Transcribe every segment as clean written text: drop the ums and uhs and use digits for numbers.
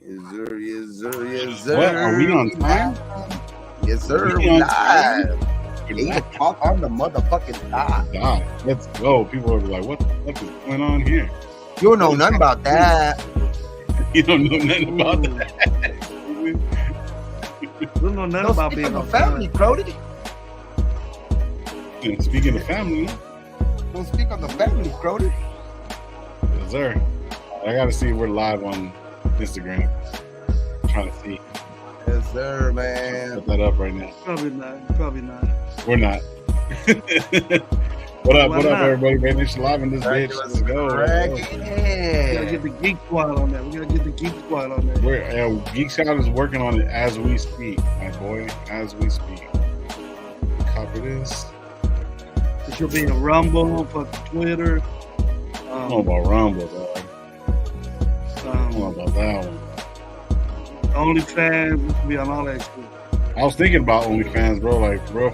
Yes, sir. What? Are we on time? Yes, sir. We live. 8 o'clock on the motherfucking dot. God, let's go. People are like, what the fuck is going on here? You don't know nothing about that. You don't know nothing about that. You don't know nothing about being on family, Brody. Speaking of family. Don't speak on the family, Brody. Yes, sir. I gotta see we're live on Instagram. I'm trying to see. Yes, sir, man. Put that up right now. Probably not. We're not. What up, everybody? RaiderNationLive in this bitch. Let's go. We gotta get the Geek Squad on that. Geek Squad is working on it as we speak, my boy. As we speak. Copy this. It should be a Rumble, fucking Twitter. I don't know about Rumble, dog. I don't know about that one. OnlyFans, we on all that shit. I was thinking about OnlyFans, bro. Like, for real.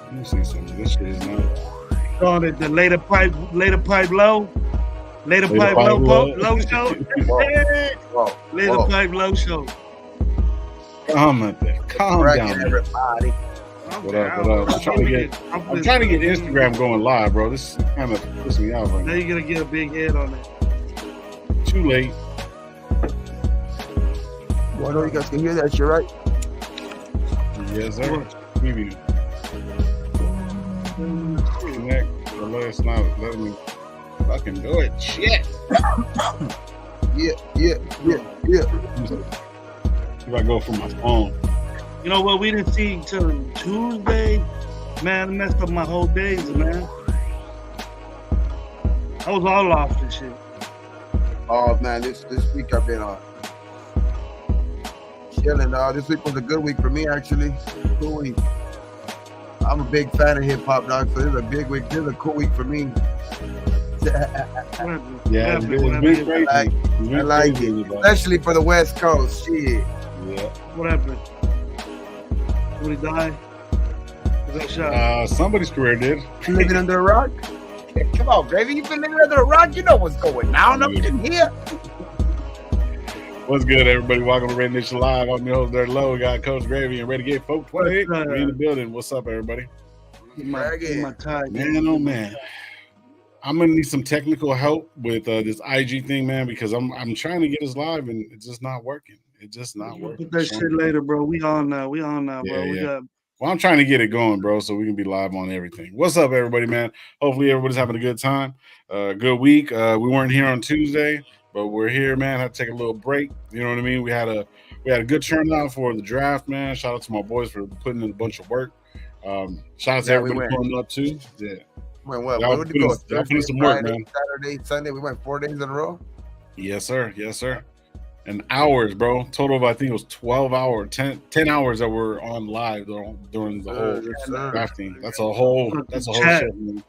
Let me see something. This shit is not. Calling it the later pipe low. Later pipe low show. Later pipe low show. Calm down, everybody. What up? I'm trying to get Instagram going live, bro. This kind of pisses me off right now. Now you're gonna get a big head on it. Too late. Well, I know you guys can hear that shit, right? Yes, sir. Preview. Connect. It's not letting me fucking do it. Shit. Yeah. If I go from my phone. You know what? We didn't see till Tuesday. Man, it messed up my whole days, man. I was all off this shit. Oh man, this week I've been on chilling. This week was a good week for me, actually. Cool week. I'm a big fan of hip hop, dog. So this is a big week. This is a cool week for me. Yeah, it's been crazy. I like it, especially for the West Coast. Shit. Yeah. What happened? Somebody died? Was that shot? Somebody's career did. You living under a rock? Come on, Gravy. You've been living under a rock. You know what's going on up in here. What's good, everybody? Welcome to RaiderNationLive. I'm your host, Dirty Low. We got Coach Gravy and Renegade Folk 28. We're in the building. What's up, everybody? My tie, man, oh man. I'm gonna need some technical help with this IG thing, man, because I'm trying to get us live and it's just not working. It's just not working. Put that shit later, bro. We on now, bro. Yeah. Well, I'm trying to get it going, bro, so we can be live on everything. What's up, everybody, man? Hopefully everybody's having a good time. Good week. We weren't here on Tuesday, but we're here, man. Had to take a little break. You know what I mean? We had a good turnout for the draft, man. Shout out to my boys for putting in a bunch of work. Shout out to everybody pulling up too. Yeah. Went well. Where did you go? Thursday, some work, man. Saturday, Sunday. We went 4 days in a row. Yes, sir. And hours, bro. Total of I think it was 12 hours, 10 hours that were on live during the whole drafting. That's a whole shit, man.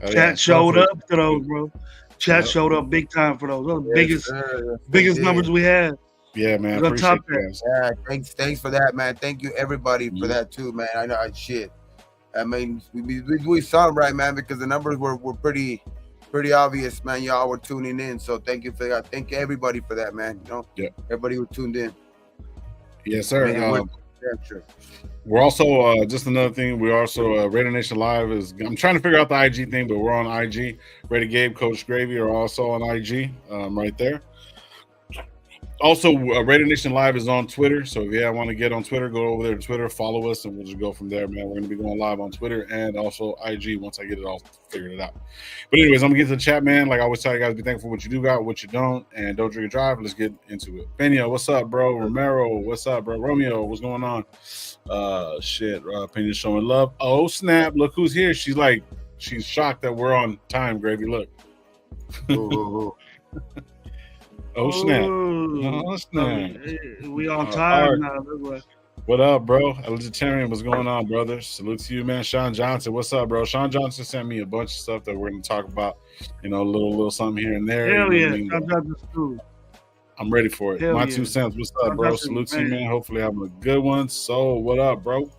Chat showed up to those, bro. Chat showed up big time for those. Those are biggest numbers we had. Yeah, man. Appreciate that. Yeah, thanks for that, man. Thank you everybody for that too, man. I know shit. I mean, we saw them right, man, because the numbers were pretty obvious, man. Y'all were tuning in, so thank you for that. Thank you everybody for that, man. You know, everybody who tuned in. Yes, sir. Sure. We're also just another thing. We also RaiderNationLive is. I'm trying to figure out the IG thing, but we're on IG. Renegade, Coach Gravy are also on IG, right there. Also, RaiderNationLive is on Twitter. So if you want to get on Twitter, go over there to Twitter, follow us, and we'll just go from there, man. We're going to be going live on Twitter and also IG once I get it all figured it out. But anyways, I'm going to get to the chat, man. Like I always tell you guys, be thankful for what you do got, what you don't, and don't drink and drive. Let's get into it. Pena, what's up, bro? Romero, what's up, bro? Romeo, what's going on? Pena's showing love. Oh, snap. Look who's here. She's shocked that we're on time, Gravy. Look. Oh, snap. Oh, snap. We on time now. What up, bro? Vegetarian, what's going on, brother? Salute to you, man. Sean Johnson, what's up, bro? Sean Johnson sent me a bunch of stuff that we're going to talk about. You know, a little something here and there. Hell yeah. Sean Johnson's cool. I'm ready for it. My 2 cents. What's up, bro? Salute to you, man. Hopefully having a good one. So, what up, bro?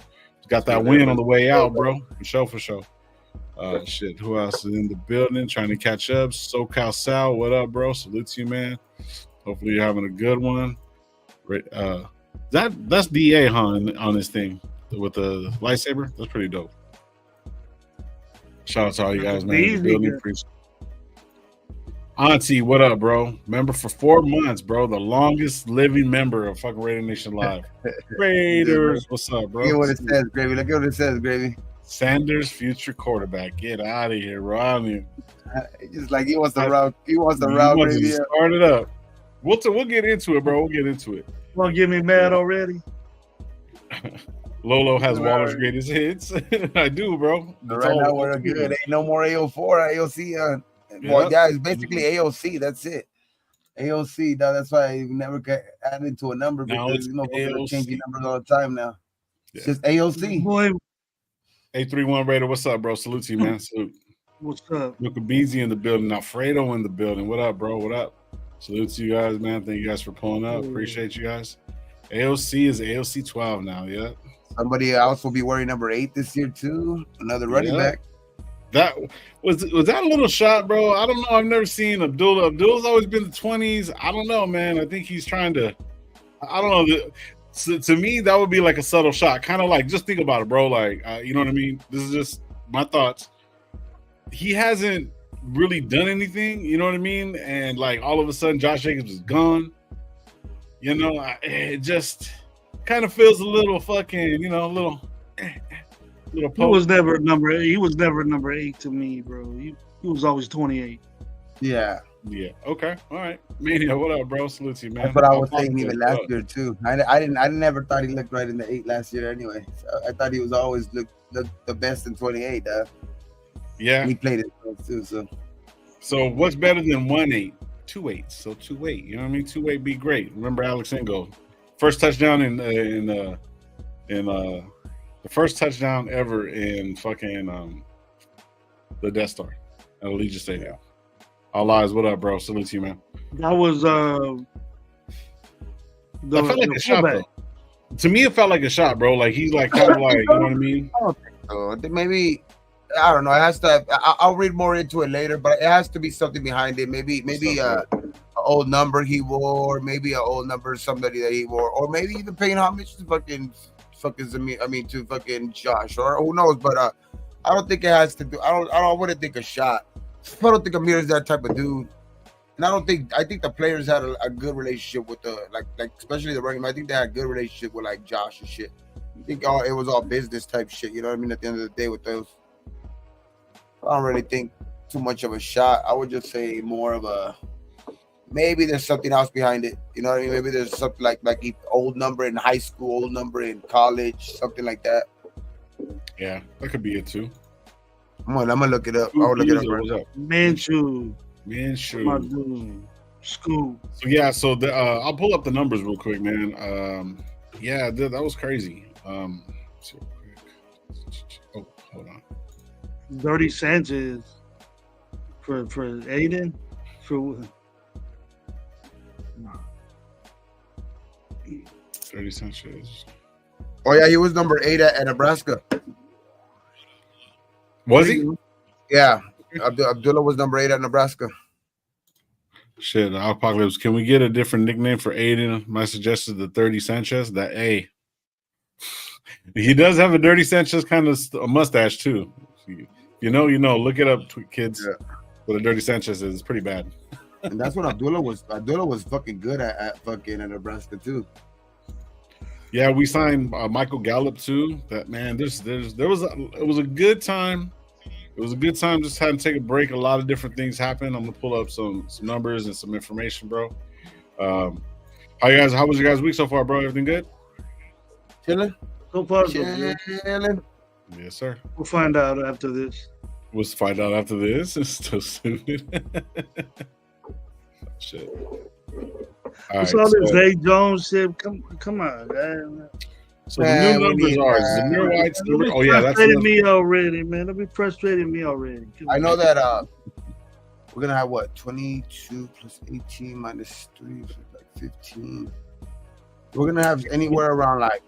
Got that win on the way out, bro. For sure. Shit, who else is in the building trying to catch up? SoCal Sal, what up, bro? Salute to you, man. Hopefully you're having a good one. That's DA, huh, on this thing with the lightsaber. That's pretty dope. Shout out to all you guys, man. In the building. Auntie, what up, bro? Member for 4 months, bro. The longest living member of fucking Raider Nation Live. Raiders, what's up, bro? Look at what it says, Gravy. Look at what it says, Gravy. Sanders, future quarterback. Get out of here, bro. I mean, just like he wants the route. He wants the route. Gravy. Start it up. We'll get into it, bro. We'll get into it. Won't get me mad already. Lolo has Waller's greatest hits. I do, bro. That's right now we're good. Ain't no more AO4, AOC. Well, yeah, it's basically AOC. That's it. AOC. Now that's why you never get added to a number because people changing numbers all the time now. Yeah. It's just AOC. Boy. 831 Raider, what's up, bro? Salute to you, man. Salute. What's up? Luca Beezy in the building. Alfredo in the building. What up, bro? What up? Salute to you guys, man. Thank you guys for pulling up. Appreciate you guys. AOC is AOC 12 now. Yeah. Somebody else will be wearing number 8 this year too. Another running back. That was that a little shot, bro? I don't know. I've never seen Abdullah. Abdullah's always been the 20s. I don't know, man. I think he's trying to. I don't know. To me, that would be like a subtle shot. Kind of like, just think about it, bro. Like, you know what I mean? This is just my thoughts. He hasn't really done anything, you know what I mean? And like all of a sudden, Josh Jacobs is gone. You know, it just kind of feels a little fucking, you know, a little. He was never number 8. He was never number 8 to me, bro. He was always 28. Yeah. Yeah. Okay. All right. Mania, what up, bro? Salute to you, man. That's what I was saying even last year too. I never thought he looked right in the 8 last year anyway. So I thought he was always looked the best in 28. Yeah. He played it too. So what's better than 1-8? 2-8. So 2-8. You know what I mean? 2-8 be great. Remember Alex Ingo, first touchdown in the first touchdown ever in fucking the Death Star at Allegiant Stadium. All eyes, what up, bro? Salute to you, man. That was that felt like a shot, though. To me, it felt like a shot, bro. Like he's like kind of like, you know what I mean? I don't think so. Maybe I don't know. It has to. I'll read more into it later, but it has to be something behind it. Maybe an old number he wore, maybe an old number somebody that he wore, or maybe even paying homage to fucking to fucking Josh, or who knows? But I don't think it has to do. I wouldn't think a shot. I don't think Amir is that type of dude, and I think the players had a good relationship with the like especially the running. I think they had a good relationship with like Josh and shit. I think it was all business type shit. You know what I mean? At the end of the day, with those, I don't really think too much of a shot. I would just say more of a maybe there's something else behind it. You know what I mean? Maybe there's something like old number in high school, old number in college, something like that. Yeah, that could be it too. I'm gonna look it up. I'll look it up. Manchu. School. So yeah, so I'll pull up the numbers real quick, man. Yeah, that was crazy. Oh, hold on. Dirty Sanchez for Aiden for. 30 Sanchez. Oh yeah, he was number 8 at Nebraska. Was he? Yeah, Abdullah was number 8 at Nebraska. Shit, Apocalypse. Can we get a different nickname for Aiden? My suggestion, the 30 Sanchez. That A. He does have a Dirty Sanchez kind of a mustache too. You know. Look it up, kids. Yeah. What a Dirty Sanchez is. It's pretty bad. And that's what Abdullah was. Abdullah was fucking good at fucking at Nebraska too. Yeah, we signed Michael Gallup too. That man, it was a good time. It was a good time. Just had to take a break. A lot of different things happened. I'm gonna pull up some numbers and some information, bro. How was your guys' week so far, bro? Everything good? Chilling. So far, chilling. Yes, sir. We'll find out after this. It's so stupid. Shit. What's all this Zay Jones shit? Come on, man. So the new numbers are Zamir White's number. Oh yeah, that's me already, man. That'll be frustrating me already. I know that we're gonna have what 22 plus 18 minus 3, so like 15. We're gonna have anywhere around like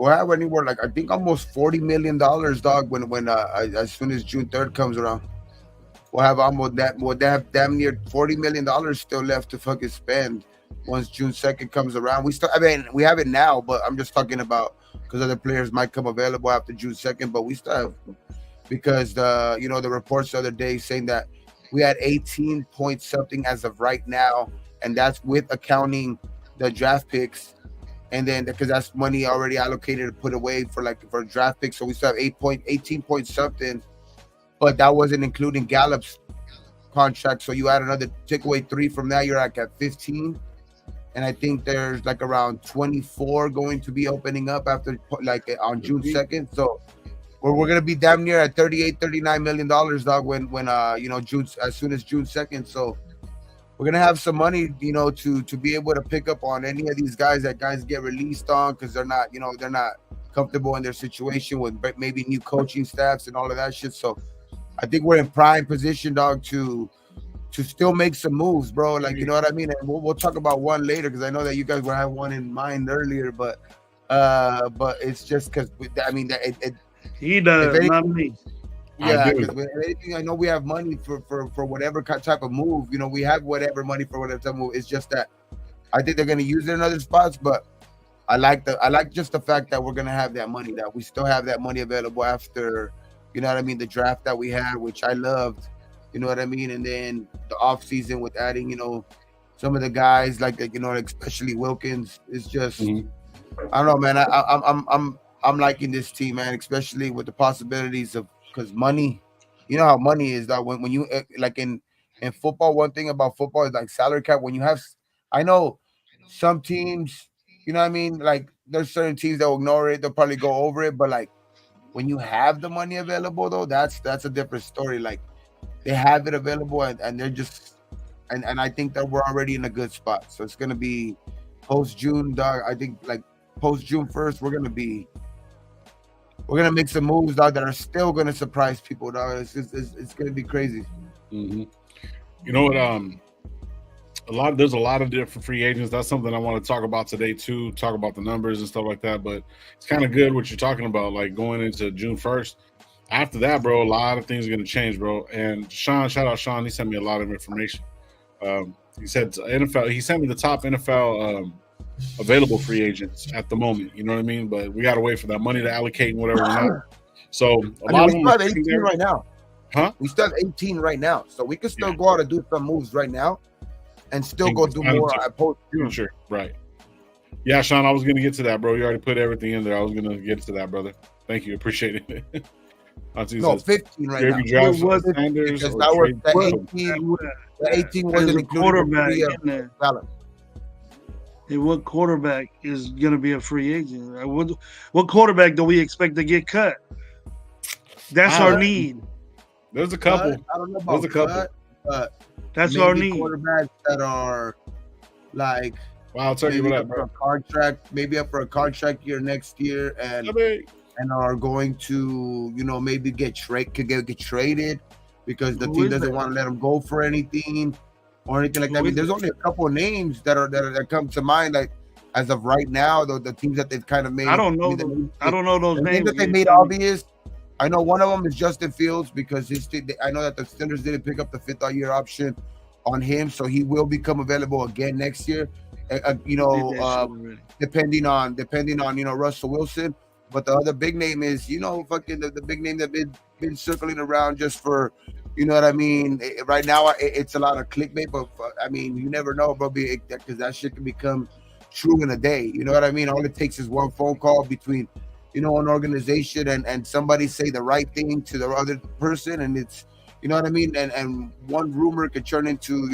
we'll have anywhere like I think almost $40 million, dog. When as soon as June 3rd comes around, we'll have almost that. We'll have damn near $40 million still left to fucking spend once June 2nd comes around. We still, I mean, we have it now, but I'm just talking about because other players might come available after June 2nd. But we still have because the reports the other day saying that we had 18 point something as of right now, and that's with accounting the draft picks, and then because that's money already allocated to put away for draft picks. So we still have 18 point something, but that wasn't including Gallup's contract. So you add another take away 3 from that, you're like at 15. And I think there's like around 24 going to be opening up after like on June 2nd. So we're gonna be damn near at $38-39 million, dog, when June, as soon as June 2nd. So we're gonna have some money, to be able to pick up on any of these guys that guys get released on because they're not comfortable in their situation with maybe new coaching staffs and all of that shit. So I think we're in prime position, dog, to still make some moves, bro. Like, you know what I mean? And we'll talk about one later because I know that you guys will have one in mind earlier, but it's just because I mean that it he does, anything, not me. Yeah, because anything, I know we have money for whatever type of move. We have whatever money for whatever type of move. It's just that I think they're gonna use it in other spots, but I like just the fact that we're gonna have that money, that we still have that money available after, you know what I mean, the draft that we had, which I loved, you know what I mean, and then the off season with adding, some of the guys like especially Wilkins is just, I don't know, man. I'm liking this team, man, especially with the possibilities of because money, you know how money is that when you like in football, one thing about football is like salary cap. When you have, I know some teams, you know what I mean, like there's certain teams that will ignore it, they'll probably go over it, but like when you have the money available though, that's a different story. Like they have it available and they're just and I think that we're already in a good spot. So it's gonna be post June, dog. I think like post June 1st, we're gonna make some moves, dog, that are still gonna surprise people, dog. It's gonna be crazy. Mm-hmm. You know what? There's a lot of different free agents. That's something I want to talk about today too. Talk about the numbers and stuff like that. But it's kind of good what you're talking about, like going into June 1st. After that, bro, a lot of things are gonna change, bro. And Sean, shout out Sean. He sent me a lot of information. He said NFL. He sent me the top NFL. Available free agents at the moment, you know what I mean? But we got to wait for that money to allocate and whatever. So a lot of them have 18 right now. Huh? We still have 18 right now, so we can still go out and do some moves right now, and still go do more at post June. Sure, right? Yeah, Sean, I was gonna get to that, bro. You already put everything in there. I was gonna get to that, brother. Thank you, appreciate it. No, 15 right now. Because that was the 18 wasn't included. Quarterback in there. What quarterback is going to be a free agent? What quarterback do we expect to get cut? That's our need. There's a couple. I don't know about cut, but that's our need. Quarterbacks that are like, wow, I'll tell you what, for a contract, maybe up for a contract year next year, and are going to maybe get traded because the team doesn't want to let them go for anything. Or anything like that. I mean, there's only a couple of names that come to mind, like as of right now. The teams that they've kind of made. I don't know. I don't know those names that they made obvious. I know one of them is Justin Fields because I know that the Steelers didn't pick up the 5th-year option on him, so he will become available again next year. Depending on Russell Wilson. But the other big name is fucking the big name that been circling around just for. You know what I mean? Right now, it's a lot of clickbait, but I mean, you never know, bro, because that shit can become true in a day. You know what I mean? All it takes is one phone call between, an organization and somebody say the right thing to the other person, and it's, you know what I mean? And one rumor could turn into,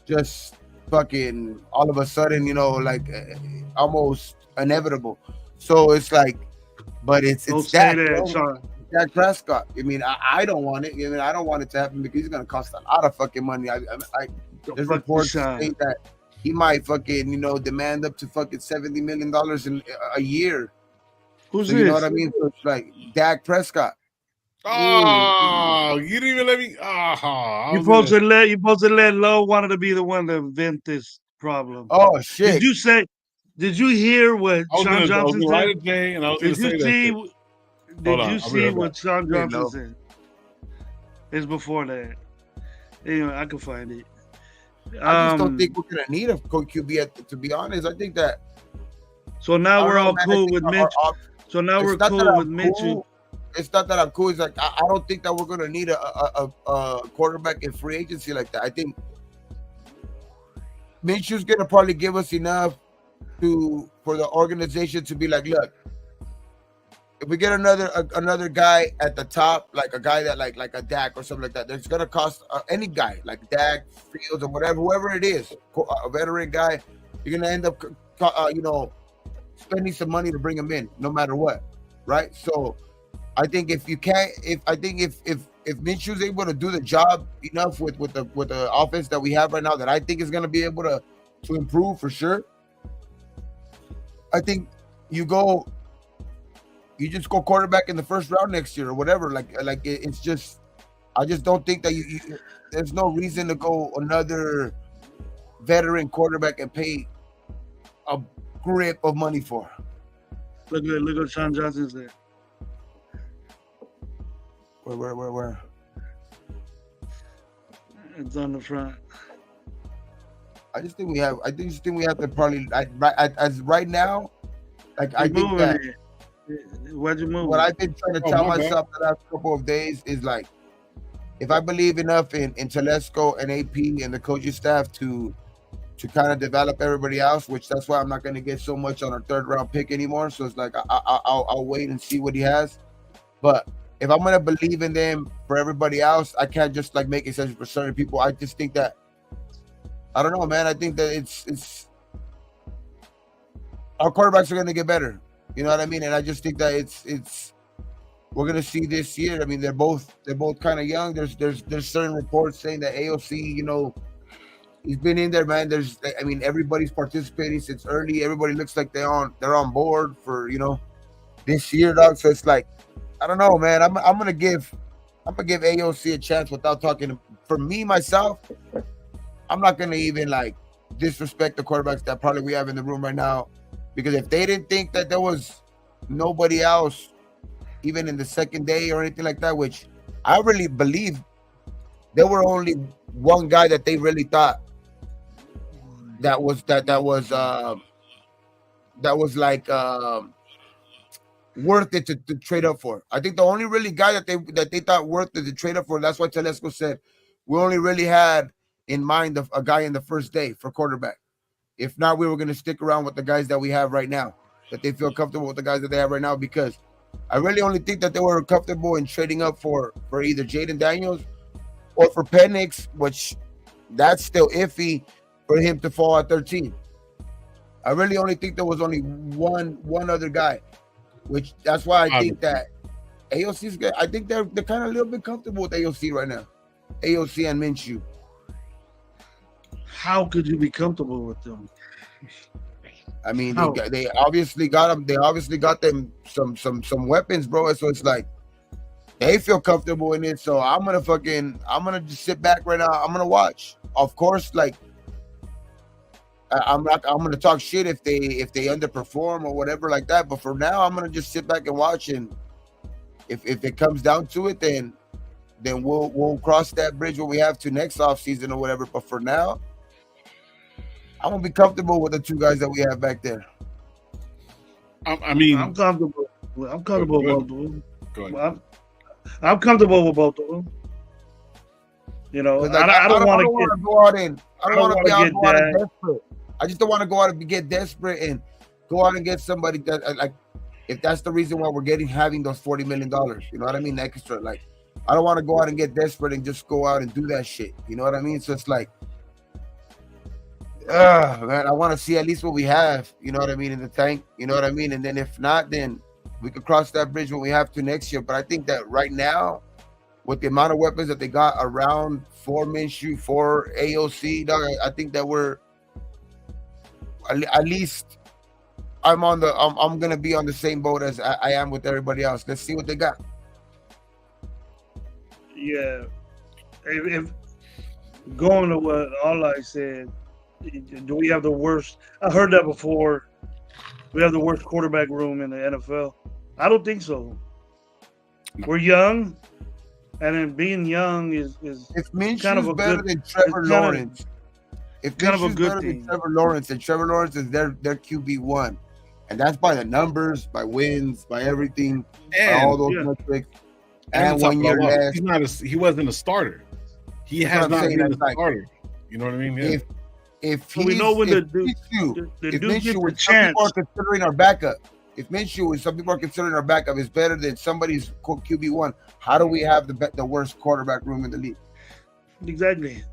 just fucking all of a sudden, like almost inevitable. So it's like, but it's that. Dak Prescott. I mean, I don't want it. I mean, I don't want it to happen because he's going to cost a lot of fucking money. There's reports saying that he might fucking, demand up to fucking $70 million in a year. Who's this? You know what I mean? So it's like Dak Prescott. Oh, you didn't even let me. You supposed to let Lowe wanted to be the one to invent this problem. Oh shit! Did you hear what I was Sean gonna Johnson lie said? to Jay, and I was Did gonna you say see? that. Did on, you see what Sean Yeah, Johnson no. said? It's before that. Anyway, I can find it. I just don't think we're gonna need a QB. To be honest, I think that. So now I we're don't know, all man. I cool think with our Mitch. So now it's we're not that cool with I'm Mitch. cool. It's not that I'm cool. It's like I don't think that we're gonna need a quarterback in free agency like that. I think Minshew's gonna probably give us enough for the organization to be like, look, if we get another guy at the top, like a guy that like a Dak or something like that, that's gonna cost any guy like Dak, Fields, or whatever, whoever it is, a veteran guy, you're gonna end up, spending some money to bring him in, no matter what, right? So, I think if Minshew's able to do the job enough with the offense that we have right now, that I think is gonna be able to improve for sure. I think you just go quarterback in the first round next year or whatever. It's just, I just don't think that there's no reason to go another veteran quarterback and pay a grip of money for. Look what Sean Johnson said. Where? It's on the front. I just think we have to probably as right now, like I think that. Why'd you move? What I've been trying to tell myself the last couple of days is like, if I believe enough in Telesco and AP and the coaching staff to kind of develop everybody else, which that's why I'm not going to get so much on our third round pick anymore. So it's like I'll wait and see what he has. But if I'm going to believe in them for everybody else, I can't just like make exceptions for certain people. I just think that, I don't know, man. I think that it's our quarterbacks are going to get better. You know what I mean? And I just think that it's we're gonna see this year. I mean, they're both kind of young. There's certain reports saying that AOC, he's been in there, man. Everybody's participating since early. Everybody looks like they're on board for this year, dog. So it's like, I don't know, man. I'm gonna give AOC a chance without talking. For me myself, I'm not gonna even like disrespect the quarterbacks that probably we have in the room right now. Because if they didn't think that there was nobody else, even in the second day or anything like that, which I really believe there were only one guy that they really thought that was like worth it to trade up for. I think the only really guy that they thought worth it to trade up for. That's why Telesco said we only really had in mind a guy in the first day for quarterback. If not, we were going to stick around with the guys that we have right now, that they feel comfortable with the guys that they have right now, because I really only think that they were comfortable in trading up for either Jaden Daniels or for Penix, which that's still iffy for him to fall at 13. I really only think there was only one other guy, which that's why I think that AOC's good. I think they're kind of a little bit comfortable with AOC right now. AOC and Minshew. How could you be comfortable with them? I mean, they obviously got them. They obviously got them some weapons, bro. So it's like they feel comfortable in it. So I'm gonna just sit back right now. I'm gonna watch. Of course, like I'm gonna talk shit if they underperform or whatever like that. But for now, I'm gonna just sit back and watch. And if it comes down to it, then we'll cross that bridge when we have to next offseason or whatever. But for now, I'm gonna be comfortable with the two guys that we have back there. I'm comfortable. I'm comfortable with both of them. I'm comfortable with both of them. I don't want to go out and I don't want to go out and desperate. I just don't want to go out and get desperate and go out and get somebody that like, if that's the reason why we're having those $40 million. You know what I mean? Extra. Like, I don't want to go out and get desperate and just go out and do that shit. You know what I mean? So it's like, man, I want to see at least what we have, you know what I mean, in the tank, you know what I mean? And then if not, then we could cross that bridge when we have to next year. But I think that right now, with the amount of weapons that they got around for Minshew, for AOC, dog, I think that we're at least I'm gonna be on the same boat as I am with everybody else. Let's see what they got. Yeah. If going to what all I said, Do we have the worst? I heard that before. We have the worst quarterback room in the NFL. I don't think so. No. We're young, and then being young is If kind of Minshew's a better good. than Trevor It's kind of Lawrence, if kind of a Minshew's good better than thing. Trevor Lawrence, and Trevor Lawrence is their QB1, and that's by the numbers, by wins, by everything, by all those metrics, and 1 year less. He wasn't a starter. He has not been a starter. You know what I mean? Yeah. If we know when the dude gets the chance, people are considering our backup. If Minshew, some people are considering our backup is better than somebody's QB1, how do we have the worst quarterback room in the league? Exactly.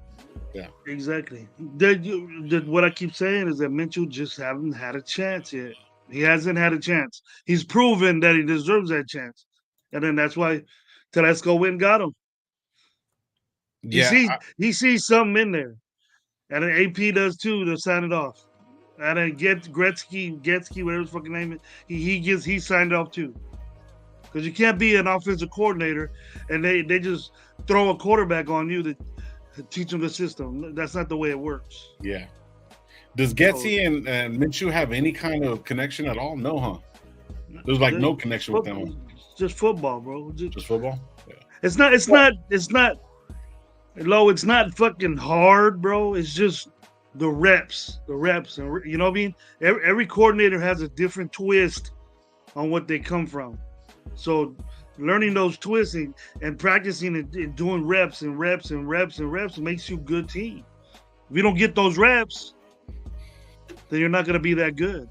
Yeah. Exactly. What I keep saying is that Minshew just haven't had a chance yet. He hasn't had a chance. He's proven that he deserves that chance, and then that's why Tedesco went and got him. Yeah, he sees something in there, and then AP does too to sign it off. And then Gretzky, whatever his fucking name is, he signed off too. Because you can't be an offensive coordinator and they just throw a quarterback on you to teach them the system. That's not the way it works. Yeah. Does Getsy and Minshew have any kind of connection at all? No, huh? There's like no connection with them. It's just football, bro. Just football? Yeah. It's not Lo, it's not fucking hard, bro. It's just the reps, and you know what I mean. Every coordinator has a different twist on what they come from. So learning those twists and practicing and doing reps makes you a good team. If you don't get those reps, then you're not going to be that good.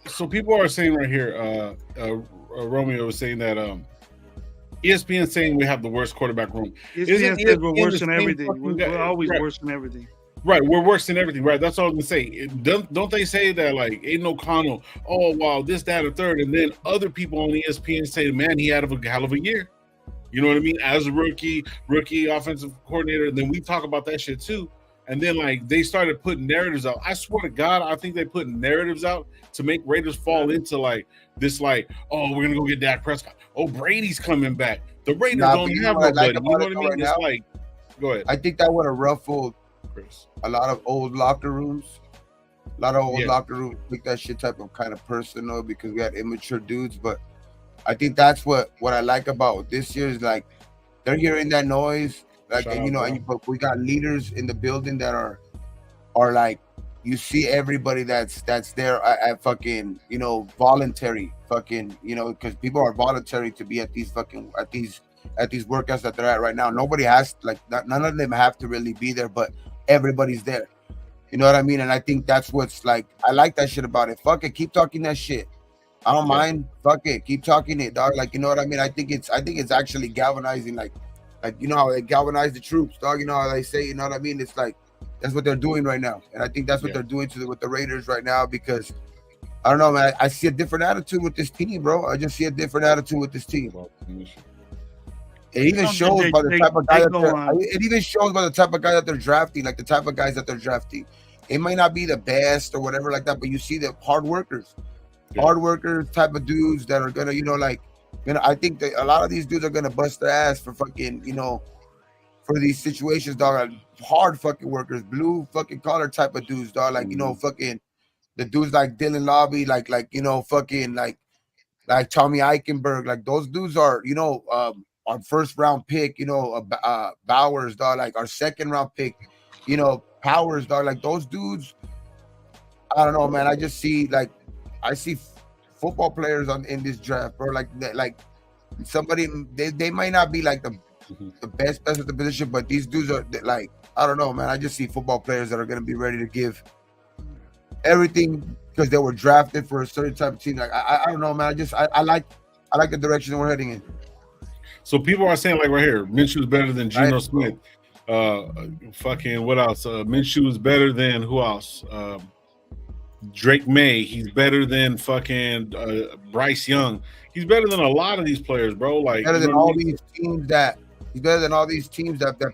So people are saying right here, Romeo was saying that ESPN saying we have the worst quarterback room. ESPN says we're worse than everything. We're always worse than everything. Right, we're worse than everything. Right, that's all I was gonna say. Don't they say that like Aiden O'Connell? Oh wow, this, that, or third, and then other people on ESPN say, man, he had a hell of a year. You know what I mean? As a rookie offensive coordinator, and then we talk about that shit too. And then like they started putting narratives out. I swear to God, I think they put narratives out to make Raiders fall into like this, like, oh, we're gonna go get Dak Prescott. Oh, Brady's coming back. The Raiders don't have nobody. You know what I mean? Right, it's like, go ahead. I think that would have ruffled a lot of old locker rooms. A lot of old locker rooms think that shit type of kind of personal because we had immature dudes. But I think that's what I like about this year is like they're hearing that noise. Like, but we got leaders in the building that are like, you see everybody that's there at fucking, voluntary fucking, because people are voluntary to be at these fucking, at these workouts that they're at right now. Nobody has, like, none of them have to really be there, but everybody's there. You know what I mean? And I think that's what's like, I like that shit about it. Fuck it. Keep talking that shit. I don't mind. Fuck it. Keep talking it, dog. Like, you know what I mean? I think it's actually galvanizing, like, you know how they galvanize the troops, dog. You know how they say, you know what I mean? It's like, that's what they're doing right now. And I think that's what they're doing with the Raiders right now because, I don't know, man. I see a different attitude with this team, bro. I just see a different attitude with this team. It even shows by the type of guy it even shows by the type of guy that they're drafting, like the type of guys that they're drafting. It might not be the best or whatever like that, but you see the hard workers type of dudes that are gonna, I think that a lot of these dudes are gonna bust their ass for fucking, for these situations, dog. Like hard fucking workers, blue fucking collar type of dudes, dog. Like, fucking the dudes like Dylan Lobby, like fucking like Tommy Eichenberg, like those dudes are, our first round pick, Bowers, dog, like our second round pick, Powers, dog, like those dudes. I don't know, man. I just see I see football players in this draft, bro. Like somebody, they might not be like the best at the position, but these dudes are like, I don't know, man. I just see football players that are gonna be ready to give everything because they were drafted for a certain type of team. Like I don't know, man. I like the direction we're heading in. So people are saying like right here, Minshew's better than Geno Smith. Fucking what else? Minshew is better than who else? Drake May. He's better than fucking Bryce Young. He's better than a lot of these players, bro. Like better than all these teams that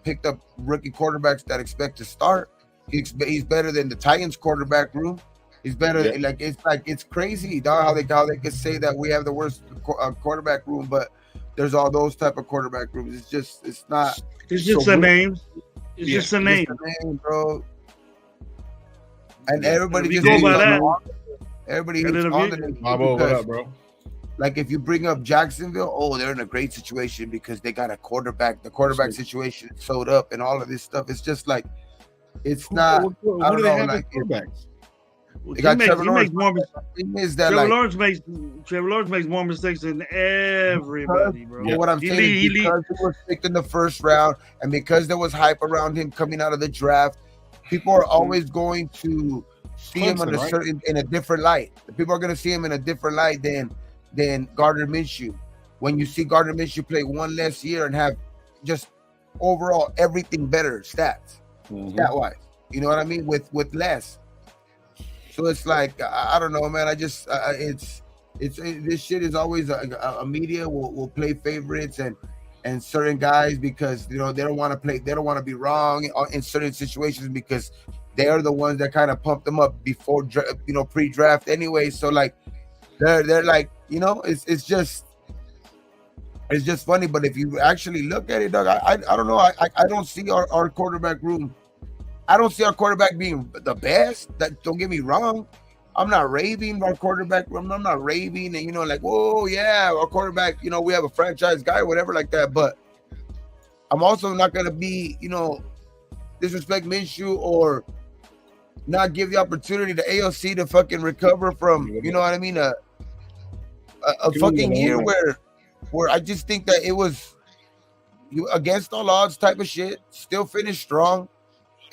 picked up rookie quarterbacks that expect to start. He's better than the Titans quarterback room. He's better. It's crazy, dog. How they could say that we have the worst quarterback room, but there's all those type of quarterback rooms. It's just a name. It's just a name, bro. And everybody If you just go by hates that, on everybody and hates then if on you, them Bobo, what because, up, bro? like, if you bring up Jacksonville, oh, they're in a great situation because they got a quarterback. The quarterback situation is sewed up and all of this stuff. It's just like, it's not. I Who do don't they know. have as Like, quarterbacks? they got Trevor he Lawrence. makes more. The thing is that, Trevor like, Lawrence makes more mistakes than everybody, bro. what I'm saying is because he was picked in the first round and because there was hype around him coming out of the draft, people are always going to see him in a different light. People are going to see him in a different light than Gardner Minshew. When you see Gardner Minshew play one less year and have just overall everything better stat wise, you know what I mean? With less. So it's like, I don't know, man. I just it's this shit is always a media will play favorites and certain guys because they don't want to play, they don't want to be wrong in certain situations because they're the ones that kind of pump them up before pre-draft anyway. So like they're like, it's just funny. But if you actually look at it, Doug, I don't know. I don't see our quarterback room. I don't see our quarterback being the best. That, don't get me wrong. I'm not raving our quarterback room. I'm not raving and like, whoa, yeah, our quarterback, we have a franchise guy or whatever like that. But I'm also not gonna be, disrespect Minshew or not give the opportunity to AOC to fucking recover from, you know what I mean, a fucking year where I just think that it was against all odds type of shit. Still finished strong.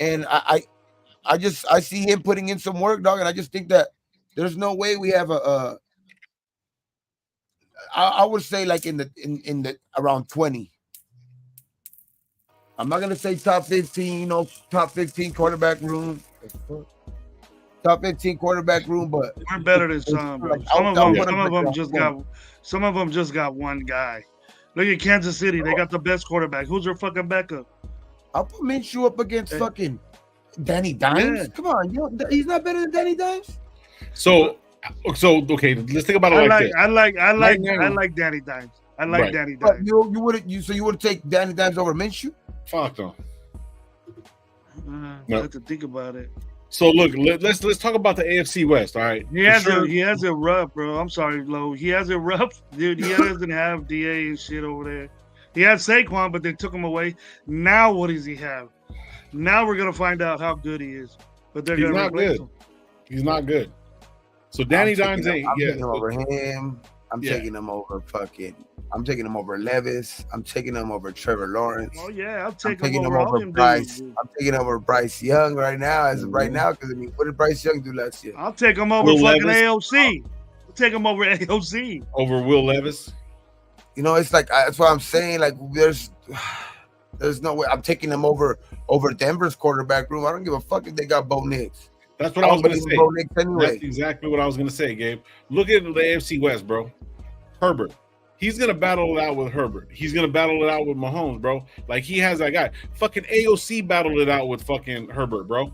And I see him putting in some work, dog, and I just think that there's no way we have I would say like in the around 20. I'm not gonna say top 15, top 15 quarterback room. Top 15 quarterback room, but we're better than some. Bro. Like, some of them just got one guy. Look at Kansas City; they got the best quarterback. Who's their fucking backup? I'll put Minshew up against fucking Danny Dimes. Yeah. Come on, he's not better than Danny Dimes. So okay, let's think about it this. I like Danny Dimes. I like Danny Dimes. You would take Danny Dimes over Minshew? Fuck no. I have to think about it. So look, let's talk about the AFC West. All right, he has it rough, bro. I'm sorry, Lo. He has it rough, dude. He doesn't have DA and shit over there. He had Saquon, but they took him away. Now what does he have? Now we're gonna find out how good he is. But they're gonna replace him. He's not good. So Danny Dimes ain't. I'm taking him over him. I'm taking him over I'm taking him over Levis. I'm taking him over Trevor Lawrence. Oh yeah, I'm taking him over Bryce. I'm taking him over Bryce Young right now, because what did Bryce Young do last year? I'll take him over fucking AOC. I'll take him over AOC. Over Will Levis. It's like that's what I'm saying. Like there's no way I'm taking him over Denver's quarterback room. I don't give a fuck if they got Bo Nix. That's what I was going to say. Bo Nix anyway. That's exactly what I was going to say, Gabe. Look at the AFC West, bro. Herbert. He's going to battle it out with Herbert. He's going to battle it out with Mahomes, bro. Like, he has that guy. Fucking AOC battled it out with fucking Herbert, bro.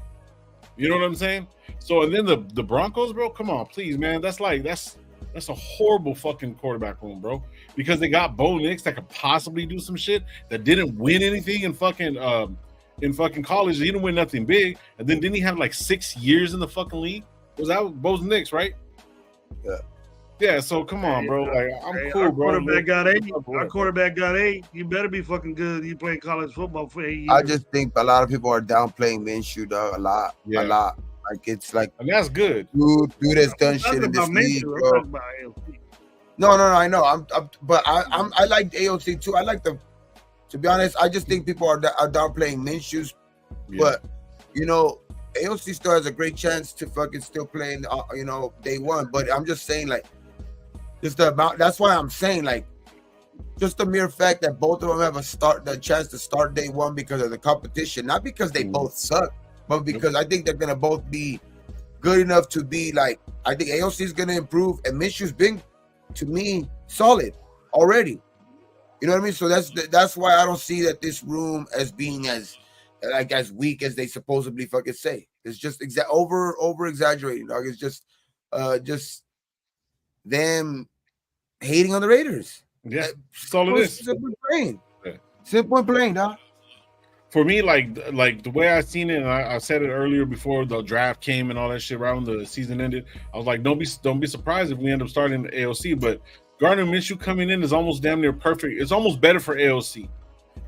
You know what I'm saying? So, and then the Broncos, bro, come on, please, man. That's a horrible fucking quarterback room, bro. Because they got Bo Nix that could possibly do some shit that didn't win anything in fucking college. He didn't win nothing big. And then didn't he have like 6 years in the fucking league? Was that Bo Nix, right? Yeah. Yeah, so come on, bro. Like, I'm cool, bro. Our quarterback got 8. You better be fucking good. You playing college football for 8 years. I just think a lot of people are downplaying Minshew, dog, a lot. A lot. Like, it's like, and that's good. Dude has done shit in this league, bro. No, I know. I like AOC too. I like the. To be honest, I just think people are downplaying Minshew's, but AOC still has a great chance to fucking still play in day one. But I'm just saying, like, just the amount. That's why I'm saying, like, just the mere fact that both of them have the chance to start day one because of the competition, not because they both suck, but because I think they're gonna both be good enough to be like. I think AOC is gonna improve, and Minshew's been, to me, solid already. You know what I mean? So that's why I don't see that this room as being as weak as they supposedly fucking say. It's just over exaggerating, dog. It's just them hating on the Raiders. Yeah, that's all it is. Simple and plain, dog. for me, like the way I seen it, and I said it earlier before the draft came and all that shit. Right when the season ended, I was like, don't be surprised if we end up starting the AOC. But Gardner Minshew coming in is almost damn near perfect. It's almost better for AOC,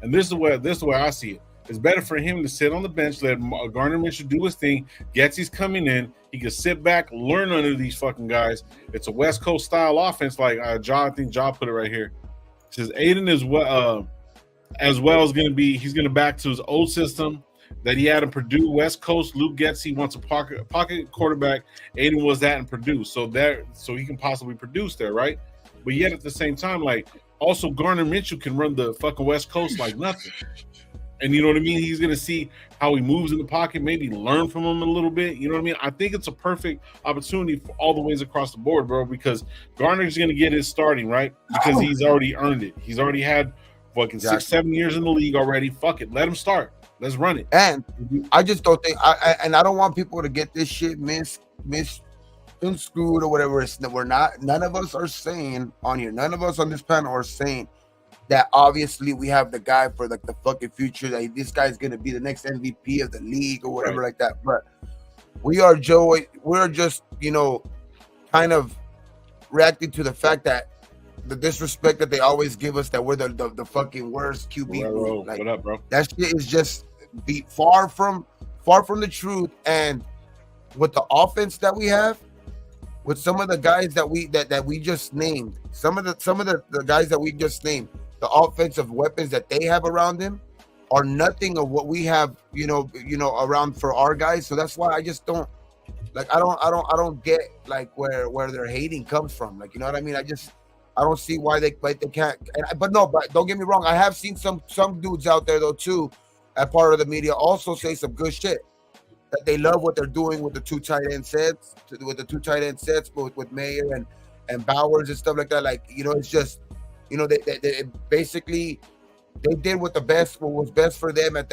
and this is the way I see it. It's better for him to sit on the bench, let Gardner Minshew do his thing. Getsy's coming in, he can sit back, learn under these fucking guys. It's a West Coast style offense, like Ja. I think Ja put it right here. It says Aiden is as well as going to be, he's going to back to his old system that he had in Purdue. West Coast, Luke Getsy wants a pocket quarterback. Aiden was that in Purdue, so he can possibly produce there, right? But yet at the same time, like also Gardner Minshew can run the fucking West Coast like nothing. And you know what I mean? He's going to see how he moves in the pocket, maybe learn from him a little bit. You know what I mean? I think it's a perfect opportunity for all the ways across the board, bro, because Gardner's going to get his starting, right? Because he's already earned it. He's already had fucking 6-7 years in the league already. Fuck it. Let him start. Let's run it. And I just don't think, I don't want people to get this shit misconstrued or whatever. None of us are saying on here, none of us on this panel are saying that obviously we have the guy for like the fucking future, that this guy's gonna be the next MVP of the league or whatever like that. But we're just, you know, kind of reacting to the fact that the disrespect that they always give us, that we're the fucking worst QB. Like, what up, bro? That shit is just far from the truth. And with the offense that we have, with some of the guys that we just named, some of the guys that we just named, the offensive weapons that they have around them are nothing of what we have, you know, around for our guys. So that's why I just don't like, I don't get like where their hating comes from. Like, you know what I mean? I don't see why they can't. But don't get me wrong. I have seen some dudes out there though too, as part of the media, also say some good shit, that they love what they're doing with the two tight end sets, but with Mayer and Bowers and stuff like that. Like, you know, it's just, you know, they basically they did what was best for them in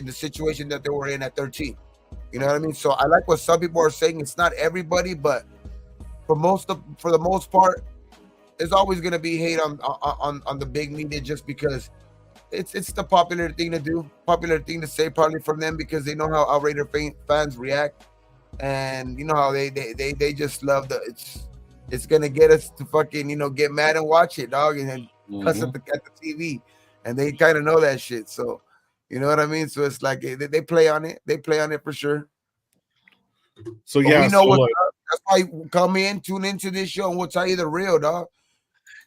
the situation that they were in at 13. You know what I mean? So I like what some people are saying. It's not everybody, but for the most part, there's always gonna be hate on the big media, just because it's the popular thing to do, popular thing to say, probably from them, because they know how Raider fans react, and you know how they just love it's gonna get us to fucking, you know, get mad and watch it, dog, and then cuss at the TV, and they kind of know that shit. So you know what I mean? So it's like they play on it. They play on it for sure. So but yeah, we know what's up. That's why tune into this show, and we'll tell you the real, dog.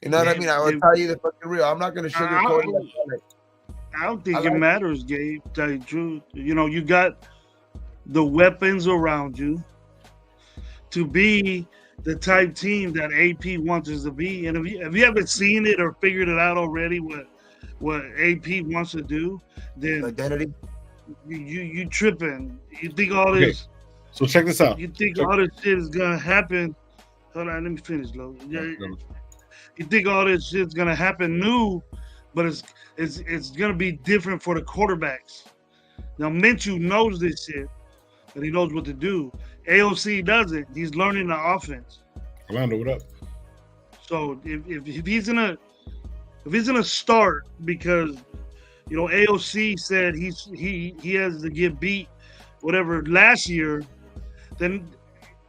You know what I mean? I will tell you the fucking real. I'm not gonna sugarcoat it like that. I don't think it matters, Gabe. Tell you the truth. You know, you got the weapons around you to be the type team that AP wants us to be. And if you haven't seen it or figured it out already, what AP wants to do, then identity. You tripping. You think all this. Okay. So check this out. You think all this shit is gonna happen? Hold on, let me finish, Lo. You think all this shit's gonna happen new, but it's gonna be different for the quarterbacks. Now Minshew knows this shit, and he knows what to do. AOC doesn't. He's learning the offense. Orlando, what up? So if he's gonna start, because you know AOC said he has to get beat whatever last year, then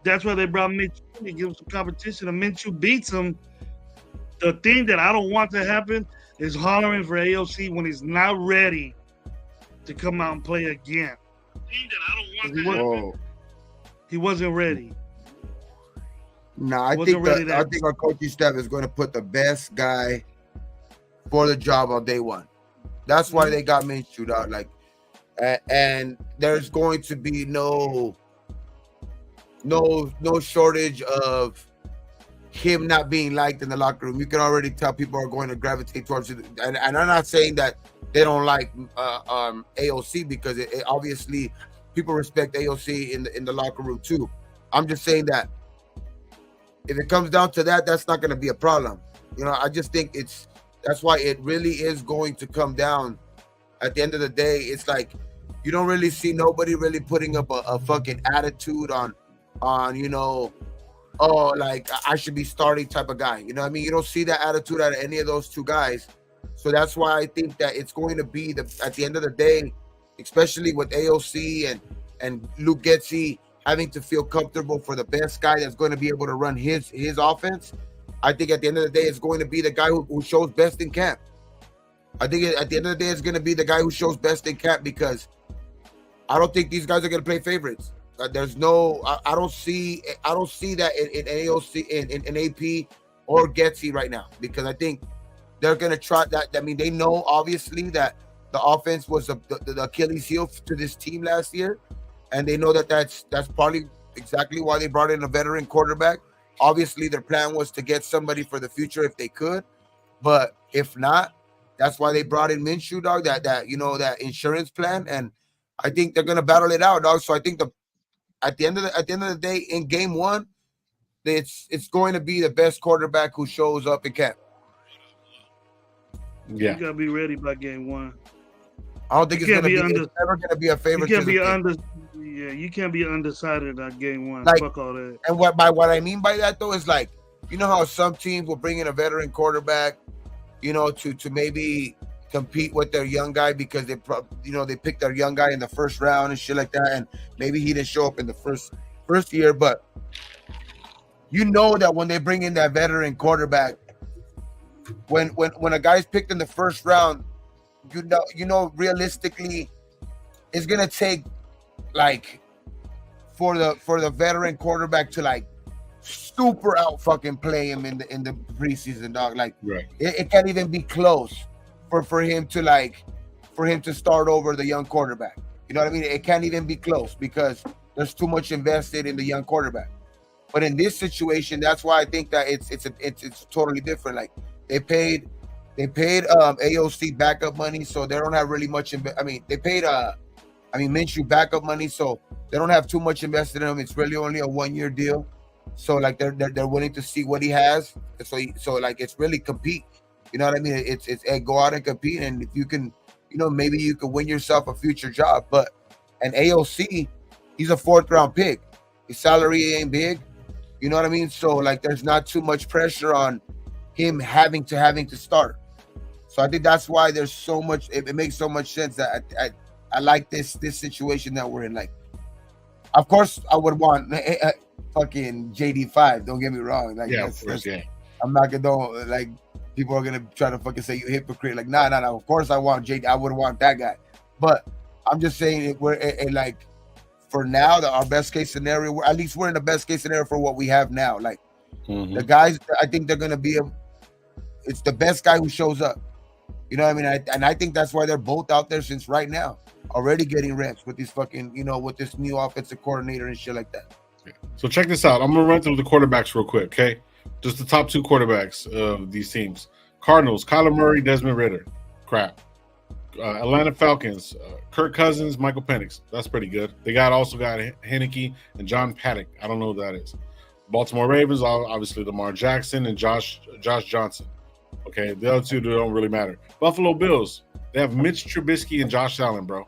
that's why they brought Minshew to give him some competition. And Minshew beats him. The thing that I don't want to happen is hollering for AOC when he's not ready to come out and play again. The thing that I don't want to happen, he wasn't ready. No, I think our coaching staff is going to put the best guy for the job on day one. That's why they got Minshew out. Like, and there's going to be no shortage of him not being liked in the locker room. You can already tell people are going to gravitate towards it. And I'm not saying that they don't like AOC, because it obviously people respect AOC in the locker room too. I'm just saying that if it comes down to that, that's not going to be a problem. You know, I just think that's why it really is going to come down. At the end of the day, it's like you don't really see nobody really putting up a fucking attitude on you know, oh, like I should be starting type of guy. You know what I mean? You don't see that attitude out of any of those two guys. So that's why I think that it's going to be at the end of the day, especially with AOC and Luke Getsy having to feel comfortable for the best guy that's going to be able to run his offense. I think at the end of the day, it's going to be the guy who shows best in camp. I think at the end of the day, it's going to be the guy who shows best in camp, because I don't think these guys are going to play favorites. There's no, I don't see that in AOC, in AP or Getsy right now, because I think they're going to try that. I mean, they know obviously that the offense was the Achilles heel to this team last year, and they know that that's probably exactly why they brought in a veteran quarterback. Obviously, their plan was to get somebody for the future if they could, but if not, that's why they brought in Minshew, dog. That insurance plan, and I think they're gonna battle it out, dog. So I think at the end of the day, in game one, it's going to be the best quarterback who shows up in camp. Yeah, you gotta be ready by game one. I don't think it's never gonna be a favorite. You can't be undecided at game one. Like, fuck all that. And what I mean by that though is, like, you know how some teams will bring in a veteran quarterback, to maybe compete with their young guy because they picked their young guy in the first round and shit like that, and maybe he didn't show up in the first year, but that when they bring in that veteran quarterback, when a guy's picked in the first round, realistically, it's gonna take, like, for the veteran quarterback to, like, super out fucking play him in the preseason, dog. Like, right. It can't even be close for him to start over the young quarterback. You know what I mean? It can't even be close because there's too much invested in the young quarterback. But in this situation, that's why I think that it's totally different. Like, they paid AOC backup money, so they don't have really much. They paid Minshew backup money, so they don't have too much invested in him. It's really only a 1-year deal, so like they're willing to see what he has. So like it's really compete. You know what I mean? It's go out and compete, and if you can, maybe you can win yourself a future job. But an AOC, he's a 4th round pick. His salary ain't big. You know what I mean? So like there's not too much pressure on him having to start. So I think that's why there's so much. It makes so much sense that I like this situation that we're in. Like, of course, I would want fucking JD5. Don't get me wrong. Like, yeah, of course, yeah. I'm not gonna like. People are gonna try to fucking say you hypocrite. Like, nah. Of course, I want JD. I would want that guy. But I'm just saying we're like, for now, our best case scenario. At least we're in the best case scenario for what we have now. Like, the guys, I think they're gonna be it's the best guy who shows up. You know what I mean? I think that's why they're both out there since right now, already getting reps with these fucking, with this new offensive coordinator and shit like that. Yeah. So check this out. I'm going to run through the quarterbacks real quick, okay? Just the top 2 quarterbacks of these teams. Cardinals, Kyler Murray, Desmond Ridder. Crap. Atlanta Falcons, Kirk Cousins, Michael Penix. That's pretty good. They also got Heineke and John Paddock. I don't know who that is. Baltimore Ravens, obviously Lamar Jackson and Josh Johnson. Okay, the other 2 don't really matter. Buffalo Bills, they have Mitch Trubisky and Josh Allen, bro.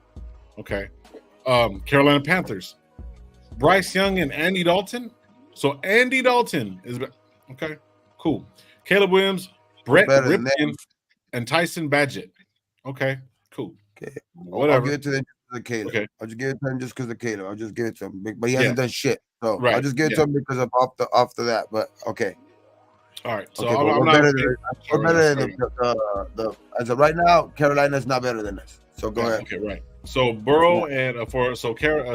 Okay. Carolina Panthers, Bryce Young and Andy Dalton. So Andy Dalton is okay. Cool. Caleb Williams, Brett Ripken, and Tyson Badgett. Okay, cool. Okay, whatever. I'll give it to them just because of Caleb. Okay. I'll just give it to him just because of Caleb. I'll just give it to him, but he hasn't done shit. So I'll just give it to him because of after that. But okay. All right, so we're better than as of right now. Carolina's not better than us. So go ahead. Okay, right. So Burrow and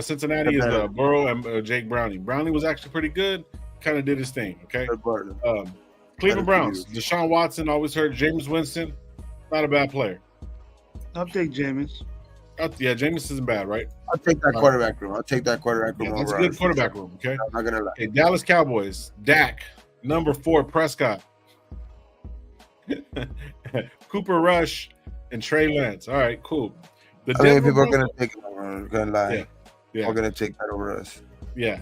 Cincinnati is Burrow and Jake Browning. Browning was actually pretty good. Kind of did his thing. Okay. Cleveland Browns. Deshaun Watson, always heard. Jameis Winston, not a bad player. I'll take Jameis. Yeah, Jameis isn't bad, right? I'll take that quarterback room. That's a good quarterback room. Okay. I'm not gonna lie. Okay, Dallas Cowboys. Dak. Number 4, Prescott. Cooper Rush and Trey Lance. All right, cool. People are going to take it over. I'm going to lie. Yeah. We're going to take that over us. Yeah.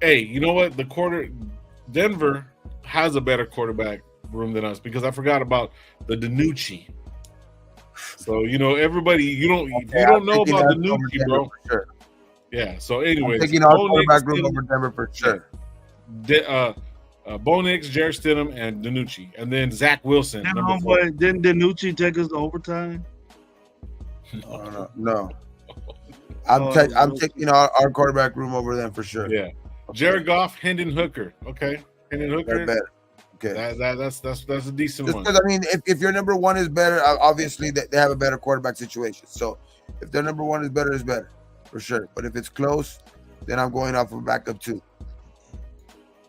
Hey, you know what? Denver has a better quarterback room than us because I forgot about the DiNucci. So, everybody, you don't know about DiNucci, bro. Sure. Yeah. So, anyways. Taking our quarterback room over Denver for sure. Bo Nix, Jarrett Stidham, and DiNucci, and then Zach Wilson. Didn't DiNucci take us to overtime? No. I'm taking our quarterback room over them for sure. Yeah. Jared Goff, Hendon Hooker. Okay. Hendon Hooker. They're better. Okay. That's a decent Just one. because, I mean, if your number one is better, obviously they have a better quarterback situation. So if their number one is better, it's better for sure. But if it's close, then I'm going off of backup two.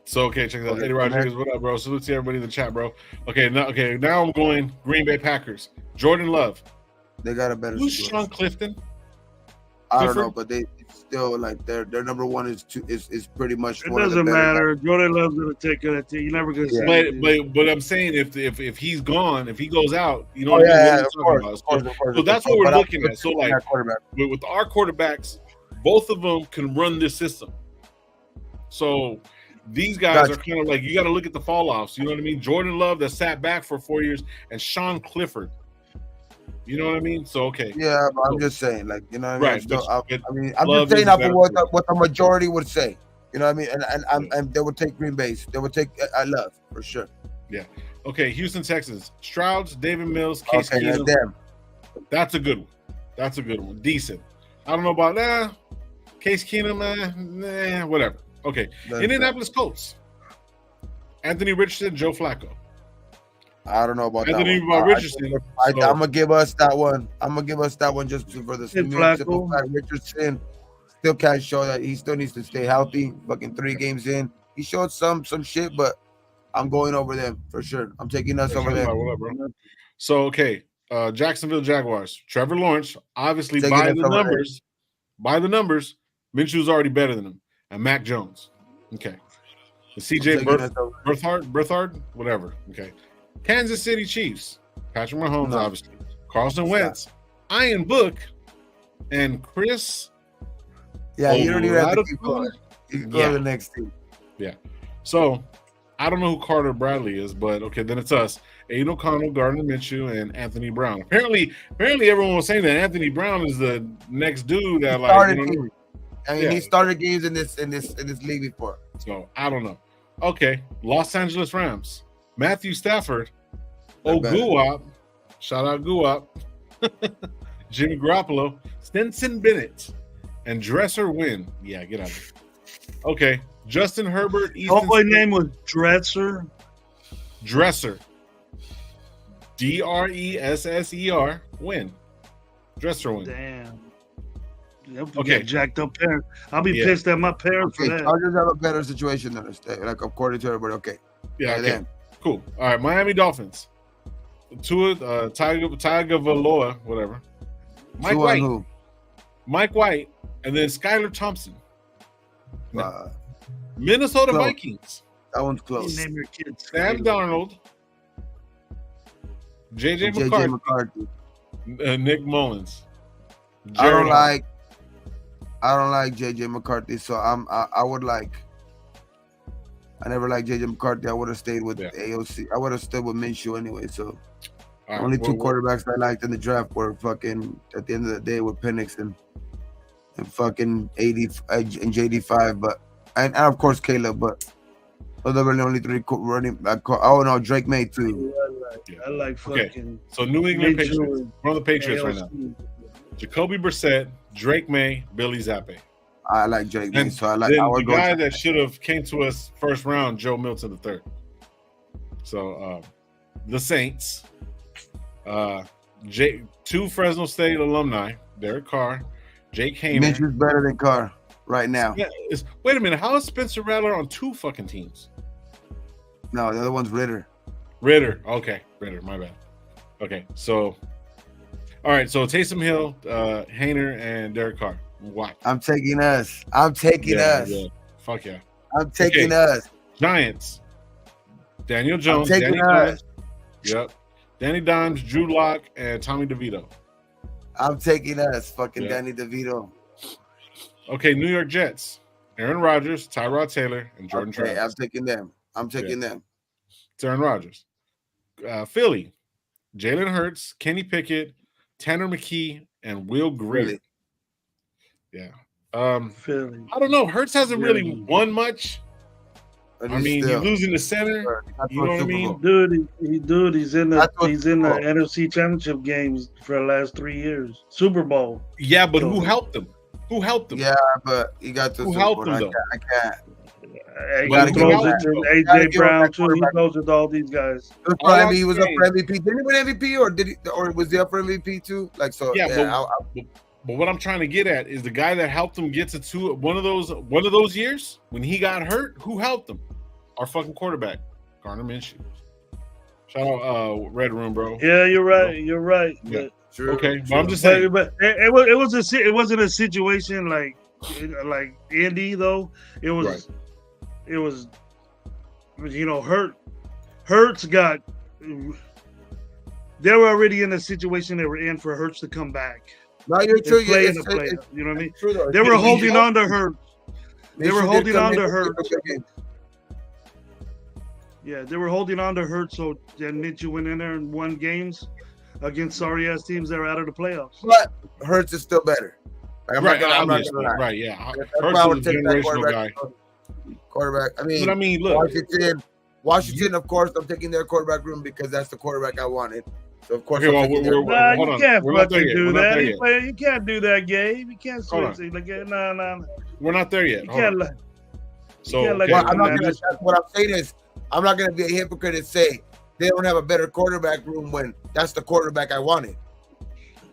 So check this out. Eddie Rodriguez, what up, bro? Salute to everybody in the chat, bro. Now I'm going Green Bay Packers. Jordan Love. They got a better Who's situation. Sean Clifton? I don't know, but they still like their number one is pretty much. It doesn't matter. Jordan Love's gonna take care of that. You're never gonna see. But I'm saying if he's gone, if he goes out, you know, of course. So that's what we're looking at. So like with our quarterbacks, both of them can run this system. So these guys are kind of like, you got to look at the fall offs. You know what I mean? Jordan Love that sat back for 4 years, and Sean Clifford. You know what I mean? So yeah, but I'm just saying, like, you know what I mean? Right. I'm just saying off of what the majority would say. You know what I mean? And they would take Green Bay. They would take Love for sure. Yeah. Okay. Houston Texans. Strouds, David Mills, Case Keenum. That's a good one. Decent. I don't know about Case Keenum. Whatever. Okay. Indianapolis Colts. Anthony Richardson, Joe Flacco. I don't know about Anthony Richardson. I'm gonna give us that one. Just for the simple fact Richardson still can't show that he still needs to stay healthy. Fucking 3 games in, he showed some shit, but I'm going over them for sure. I'm taking us over them. What up, bro? So Jacksonville Jaguars. Trevor Lawrence, obviously by the numbers, Minshew's already better than him, and Mac Jones. Okay. The CJ Berthard, whatever. Okay. Kansas City Chiefs, Patrick Mahomes, obviously. Carson Wentz, Ian Book, and Chris. Yeah, you don't even have to keep going. You can go to the next team. Yeah. So, I don't know who Carter Bradley is, but okay, then it's us. Aiden O'Connell, Gardner Minshew, and Anthony Brown. Apparently everyone was saying that Anthony Brown is the next dude that he started games in this league before. So I don't know. Okay, Los Angeles Rams. Matthew Stafford, Guap, shout out Guap, Jimmy Garoppolo, Stetson Bennett, and Dresser Wynn. Yeah, get out of here. Okay, Justin Herbert. Homeboy name was Dresser. Dresser. Dresser Wynn. Dresser Wynn. Damn. Okay, jacked up parents. I'll be pissed at my parents for that. Chargers have a better situation than us, like according to everybody. Okay. Yeah. Okay. Cool. All right, Miami Dolphins. Tua, Tagovailoa, whatever. Mike White, and then Skylar Thompson. Minnesota Vikings. That one's close. Name your kids. Sam Darnold, JJ McCarthy, Nick Mullins. I don't like JJ McCarthy, so I would like. I never liked JJ McCarthy. I would have stayed with AOC. I would have stayed with Minshew anyway. So only 2 quarterbacks I liked in the draft were fucking at the end of the day with Penix and fucking 80 and JD5, but and of course Caleb. But those are the only 3 running. Drake May too. I like fucking. So New England Patriots. We're on the Patriots right now. Jacoby Brissett, Drake May, Billy Zappi. I like Drake May, so I like the guy that should have came to us first round, Joe Milton III. So the Saints, 2 Fresno State alumni, Derek Carr, Jake Hamer. Mitch is better than Carr right now. Yeah, wait a minute, how is Spencer Rattler on 2 fucking teams? No, the other one's Ritter. Okay, Ritter, my bad. Okay, so all right, so Taysom Hill, Hainer, and Derek Carr. Why? I'm taking us. Yeah. Fuck yeah. I'm taking us. Giants. Daniel Jones. Danny us. Yep. Danny Dimes, Drew Lock, and Tommy DeVito. I'm taking us. Fucking Danny DeVito. Okay, New York Jets. Aaron Rodgers, Tyrod Taylor, and Jordan Travis. I'm taking them. It's Aaron Rodgers. Philly. Jalen Hurts, Kenny Pickett, Tanner McKee, and Will Grier. Really? Yeah. Philly. I don't know. Hurts hasn't really won much. I mean, he's losing the center. You know what I mean, dude? He's in the NFC Championship games for the last 3 years. Super Bowl. Yeah, but who helped him? Who helped him? Yeah, but he got to. Who helped him though? I can't. He throws it to AJ Brown too. He throws it to all these guys. He was up for MVP. Did he win MVP or was he up for MVP too? Like so. Yeah, but what I'm trying to get at is the guy that helped him get to one of those years when he got hurt. Who helped him? Our fucking quarterback, Gardner Minshew. Shout out Red Room, bro. Yeah, you're right. You're right. Yeah. True. Okay, but I'm just saying. But it wasn't a situation like Indy though. It was. Right. It was, Hurts got. They were already in a situation they were in for Hurts to come back. No, you're true. You know what I mean? They were holding on to Hurts. They were holding on to Hurts. Yeah, they were holding on to Hurts, so then Minshew went in there and won games against sorry ass teams that were out of the playoffs. But Hurts is still better. I'm not gonna lie. Right? Yeah, Hurts is a generational guy. Quarterback. But I mean, look, Washington. Of course, I'm taking their quarterback room because that's the quarterback I wanted. So of course, you can't fucking do that. You can't do that, Gabe. You can't switch it like that. No. We're not there yet. You can't. I'm not gonna. What I'm saying is, I'm not gonna be a hypocrite and say they don't have a better quarterback room when that's the quarterback I wanted.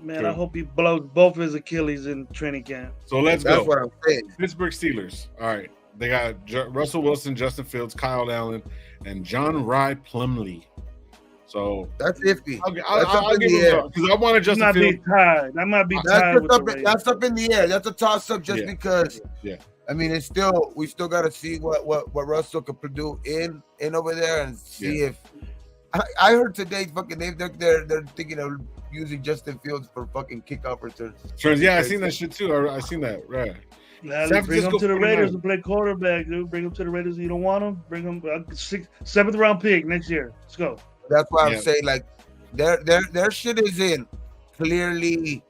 Man, true. I hope he blows both his Achilles in training camp. So let's go. That's what I'm saying. Pittsburgh Steelers. All right. They got Russell Wilson, Justin Fields, Kyle Allen, and John Rye Plumlee. So that's iffy. I'll give him because I wanted Justin Fields. That might be tied. That's up in the air. That's a toss-up just because. Yeah. I mean, we still got to see what Russell could produce in over there and see if. I heard today, fucking they're thinking of using Justin Fields for fucking kickoff returns. Yeah, I seen that shit too. I seen that. Right. Bring him to the Raiders and play quarterback, dude. Bring him to the Raiders. You don't want him? Bring him 7th round pick next year. Let's go. That's why I'm saying like their shit is in clearly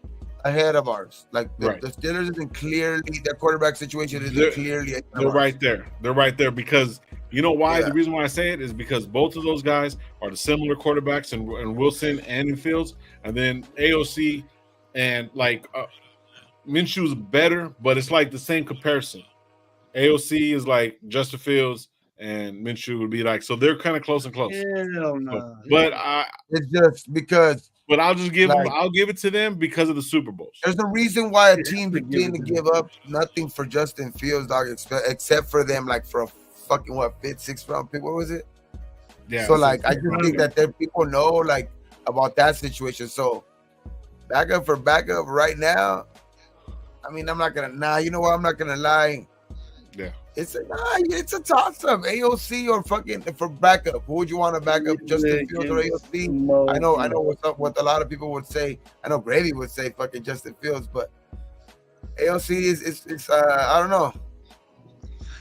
ahead of ours. Like the Steelers isn't clearly their quarterback situation isn't clearly ahead of ours. Right there. They're right there because you know why? Yeah. The reason why I say it is because both of those guys are the similar quarterbacks in Wilson and in Fields, and then AOC and like. Minshew's better, but it's like the same comparison. AOC is like Justin Fields, and Minshew would be like, so they're kind of close and close. Hell no. But it's just because. But I'll just give them. I'll give it to them because of the Super Bowls. There's a reason why a team began to give up nothing for Justin Fields, dog, except for them, like for a fucking 5th, 6th round pick. What was it? Yeah. So like, I just think that people know like about that situation. So backup right now. I mean, I'm not gonna. You know what? I'm not gonna lie. Yeah, it's a toss-up. AOC or fucking for backup. Who would you want to back up? Justin Fields or AOC? I know what's up. What a lot of people would say. I know Gravy would say fucking Justin Fields, but AOC is I don't know.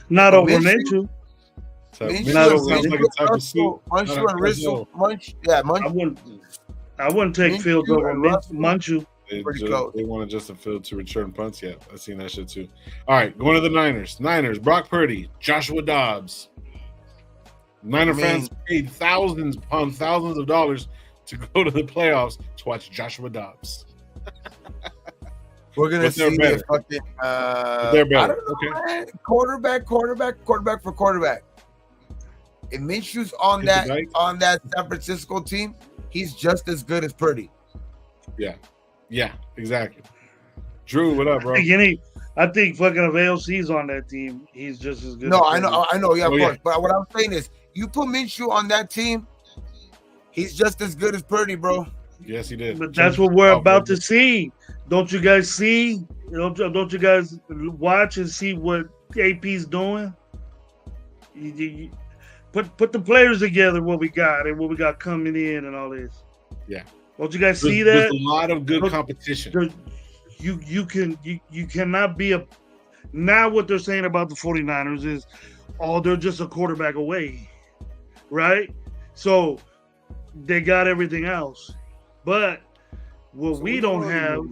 Not over Minshew. Not over Minshew. Minshew and Rizzo. Munch. Yeah, Munch. I wouldn't take Fields over Minshew. They wanted Justin Fields to return punts. Yeah, I've seen that shit too. All right, going to the Niners. Brock Purdy, Joshua Dobbs. Fans paid thousands upon thousands of dollars to go to the playoffs to watch Joshua Dobbs. We're gonna see if fucking they're better. I don't know, man. Quarterback for quarterback. If Minshew's on that San Francisco team, he's just as good as Purdy. Yeah, exactly. Drew, what up, bro? I think fucking if AOC's on that team, he's just as good. No, I know, yeah, of course. But what I'm saying is, you put Minshew on that team, he's just as good as Purdy, bro. Yes, he did. But that's what we're about to see. Don't you guys see? Don't you guys watch and see what AP's doing? You put the players together, what we got and what we got coming in and all this. Yeah. Don't you guys see that? There's a lot of good competition. You cannot be a. Now what they're saying about the 49ers is, they're just a quarterback away, right? So they got everything else, but what we don't have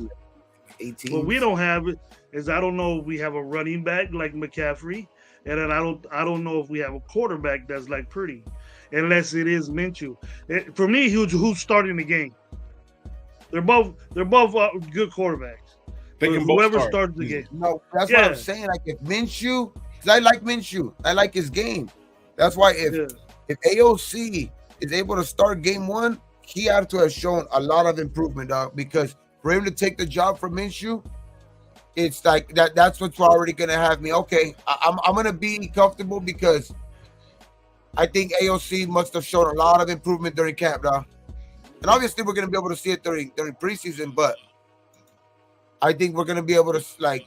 18. What we don't have is I don't know if we have a running back like McCaffrey, and then I don't know if we have a quarterback that's like Purdy, unless it is Minshew. For me, who's starting the game? They're both good quarterbacks. They can both whoever start. starts the game. No, that's what I'm saying. Like if Minshew, because I like Minshew, I like his game. That's why if AOC is able to start game one, he had to have shown a lot of improvement, dog. Because for him to take the job from Minshew, it's like that's what's already gonna have me. Okay, I'm gonna be comfortable because I think AOC must have shown a lot of improvement during camp, dog. And obviously we're gonna be able to see it during preseason, but I think we're gonna be able to, like,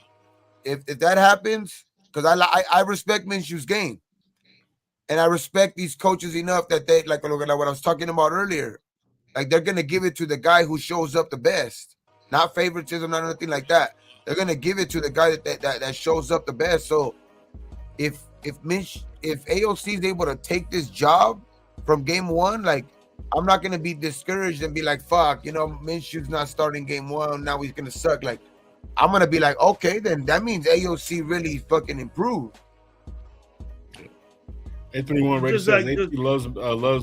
if that happens, because I respect Minshew's game, and I respect these coaches enough that they like what I was talking about earlier. Like they're gonna give it to the guy who shows up the best, not favoritism, not anything like that. They're gonna give it to the guy that shows up the best. So if AOC is able to take this job from game one, like I'm not gonna be discouraged and be like, fuck, Minshew's not starting game one, now he's gonna suck. Like I'm gonna be like, okay, then that means AOC really fucking improved. 831 Raider says AP loves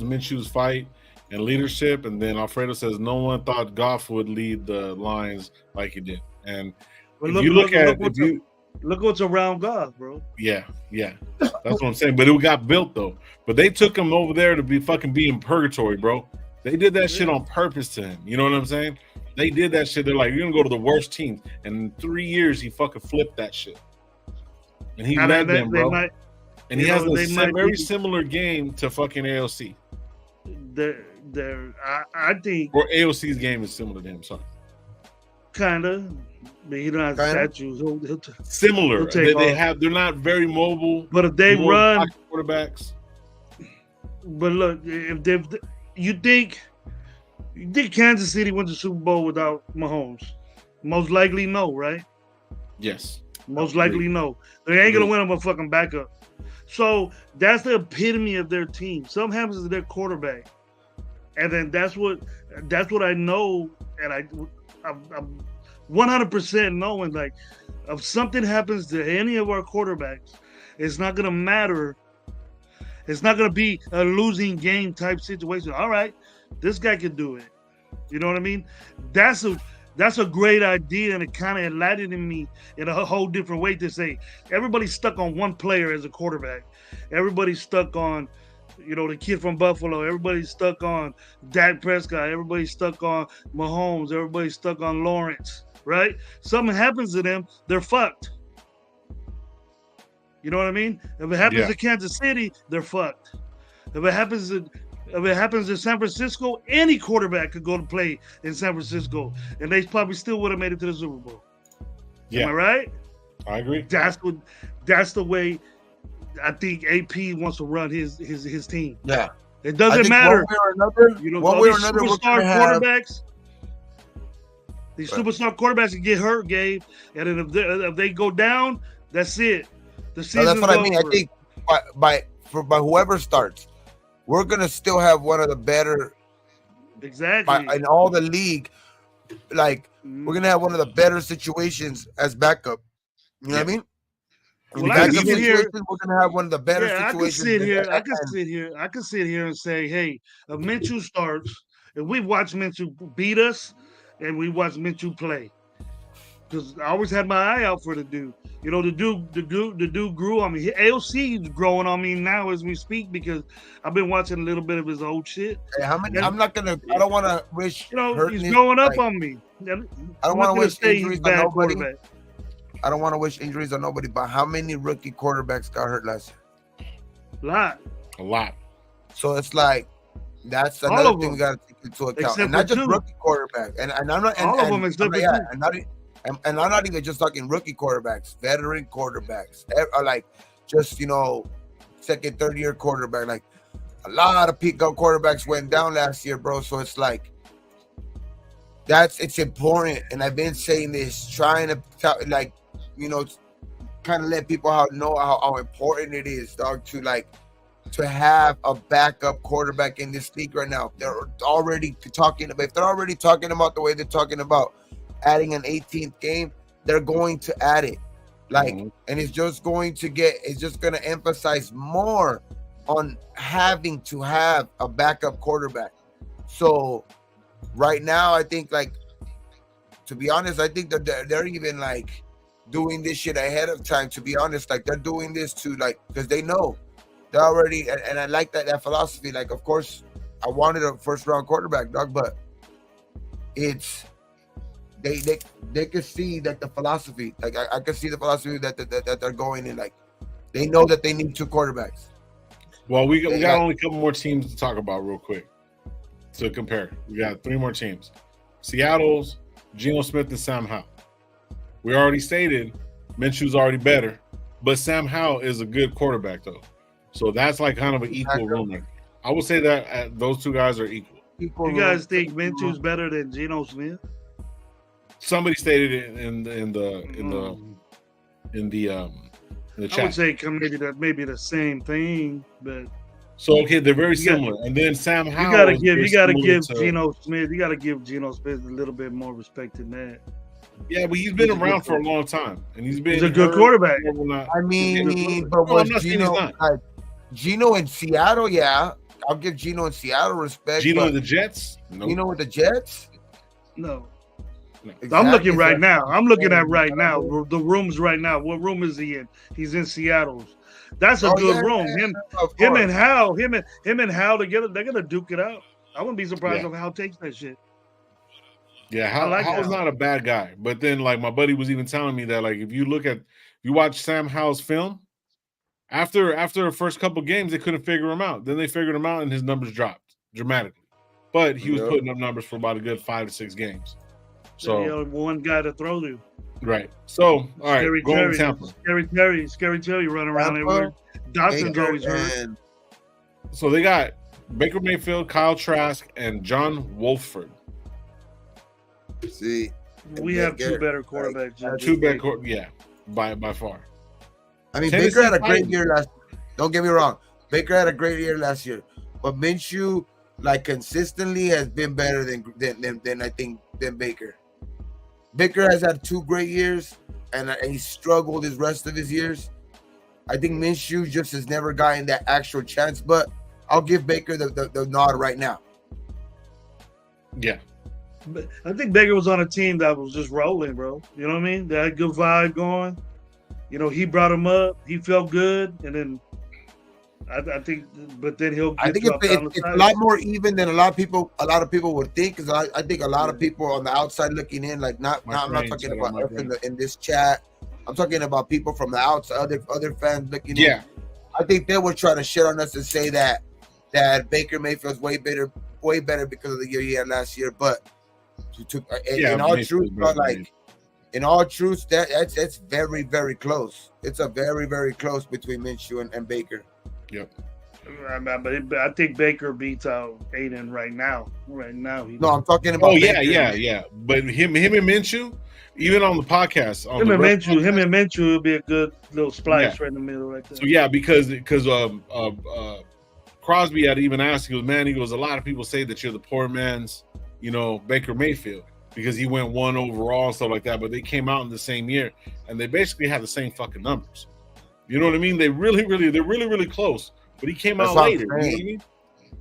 Minshew's fight and leadership, and then Alfredo says no one thought Goff would lead the Lions like he did. And look what's around Goff, bro. Yeah, that's what I'm saying. But it got built though. But they took him over there to be in purgatory, bro. They did that shit on purpose to him. You know what I'm saying? They did that shit. They're like, you're gonna go to the worst teams, and in 3 years he fucking flipped that shit, and he led them, bro. And he has a very similar game to fucking AOC. I think, or AOC's game is similar to him. Sorry, kind of. But he don't have statues. Similar. They're not very mobile. But if they run quarterbacks. But look, if you think Kansas City went to the Super Bowl without Mahomes? Most likely no, right? Yes. Most likely no. They ain't gonna win them a fucking backup. So that's the epitome of their team. Something happens to their quarterback, and then that's what I know, and I'm 100% knowing, like, if something happens to any of our quarterbacks, it's not gonna matter. It's not gonna be a losing game type situation. All right, this guy can do it. You know what I mean? That's a great idea, and it kind of enlightened me in a whole different way to say everybody's stuck on one player as a quarterback. Everybody's stuck on, the kid from Buffalo. Everybody's stuck on Dak Prescott. Everybody's stuck on Mahomes. Everybody's stuck on Lawrence, right? Something happens to them, they're fucked. You know what I mean? If it happens to Kansas City, they're fucked. If it happens in San Francisco, any quarterback could go to play in San Francisco, and they probably still would have made it to the Super Bowl. Yeah. Am I right? I agree. That's the way I think AP wants to run his team. Yeah. It doesn't matter. One way or another, superstar quarterbacks. These superstar quarterbacks can get hurt, Gabe, and then if they go down, that's it. The season's that's what over. I mean. I think by whoever starts, we're gonna still have one of the better. Exactly. In all the league, like we're gonna have one of the better situations as backup. You know what I mean? Well, I can sit here. We're gonna have one of the better situations. I can sit here and say, hey, if Minshew starts, if we watch Minshew beat us, and we watch Minshew play, because I always had my eye out for the dude. The dude grew on me. AOC is growing on me now as we speak because I've been watching a little bit of his old shit. Hey, I don't want to wish. He's growing up on me. I don't want to wish injuries on nobody. I don't want to wish injuries on nobody. But how many rookie quarterbacks got hurt last year? A lot. So it's like that's another thing we got to take into account, except and not just two. Rookie quarterback. And I'm not. All of them except for two. And I'm not even just talking rookie quarterbacks, veteran quarterbacks, like just, second, third year quarterback. Like a lot of pickup quarterbacks went down last year, bro. So it's like, it's important. And I've been saying this, trying to kind of let people know how important it is, dog, to have a backup quarterback in this league right now. If they're already talking about the way they're talking about, adding an 18th game, they're going to add it. Like, and it's just going to emphasize more on having to have a backup quarterback. So right now, I think, like, to be honest, I think that they're even like doing this shit ahead of time. To be honest, like, they're doing this to, like, because they know they're already, and I like that philosophy. Like, of course, I wanted a first round quarterback, dog, but it's they can see that the philosophy, like, I can see the philosophy that they're going in. Like, they know that they need two quarterbacks. Well, we got only a couple more teams to talk about real quick to compare. We got 3 more teams: Seattle's Geno Smith and Sam Howell. We already stated Minshew's already better, but Sam Howell is a good quarterback though, so that's like kind of an equal room. I would say that those two guys are equal. You guys think Minshew's better than Geno Smith? Somebody stated it in the chat. I would say maybe the same thing, but so okay, they're very similar. And then Sam Howell, you gotta give Geno Smith a little bit more respect than that. Yeah, but he's been around for a long time, and he's a good quarterback. I mean, but was Geno in Seattle? Yeah, I'll give Geno in Seattle respect. Geno with the Jets? No. Geno with the Jets? No. Exactly. I'm looking right now. I'm looking at right now. The rooms right now. What room is he in? He's in Seattle's. That's a good room. Him and Hal together, they're gonna duke it out. I wouldn't be surprised if Hal takes that shit. Yeah, Hal's not a bad guy. But then, like, my buddy was even telling me that, like, if you watch Sam Howell's film, after the first couple games, they couldn't figure him out. Then they figured him out, and his numbers dropped dramatically. But he was putting up numbers for about a good 5 to 6 games. So one guy to throw to. Right. So, all right, going to Tampa. Scary Terry running around everywhere. Dotson's always hurt. So they got Baker Mayfield, Kyle Trask, and John Wolford. See, we have 2 better quarterbacks. By far. I mean, Baker had a great year last year. Don't get me wrong. Baker had a great year last year. But Minshew, like, consistently has been better than I think than Baker. Baker has had 2 great years, and he struggled his rest of his years. I think Minshew just has never gotten that actual chance, but I'll give Baker the nod right now. Yeah. But I think Baker was on a team that was just rolling, bro. You know what I mean? They had a good vibe going. You know, he brought him up. He felt good, and then I think, but then he'll. I think it's a lot more even than a lot of people would think. Because I think a lot of people on the outside looking in, like, I'm not talking about us in this chat. I'm talking about people from the outside, other fans looking in. I think they were trying to shit on us and say that Baker Mayfield's way better because of the year he had last year. But in all truth, that's very, very close. It's a very, very close between Minshew and Baker. Yep. But I think Baker beats out Aiden right now. No, I'm talking about. Oh yeah. But him and Minshew, even on the podcast, him and Minshew would be a good little splice right in the middle, right there. So yeah, because Crosby had even asked, he goes, a lot of people say that you're the poor man's, Baker Mayfield, because he went 1 overall and stuff like that. But they came out in the same year, and they basically had the same fucking numbers. You know what I mean? They're really close. But he came out later. You know what I mean?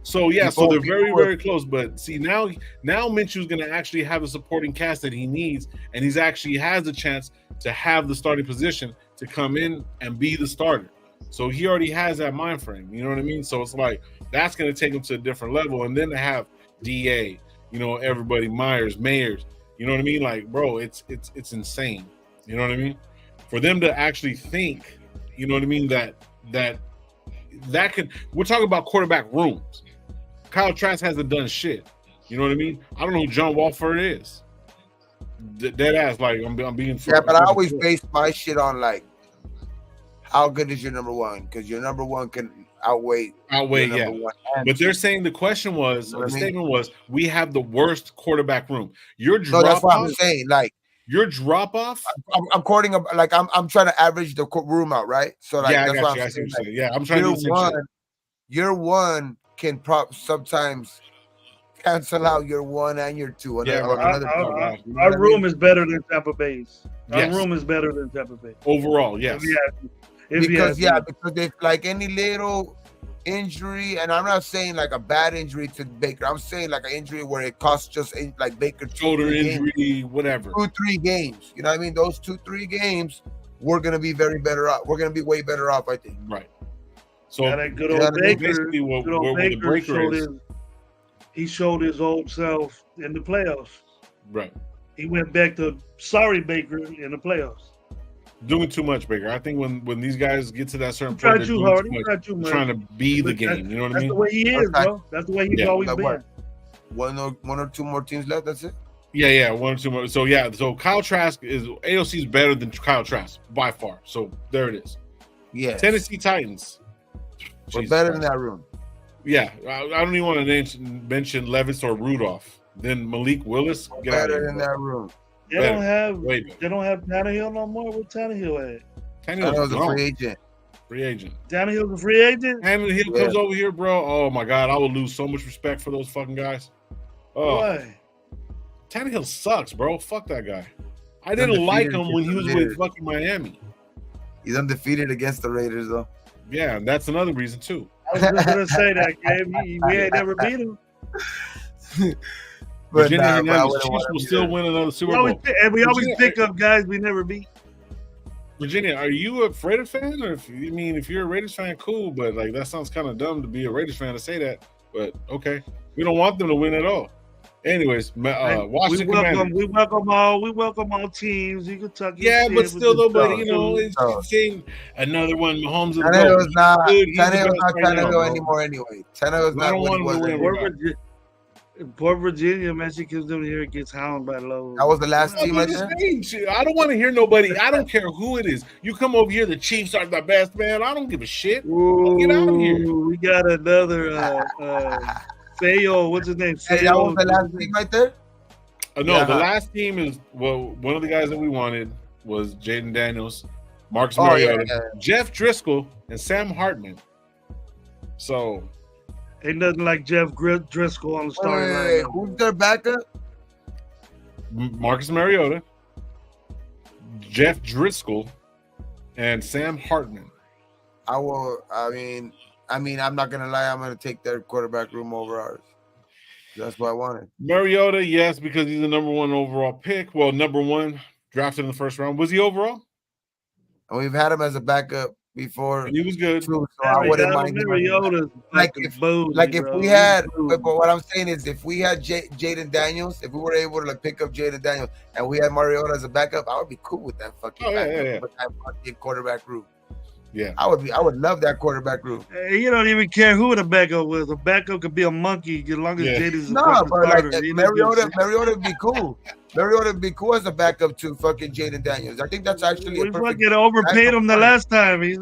So yeah, so they're very, very close. But see, now Minshew's going to actually have the supporting cast that he needs, and he's actually has a chance to have the starting position to come in and be the starter. So he already has that mind frame. You know what I mean? So it's like that's going to take him to a different level, and then to have DA, everybody, Mayers. You know what I mean? Like, bro, it's insane. You know what I mean? For them to actually think. You know what I mean? That could. We're talking about quarterback rooms. Kyle Trask hasn't done shit. You know what I mean? I don't know who John Wolford is. Dead ass. Like I'm being. Yeah, but I always base my shit on, like, how good is your number one? Because your number one can outweigh. Yeah. But they're saying the question was, the statement was, we have the worst quarterback room. That's what I'm saying. Like. Your drop off. I'm quoting like I'm trying to average the room out, right? So like that's what I'm saying. Yeah, I'm trying to do year one can sometimes cancel out your 1 and your 2. Yeah, Or right. another. Our room is better than Tampa Bay's. Our Yes. room is better than Tampa Bay. Overall, yes. Because they like any little injury, and I'm not saying like a bad injury to Baker. I'm saying like an injury where it costs just like Baker shoulder injury, whatever. 2-3 games. You know what I mean? Those 2-3 games, we're gonna be very better off. We're gonna be way better off, I think. Right. So that good old Baker, basically what the breaker is. He showed his old self in the playoffs. Right. He went back to sorry Baker in the playoffs. Doing too much, Baker. I think when these guys get to that certain point, they're trying to be the game. You know what I mean? That's the way he is, bro. That's the way he's always been. One or two more teams left. That's it. Yeah, 1 or 2 more. So so Kyle Trask is AOC is better than Kyle Trask by far. So there it is. Yeah. Tennessee Titans. We're better than that room. Yeah, I don't even want to mention Levis or Rudolph. Then Malik Willis. Get better than that room. They don't have Tannehill no more. Where Tannehill at? Tannehill's a free agent. Free agent. Tannehill's a free agent? Tannehill comes over here, bro. Oh my God, I would lose so much respect for those fucking guys. Oh. Why? Tannehill sucks, bro. Fuck that guy. I didn't like him when he was with fucking Miami. He's undefeated against the Raiders, though. Yeah, and that's another reason too. I was just gonna say that, Gabe. We ain't never beat him. Virginia and the Chiefs will still win another Super Bowl. We always pick up guys we never beat. Virginia, are you a Raiders fan? Or if you're a Raiders fan, cool. But like that sounds kind of dumb to be a Raiders fan to say that. But okay, we don't want them to win at all. Anyways, Washington Commanders. We welcome all teams. You can talk. Yeah, but still, nobody. It's saying another one. Mahomes. Tannehill's not Tannehill anymore. Anyway, Tannehill's not what he was anymore. Poor Virginia, man, she comes down here and gets hounded by low. That was the last team, I don't want to hear nobody. I don't care who it is. You come over here, the Chiefs are the best, man. I don't give a shit. Get out of here. We got another Fayo. What's his name? Fayo. That was the last team right there? No, the last team is, one of the guys that we wanted was Jaden Daniels, Marcus Mariota, Jeff Driscoll, and Sam Hartman. So... ain't nothing like Jeff Driscoll on the starting line. Who's their backup? Marcus Mariota, Jeff Driscoll, and Sam Hartman. I mean, I'm not gonna lie. I'm gonna take their quarterback room over ours. That's what I wanted. Mariota, yes, because he's the number 1 overall pick. Well, number 1 drafted in the first round. Was he overall? And we've had him as a backup before. And he was good. Too, so I wouldn't mind him. If we had, but what I'm saying is, if we had Jaden Daniels, if we were able to pick up Jaden Daniels, and we had Mariota as a backup, I would be cool with that fucking with that fucking quarterback group. Yeah, I would love that quarterback group. You don't even care who the backup was. A backup could be a monkey as long as Jaden's but starter. Like Mariota would be cool. Mariota would be cool as a backup to fucking Jaden Daniels. I think that's actually we fucking overpaid him the last time. He's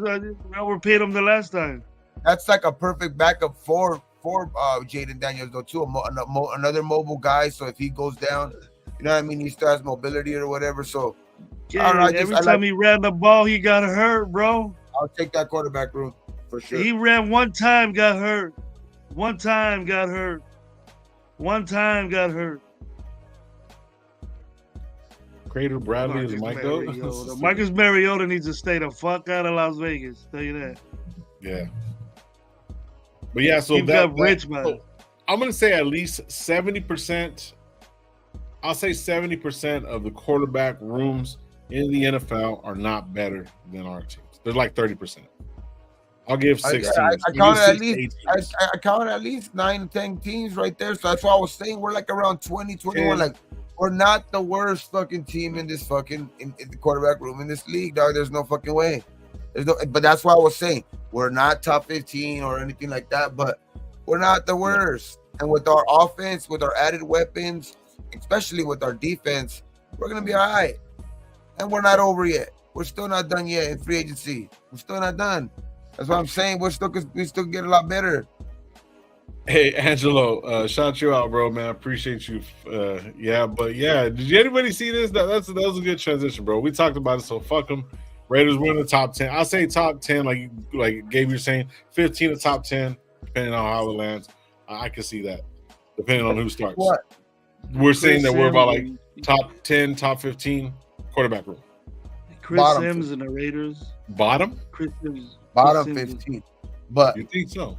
overpaid him the last time. That's like a perfect backup for Jaden Daniels though too. Another mobile guy. So if he goes down, you know what I mean, he still has mobility or whatever. So every time he ran the ball, he got hurt, bro. I'll take that quarterback room for sure. He ran one time, got hurt. One time got hurt. Crater Bradley is Michael. Marcus Mariota needs to stay the fuck out of Las Vegas. Tell you that. Yeah. But yeah, so so I'm gonna say at least 70%. I'll say 70% of the quarterback rooms in the NFL are not better than our teams. They're like 30%. I'll give 16. I counted at least 9 to 10 teams right there. So that's why I was saying we're like around 20, 21. Like we're not the worst fucking team in this fucking in the quarterback room in this league, dog. There's no fucking way. But that's why I was saying we're not top 15 or anything like that. But we're not the worst. And with our offense, with our added weapons, especially with our defense, we're gonna be all right. And we're not over yet. We're still not done yet in free agency. We're still not done. That's what I'm saying. We still get a lot better. Hey, Angelo, shout you out, bro, man. I appreciate you. Did anybody see this? That was a good transition, bro. We talked about it, so fuck them. Raiders win the top 10. I'll say top 10, like Gabe, you're saying, 15 to top 10, depending on how it lands. I can see that. depending on who starts. What? We're saying that we're about like Sims top 10, top 15 quarterback room. Chris Bottom Sims and the Raiders. Bottom? Chris Sims. Bottom Chris Sims 15. But You think so?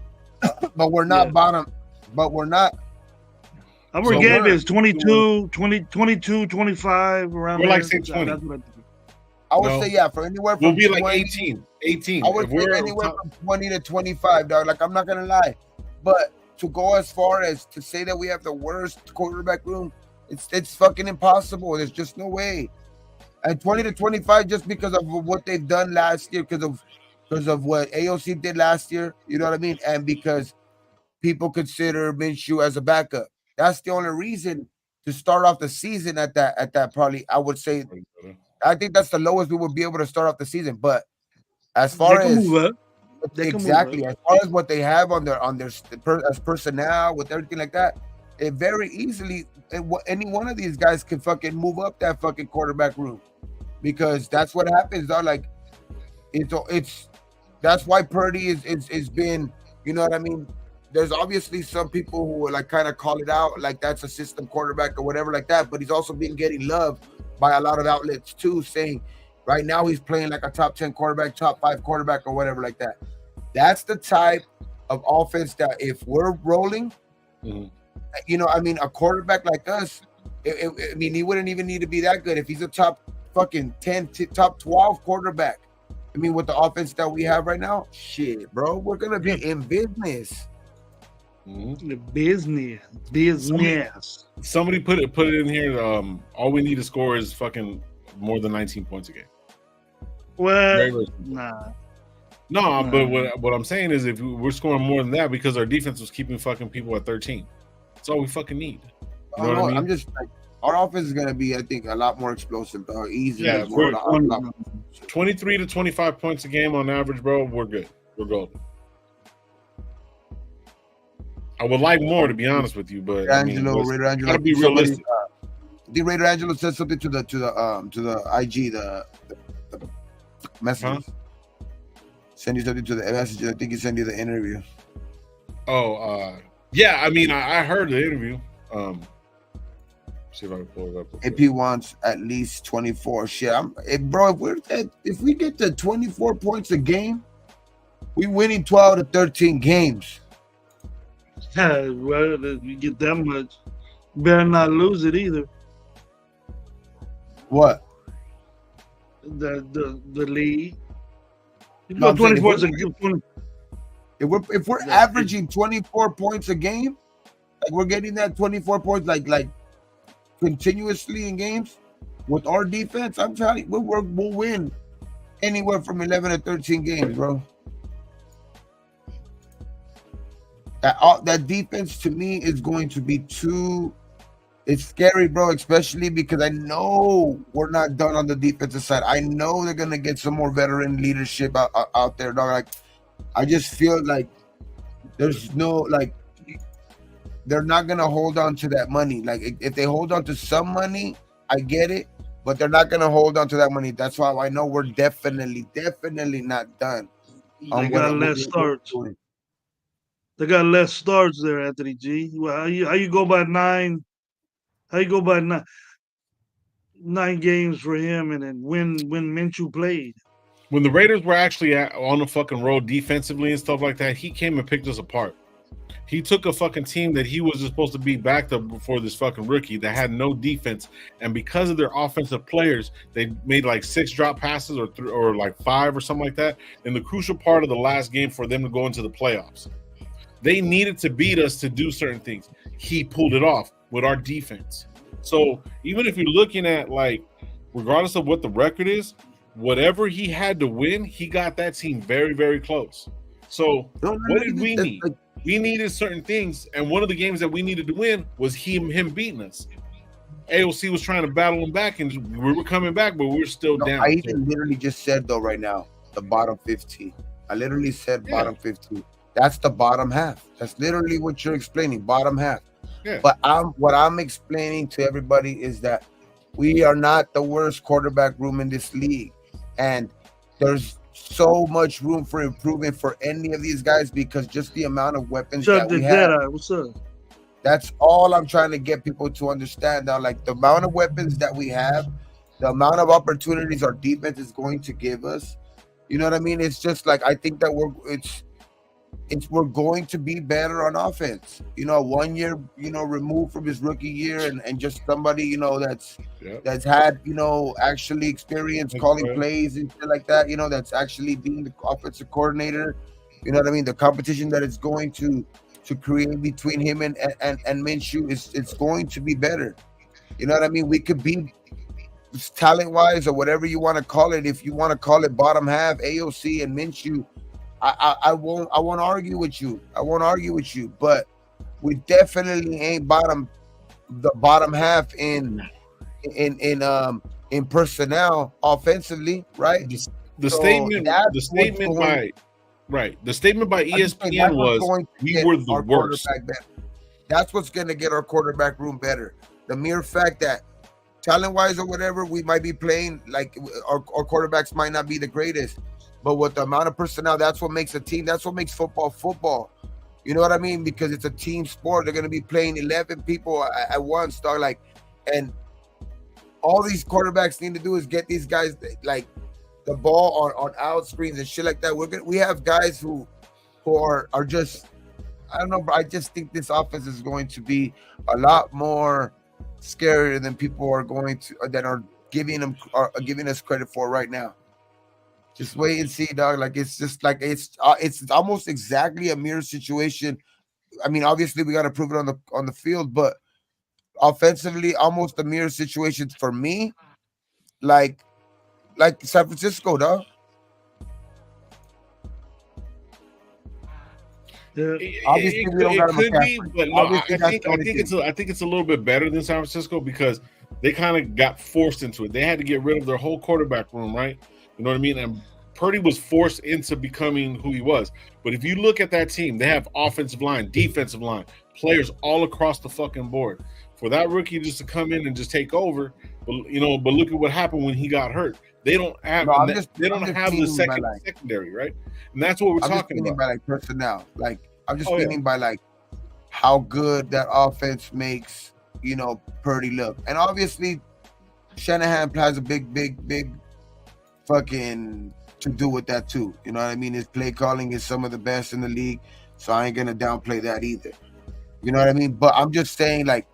but we're not Yeah. bottom. But we're not. I'm So gonna give we're- it 22, 25 around We're there. like, say 20. That's what I think. I would No. say for anywhere from We'll be like 20, 18. I would If say we're anywhere top- from 20 to 25, dog. Like, I'm not gonna lie, but to go as far as to say that we have the worst quarterback room, it's fucking impossible. There's just no way. And 20 to 25, just because of what they've done last year, because of what AOC did last year, you know what I mean, and because people consider Minshew as a backup. That's the only reason to start off the season at that probably. I would say I think that's the lowest we would be able to start off the season. But as far They can as move up. They can move exactly up. as far as what they have on their as personnel with everything like that, it very easily any one of these guys can fucking move up that fucking quarterback room, because that's what happens. Though, like it's that's why Purdy is been, you know what I mean. There's obviously some people who will like kind of call it out like that's a system quarterback or whatever like that, but he's also been getting love by a lot of outlets too, saying right now he's playing like a top 10 quarterback, top 5 quarterback or whatever like that. That's the type of offense that if we're rolling, you know, I mean, a quarterback like us, I mean, he wouldn't even need to be that good if he's a top fucking 10, top 12 quarterback. I mean, with the offense that we have right now, shit, bro, we're gonna be in business. The business. Somebody put it in here. All we need to score is fucking more than 19 points a game. Well, nah. No, but what I'm saying is if we're scoring more than that because our defense was keeping fucking people at 13. That's all we fucking need. You know what I mean? I'm just like, our offense is gonna be, I think, a lot more explosive, easier. Yeah, more, 23 to 25 points a game on average, bro. We're good. We're golden. I would like more, to be honest with you, but Raider Angelo, gotta be realistic. The Raider Angelo said something to the IG, the messages. Huh? Send you something to the messages. I think he sent you the interview. Yeah. I mean, I heard the interview. See if I can pull it up. AP wants at least 24. Shit, bro. If we get to 24 points a game, we winning 12 to 13 games. Well, if you get that much, better not lose it either. What? The lead. You No, go I'm saying 24. if we're averaging 24 points a game, like we're getting that 24 points like continuously in games with our defense, I'm telling you, we'll win anywhere from 11 to 13 games, bro. That defense to me is going to be it's scary, bro, especially because I know we're not done on the defensive side. I know they're going to get some more veteran leadership out there, dog. Like, I just feel like there's no, like, they're not going to hold on to that money. Like, if they hold on to some money, I get it, but they're not going to hold on to that money. That's why I know we're definitely not done. They got less starts. They got less starts there, Anthony G. Well, how you go by 9? How you go by 9 games for him, and then when Minshew played? When the Raiders were actually on the fucking road defensively and stuff like that, he came and picked us apart. He took a fucking team that he was supposed to be backed up before this fucking rookie that had no defense, and because of their offensive players, they made like 6 drop passes or like 5 or something like that in the crucial part of the last game for them to go into the playoffs. They needed to beat us to do certain things. He pulled it off with our defense. So even if you're looking at, like, regardless of what the record is, whatever he had to win, he got that team very, very close. So what did we need? We needed certain things, and one of the games that we needed to win was him beating us. AOC was trying to battle him back, and we were coming back, but we were still down. I even literally just said, though, right now, the bottom 15. I literally said bottom 15. That's the bottom half. That's literally what you're explaining, bottom half. Yeah. But what I'm explaining to everybody is that we are not the worst quarterback room in this league. And there's so much room for improvement for any of these guys because just the amount of weapons that we have. What's up? That's all I'm trying to get people to understand now. Like the amount of weapons that we have, the amount of opportunities our defense is going to give us. You know what I mean? It's just like I think that we're going to be better on offense. 1 year, removed from his rookie year, and just somebody, that's had, actually experience calling plays and shit like that. That's actually being the offensive coordinator. You know what I mean? The competition that it's going to create between him and Minshew it's going to be better. You know what I mean? We could be talent wise or whatever you want to call it. If you want to call it bottom half, AOC and Minshew, I won't argue with you. But we definitely ain't the bottom half in personnel offensively, right? The statement by ESPN was we were the worst. That's what's going to get our quarterback room better. The mere fact that talent-wise or whatever, we might be playing like our quarterbacks might not be the greatest, but with the amount of personnel, that's what makes a team. That's what makes football. You know what I mean? Because it's a team sport. They're going to be playing 11 people at once, dog. Like, and all these quarterbacks need to do is get these guys like the ball on out screens and shit like that. We have guys who are just, I don't know, but I just think this offense is going to be a lot more scarier than people are going to that are giving us credit for right now. Just wait and see, dog. Like it's just like it's almost exactly a mirror situation. I mean, obviously we got to prove it on the field, but offensively, almost a mirror situation for me. Like San Francisco, dog. Obviously, we don't got McCaffrey. But no, I think it's a little bit better than San Francisco because they kind of got forced into it. They had to get rid of their whole quarterback room, right? You know what I mean? And Purdy was forced into becoming who he was. But if you look at that team, they have offensive line, defensive line, players all across the fucking board. For that rookie just to come in and just take over, but look at what happened when he got hurt. They don't have the secondary, right? And that's what we're talking about. By like personnel, like I'm just meaning by like how good that offense makes Purdy look, and obviously Shanahan has a big fucking to do with that too. You know what I mean? His play calling is some of the best in the league, so I ain't gonna downplay that either. You know what I mean? But I'm just saying, like,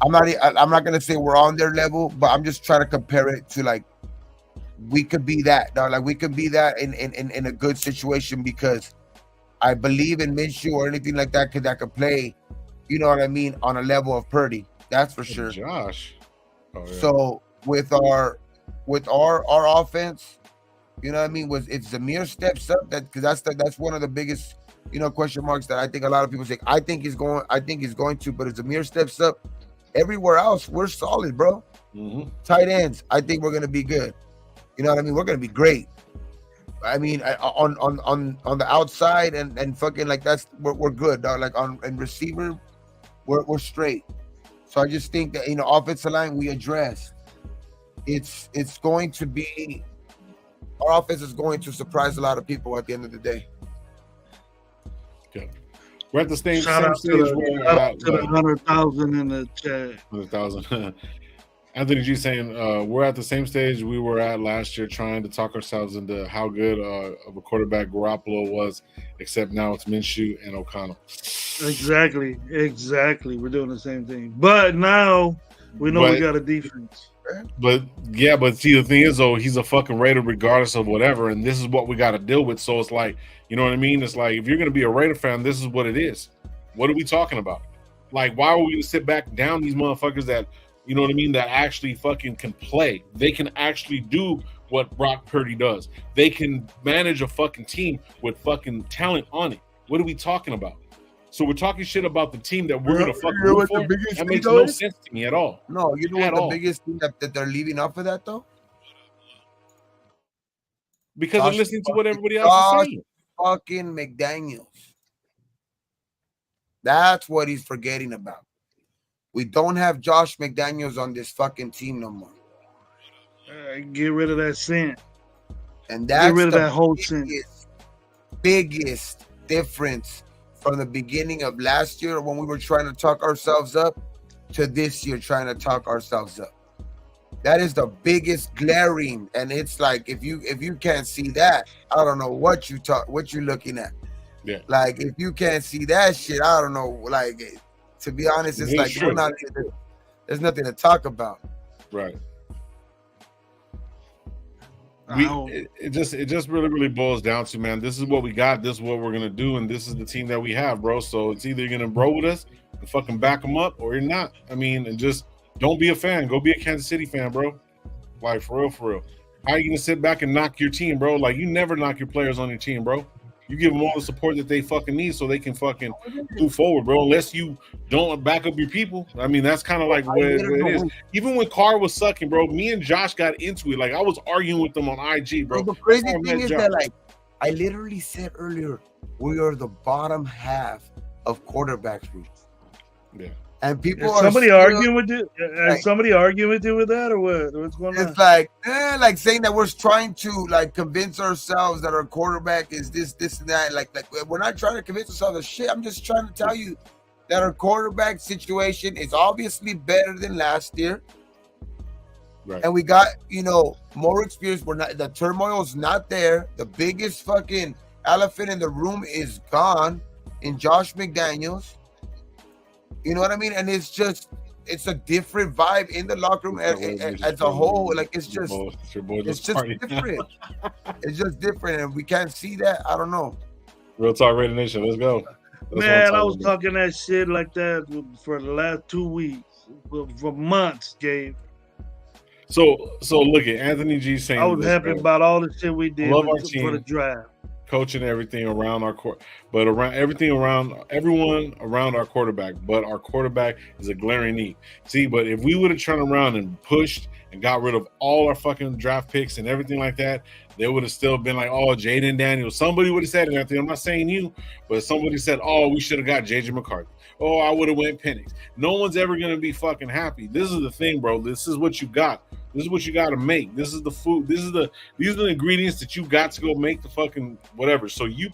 I'm not gonna say we're on their level, but I'm just trying to compare it to like we could be that, dog. Like we could be that in a good situation because I believe in Minshew or anything like that that could play, you know what I mean, on a level of Purdy. That's for sure. Josh. Oh, yeah. So with our offense, you know what I mean, if Zamir steps up, because that's one of the biggest, question marks that I think a lot of people say. I think he's going to, but if Zamir steps up, everywhere else we're solid, bro. Mm-hmm. Tight ends, I think we're gonna be good. You know what I mean? We're gonna be great. I mean, on the outside and fucking like we're good, dog. Like and receiver, we're straight. So I just think that offensive line we addressed. It's going to be our offense is going to surprise a lot of people at the end of the day. Good. We're at the stage. Shout out to the 100,000 in the chat. 100,000. Anthony G saying we're at the same stage we were at last year, trying to talk ourselves into how good of a quarterback Garoppolo was, except now it's Minshew and O'Connell. Exactly. We're doing the same thing, but now we know we got a defense. But see, the thing is though, he's a fucking Raider regardless of whatever, and this is what we got to deal with. So it's like, you know what I mean? It's like if you're gonna be a Raider fan, this is what it is. What are we talking about? Like, why are we gonna sit back down these motherfuckers that, you know what I mean, that actually fucking can play? They can actually do what Brock Purdy does. They can manage a fucking team with fucking talent on it. What are we talking about? So we're talking shit about the team that we're gonna fucking root for. That makes no sense to me at all. No, you know what the biggest thing that they're leaving off of that though? Because they're listening to what everybody else is saying. Fucking McDaniels. That's what he's forgetting about. We don't have Josh McDaniels on this fucking team no more. Get rid of that scent. And that's get rid of that whole scent. Biggest difference from the beginning of last year when we were trying to talk ourselves up to this year trying to talk ourselves up. That is the biggest glaring, and it's like if you can't see that, I don't know what you're looking at. Yeah. Like if you can't see that shit, I don't know. Like to be honest, it's like we're not. There's nothing to talk about. Right. It just really boils down to, man, this is what we got, this is what we're gonna do, and this is the team that we have, bro. So it's either you're gonna roll with us and fucking back them up, or you're not. I mean, and just don't be a fan. Go be a Kansas City fan, bro. Like for real. How are you gonna sit back and knock your team, bro? Like you never knock your players on your team, bro. You give them all the support that they fucking need so they can fucking move forward, bro. Unless you don't back up your people. I mean, that's kind of like what it is. Even when Carr was sucking, bro, me and Josh got into it. Like, I was arguing with them on IG, bro. The crazy thing is that, like, I literally said earlier, we are the bottom half of quarterback groups. Yeah. And people is somebody arguing with you? Somebody arguing with you with that, or what? What's going on? It's like saying that we're trying to like convince ourselves that our quarterback is this, and that. Like we're not trying to convince ourselves of shit. I'm just trying to tell you that our quarterback situation is obviously better than last year. Right. And we got, more experience. The turmoil is not there. The biggest fucking elephant in the room is gone in Josh McDaniels. You know what I mean? And it's a different vibe in the locker room as a whole. Like it's just different. It's just different, and we can't see that. I don't know. Real talk, Raider Nation. Let's go. Man, I was talking that shit like that for the last 2 weeks, for months, Gabe. So look at Anthony G saying I was happy about all the shit we did love our team, for the draft. Coaching everything around our court, but around everyone around our quarterback. But our quarterback is a glaring need. See, but if we would have turned around and pushed and got rid of all our fucking draft picks and everything like that, they would have still been like, oh, Jaden Daniels. Somebody would have said anything. I'm not saying you, but somebody said, oh, we should have got JJ McCarthy. Oh, I would have went Penix. No one's ever gonna be fucking happy. This is the thing, bro. This is what you got. This is what you got to make. This is the food. These are the ingredients that you got to go make the fucking whatever. So you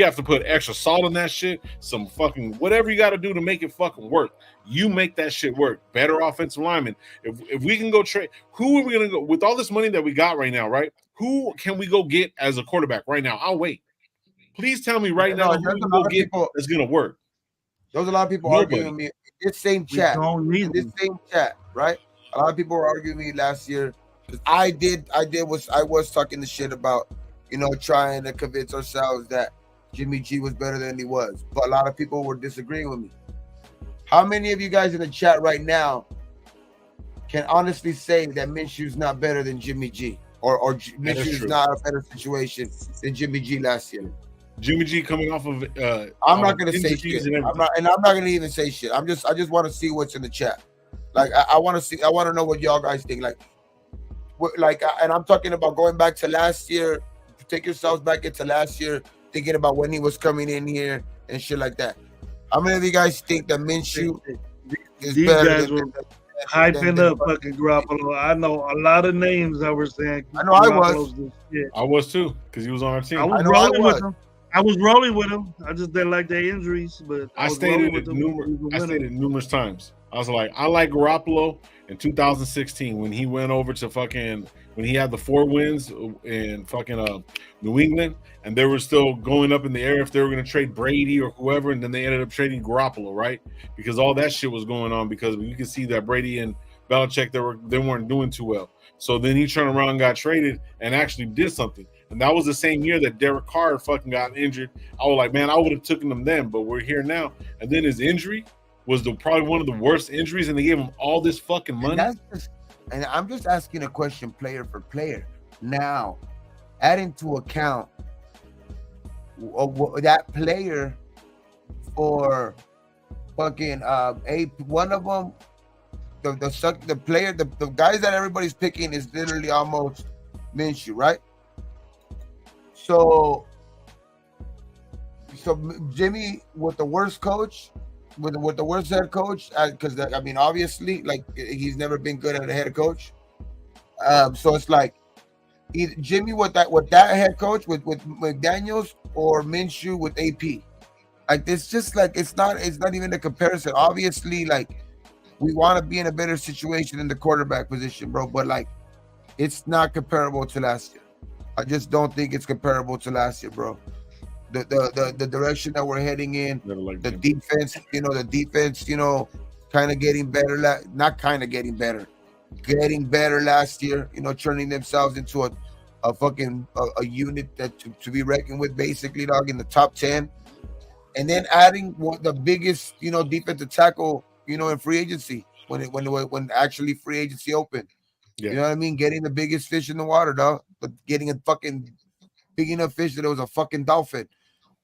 have to put extra salt in that shit. Some fucking whatever you got to do to make it fucking work. You make that shit work. Better offensive lineman. If we can go trade, who are we gonna go with all this money that we got right now? Right? Who can we go get as a quarterback right now? I'll wait. Please tell me right now who we can go get that's gonna work. There's a lot of people arguing with me in this same chat. Right? A lot of people were arguing with me last year because I was talking the shit about, trying to convince ourselves that Jimmy G was better than he was. But a lot of people were disagreeing with me. How many of you guys in the chat right now can honestly say that Minshew's not better than Jimmy G? Or Minshew's not a better situation than Jimmy G last year? Jimmy G coming off of I'm not gonna say shit. I'm not gonna even say shit. I just want to see what's in the chat. Like I want to know what y'all guys think. And I'm talking about going back to last year. Take yourselves back into last year, thinking about when he was coming in here and shit like that. How many of you guys think that Minshew is These better guys were hyping up fucking Garoppolo? I know a lot of names that were saying. I know I was. I was too, because he was on our team. I was rolling with him. I was rolling with him. I just didn't like their injuries, but I stated it numerous times. I was like, I like Garoppolo in 2016 when he went over to when he had the 4 wins in fucking New England, and they were still going up in the air if they were going to trade Brady or whoever, and then they ended up trading Garoppolo, right? Because all that shit was going on because you could see that Brady and Belichick, they weren't doing too well. So then he turned around and got traded and actually did something. And that was the same year that Derek Carr fucking got injured. I was like, man, I would have taken him then, but we're here now. And then his injury was probably one of the worst injuries, and they gave him all this fucking money. And I'm just asking a question player for player. Now, add into account that player for fucking one of them, the player, the guys that everybody's picking is literally almost Minshew, right? So Jimmy with the worst coach, with the worst head coach, because obviously, like he's never been good at a head coach. So it's like either Jimmy with that head coach with McDaniels or Minshew with AP. Like it's just like it's not even a comparison. Obviously, like we want to be in a better situation in the quarterback position, bro. But like it's not comparable to last year. I just don't think it's comparable to last year, bro. The direction that we're heading in, the defense, the defense, kind of getting better. Not kind of getting better last year. Turning themselves into a fucking a unit that to be reckoned with, basically, dog, in the top 10. And then adding the biggest, defensive tackle, in free agency when actually free agency opened. Yeah. You know what I mean? Getting the biggest fish in the water, dog. But getting a fucking big enough fish that it was a fucking dolphin.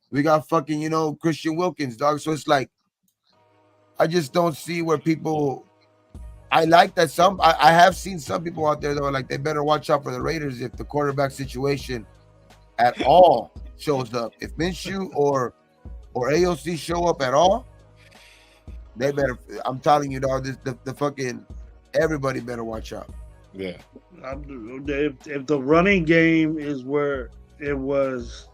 We got fucking, Christian Wilkins, dog. So it's like, I just don't see where people. I like that I have seen some people out there that are like, they better watch out for the Raiders if the quarterback situation at all shows up. If Minshew or AOC show up at all, they better. I'm telling you, dog. The fucking everybody better watch out. Yeah. If the running game is where it was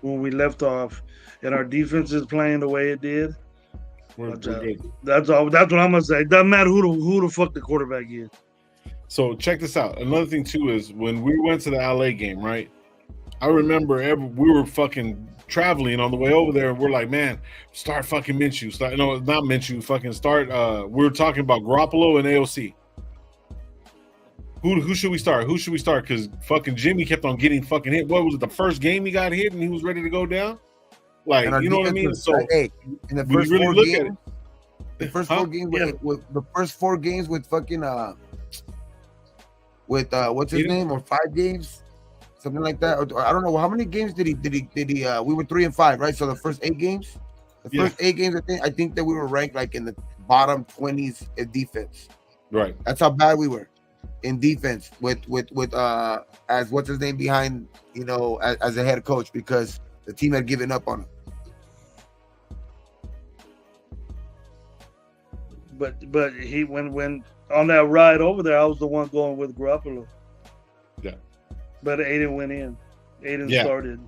when we left off, and our defense is playing the way it did, we're good. That's all. That's what I'm gonna say. It doesn't matter who the fuck the quarterback is. So check this out. Another thing too is when we went to the LA game, right? I remember we were fucking traveling on the way over there, and we're like, man, start fucking Minshew. No, not Minshew. Fucking start. We were talking about Garoppolo and AOC. Who should we start? Who should we start? Because fucking Jimmy kept on getting fucking hit. What was it? The first game he got hit and he was ready to go down. Like, you know what I mean? So hey, in the first really 4 games, the first 4 games with the first 4 games with fucking what's his name, or 5 games, something like that. I don't know how many games did he we were 3-5, right? So the first 8 games, the 8 games, I think that we were ranked like in the bottom 20s in defense. Right. That's how bad we were in defense with as what's his name behind, as a head coach, because the team had given up on him. But he when on that ride over there, I was the one going with Garoppolo. Yeah. But Aiden went in. Aiden started.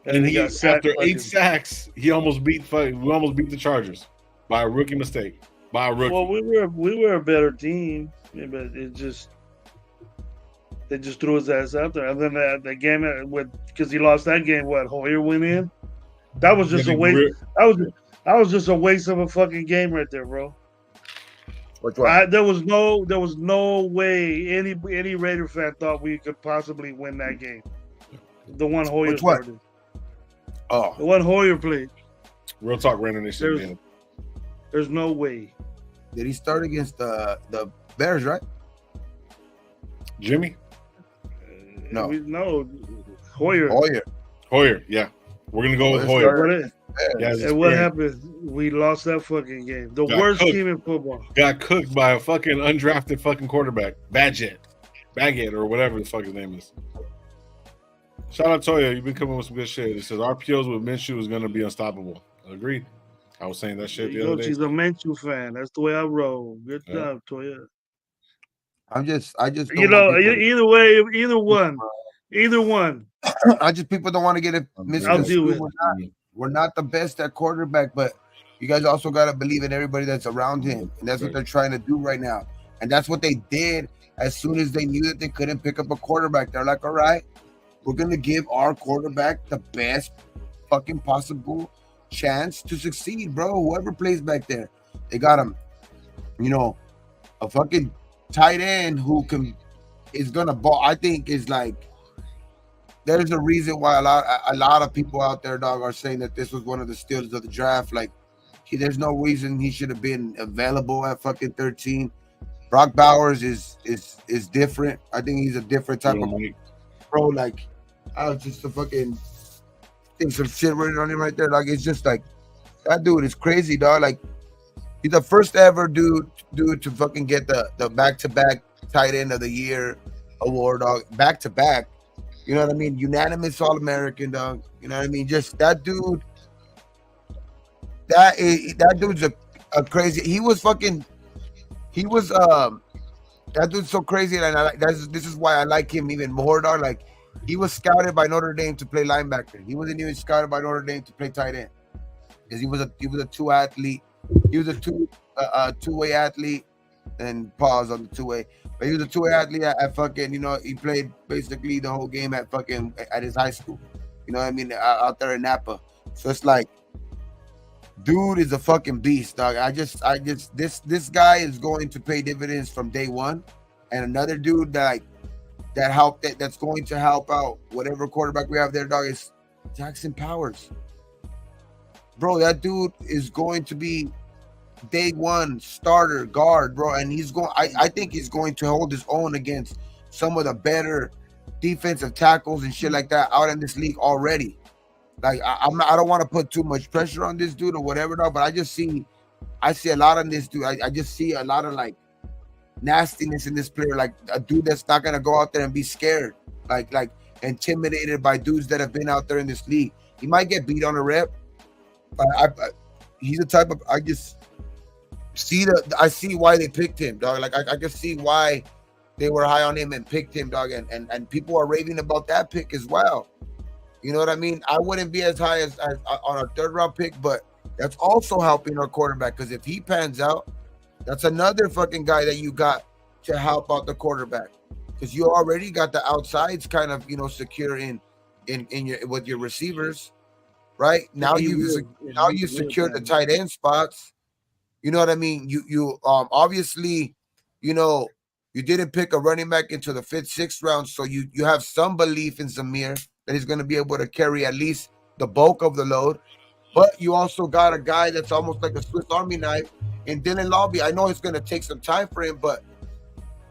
And he got sacked after 8 sacks. We almost beat the Chargers by a rookie mistake. By a rookie. Well, we were a better team, but they just threw his ass out there. And then the game because he lost that game, Hoyer went in. That was just a waste. That was just a waste of a fucking game right there, bro. Which one? There was no way any Raider fan thought we could possibly win that game. The one Hoyer started. Oh, the one Hoyer played. Real talk, RaiderNation. There's no way. Did he start against the Bears, right? Jimmy? No. Hoyer. Yeah. We're gonna go with Hoyer. And what happened? We lost that fucking game. The worst team in football. Got cooked by a fucking undrafted fucking quarterback. Baggett, or whatever the fuck his name is. Shout out Toya, you've been coming with some good shit. It says RPOs with Minshew is gonna be unstoppable. Agreed. I was saying that shit the other day. She's a Minshew fan. That's the way I roll. Good job, Toya. I just either way, either one. People don't want to get it misconstrued. We're not the best at quarterback, but you guys also got to believe in everybody that's around him. And that's what they're trying to do right now. And that's what they did as soon as they knew that they couldn't pick up a quarterback. They're like, all right, we're going to give our quarterback the best fucking possible chance to succeed, bro. Whoever plays back there, they got him, a fucking tight end who is going to ball. I think is like, there's a reason why a lot of people out there, dog, are saying that this was one of the steals of the draft. Like, there's no reason he should have been available at fucking 13. Brock Bowers is different. I think he's a different type of bro. Like, I was just a fucking think some shit written on him right there. Like, it's just like, that dude is crazy, dog. Like, he's the first ever dude to fucking get the back-to-back tight end of the year award, dog. Back-to-back. You know what I mean? Unanimous All-American, dog. You know what I mean? Just that dude. That dude's a crazy. That dude's so crazy, and this is why I like him even more, dog. Like, he was scouted by Notre Dame to play linebacker. He wasn't even scouted by Notre Dame to play tight end. because he was a two athlete. He was a two-way athlete, and pause on the two-way. But he was a two-way athlete at fucking, he played basically the whole game at his high school. You know what I mean? Out there in Napa. So it's like, dude is a fucking beast, dog. This guy is going to pay dividends from day one. And another dude that's going to help out whatever quarterback we have there, dog, is Jackson Powers. Bro, that dude is going to be day one starter guard, bro, and I think he's going to hold his own against some of the better defensive tackles and shit like that out in this league already. Like I don't want to put too much pressure on this dude or whatever, dog, but I see a lot on this dude. I just see a lot of like nastiness in this player, like a dude that's not gonna go out there and be scared, like intimidated by dudes that have been out there in this league. He might get beat on a rep, but he's the type of I see why they picked him, dog. Like I can see why they were high on him and picked him, dog. And people are raving about that pick as well. You know what I mean? I wouldn't be as high as on a third round pick, but that's also helping our quarterback, because if he pans out, that's another fucking guy that you got to help out the quarterback, because you already got the outsides kind of secure in your with your receivers, right? Now you secured the tight end spots. You know what I mean? You obviously, you didn't pick a running back into the 5th, 6th round, so you have some belief in Zamir that he's going to be able to carry at least the bulk of the load. But you also got a guy that's almost like a Swiss Army knife in Dylan Lobby. I know it's going to take some time for him, but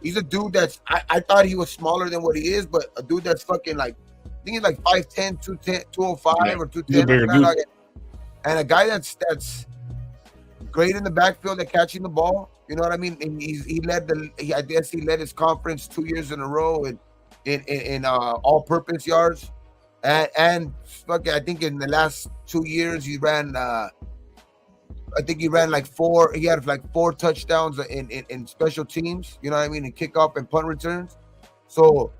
he's a dude that's I thought he was smaller than what he is, but a dude that's fucking like, I think he's like 5'10", 205 or 210. And a guy that's great in the backfield at catching the ball. You know what I mean? And I guess he led his conference 2 years in a row in all-purpose yards. And fucking, I think in the last 2 years he ran like 4. He had like 4 touchdowns in special teams. You know what I mean? In kickoff and punt returns. So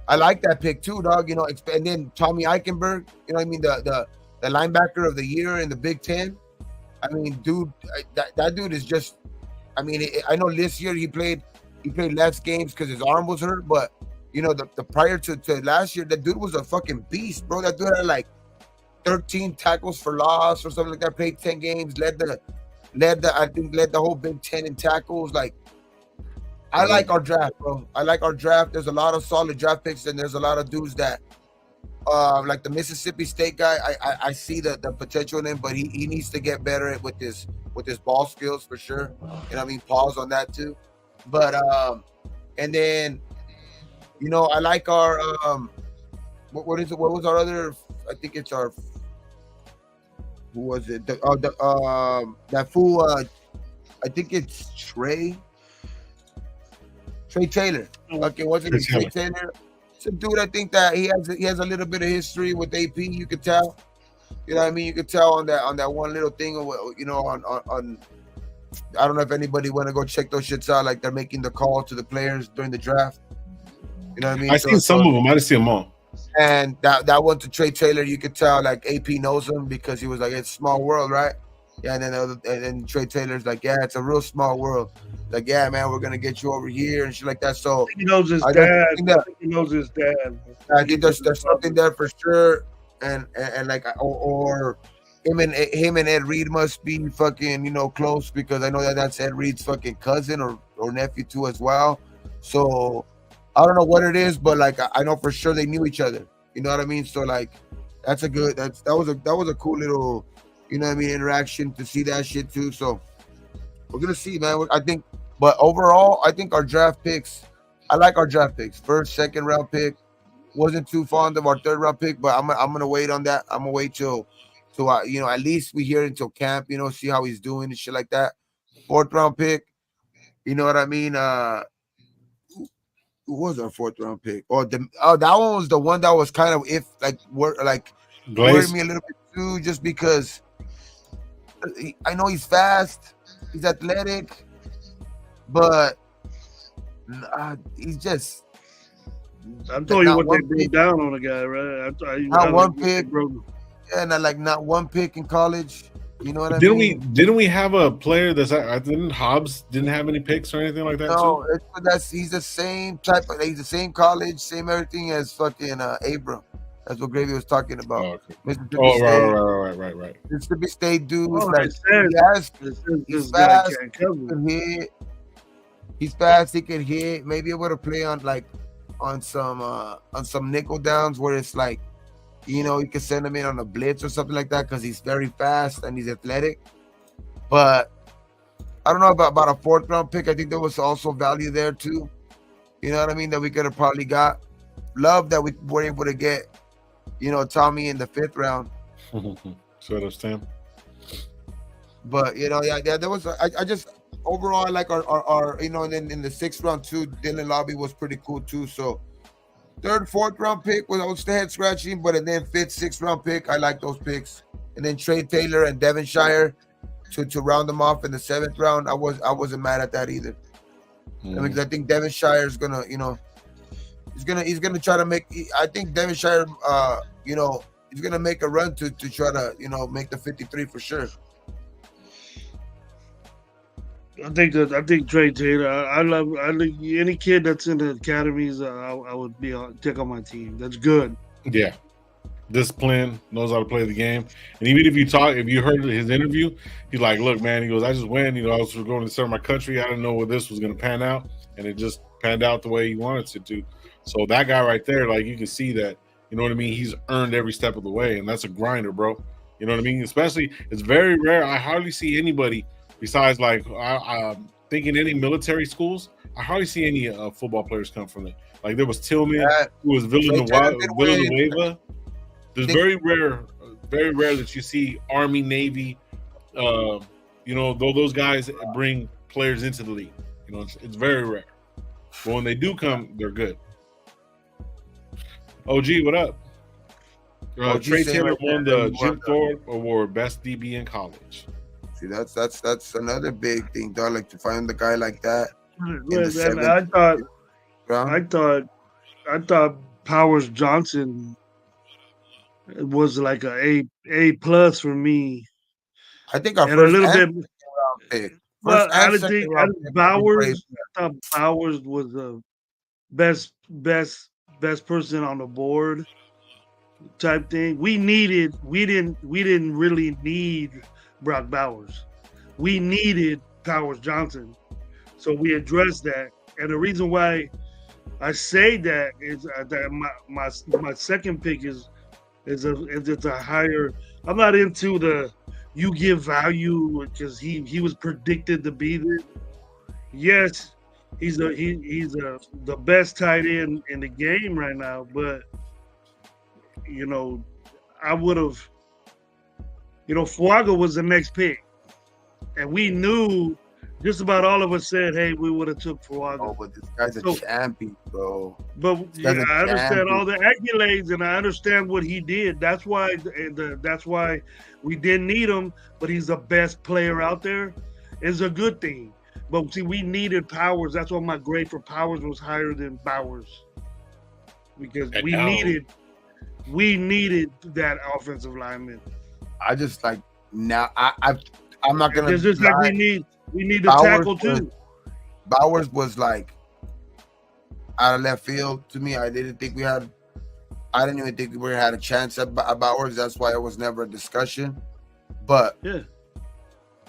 I like that pick too, dog. And then Tommy Eichenberg. You know what I mean? The linebacker of the year in the Big Ten. I mean, dude, that dude is just. I mean, I know this year he played less games because his arm was hurt, but the prior to last year, that dude was a fucking beast, bro. That dude had like 13 tackles for loss or something like that. Played 10 games, led the whole Big Ten in tackles. Like, I like our draft, bro. I like our draft. There's a lot of solid draft picks, and there's a lot of dudes that, like the Mississippi State guy. I see the potential in him, but he needs to get better with his ball skills for sure. And I mean, pause on that too. But and then. I like our what is it? What was our other? I think it's our. Who was it? That fool. I think it's Trey Taylor. Okay, wasn't it Trey Taylor? It's a dude. I think that he has a little bit of history with AP. You could tell. You know what I mean? You could tell on that one little thing. On I don't know if anybody want to go check those shits out. Like they're making the call to the players during the draft. You know what I mean? I seen some of them. I didn't see them all. And that one to Trey Taylor, you could tell like AP knows him because he was like, it's a small world, right? Yeah, and then Trey Taylor's like, yeah, it's a real small world. Like, yeah, man, we're gonna get you over here and shit like that. So he knows his dad. He knows his dad. I think there's something there for sure, and like or him and Ed Reed must be fucking close, because I know that's Ed Reed's fucking cousin or nephew too as well. So. I don't know what it is, but like I know for sure they knew each other. You know what I mean? So like that was a cool little, interaction to see that shit too. So we're gonna see, man. I think, but overall, I think our draft picks. I like our draft picks. 1st, 2nd round pick. Wasn't too fond of our 3rd round pick, but I'm gonna wait on that. I'm gonna wait till at least we hear until camp. See how he's doing and shit like that. 4th round pick. You know what I mean? Who was our 4th round pick? That one was the one that was kind of worried me a little bit too, just because I know he's fast, he's athletic, but he's just. I'm telling you what they broke down on a guy, right? Not one pick, yeah, not one pick in college. You know what I Didn't mean? we have a player didn't Hobbs didn't have any picks or anything like that No, too? he's the same type of, he's the same college, same everything as fucking Abram. That's what Gravy was talking about. Oh, okay. Mississippi Oh, State. right. Mississippi State dudes, Oh, like he's this guy fast, can't he cover. can hit. He's fast, he can hit. Maybe able to play on some nickel downs where it's like, you know, you can send him in on a blitz or something like that because he's very fast and he's athletic. But I don't know about a 4th round pick. I think there was also value there too. You know what I mean? That we could have probably got. Love that we were able to get, you know, Tommy in the 5th round. So that's Tim. But you know, yeah, there was. I just overall I like our you know, and then in the 6th round too, Dylan Lobby was pretty cool too. So 3rd, 4th round pick was the head scratching, but and then 5th, 6th round pick, I like those picks. And then Trey Taylor and Devonshire to round them off in the 7th round. I wasn't mad at that either. I mean, 'cause I think Devonshire is gonna, you know, he's gonna try to make. I think Devonshire, you know, he's gonna make a run to try to, you know, make the 53 for sure. I think Trey Taylor. I love any kid that's in the academies. I would take on my team. That's good. Yeah. Discipline, knows how to play the game. And even if you heard his interview, he's like, look, man, he goes, I just went, you know, I was going to serve my country. I didn't know where this was going to pan out. And it just panned out the way he wanted it to. So that guy right there, like, you can see that, you know what I mean? He's earned every step of the way. And that's a grinder, bro. You know what I mean? Especially, it's very rare. I hardly see anybody besides, like, I'm thinking any military schools, I hardly see any football players come from it. Like, there was Tillman, who was Villanueva. There's very rare that you see Army, Navy, you know, though those guys bring players into the league. You know, it's very rare. But when they do come, they're good. OG, what up? Trey Taylor won the Jim Thorpe Award, Best DB in college. See, that's another big thing, dog. Like to find the guy like that. I thought Powers Johnson was like A plus for me. I think our and first a little bit. Pick. But I thought Bowers was the best person on the board type thing. We didn't really need Brock Bowers. We needed Powers Johnson. So we addressed that. And the reason why I say that is that my second pick is it's a higher. I'm not into the you give value because he was predicted to be there. Yes, he's the best tight end in the game right now, but you know, I would have, you know, Fuaga was the next pick, and we knew. Just about all of us said, "Hey, we would have took Fuaga." Oh, but this guy's a champion, bro. But yeah, I understand all the accolades, and I understand what he did. That's why we didn't need him. But he's the best player out there. It's a good thing. But see, we needed Powers. That's why my grade for Powers was higher than Bowers, because we needed that offensive lineman. I just like now. I'm not gonna. It's just like we need the tackle too. Bowers was like out of left field to me. I didn't even think we had a chance at Bowers. That's why it was never a discussion. But yeah,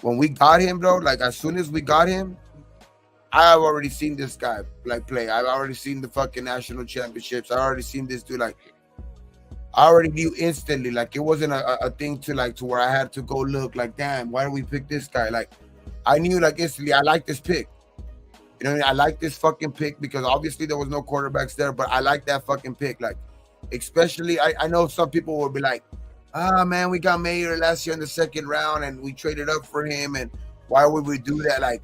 when we got him, bro, like as soon as we got him, I've already seen this guy like play. I've already seen the fucking national championships. I already seen this dude like. I already knew instantly, like it wasn't a thing to where I had to go look like, damn, why do we pick this guy? Like I knew like instantly, I like this pick. You know what I mean? I like this fucking pick because obviously there was no quarterbacks there, but I like that fucking pick. Like, especially, I know some people will be like, man, we got Mayer last year in the 2nd round and we traded up for him. And why would we do that? Like,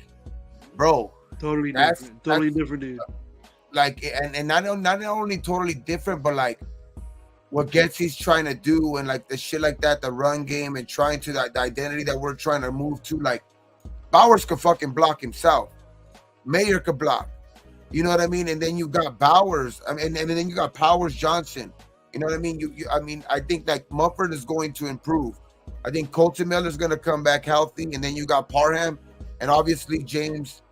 bro. Totally different, dude. Like, and not only totally different, but like, what Getsy's trying to do and like the shit like that, the run game and trying to the identity that we're trying to move to, like Bowers could fucking block himself. Mayer could block. You know what I mean? And then you got Bowers. I mean, and then you got Powers Johnson. You know what I mean? I think like Mumford is going to improve. I think Colton Miller's going to come back healthy, and then you got Parham, and obviously James,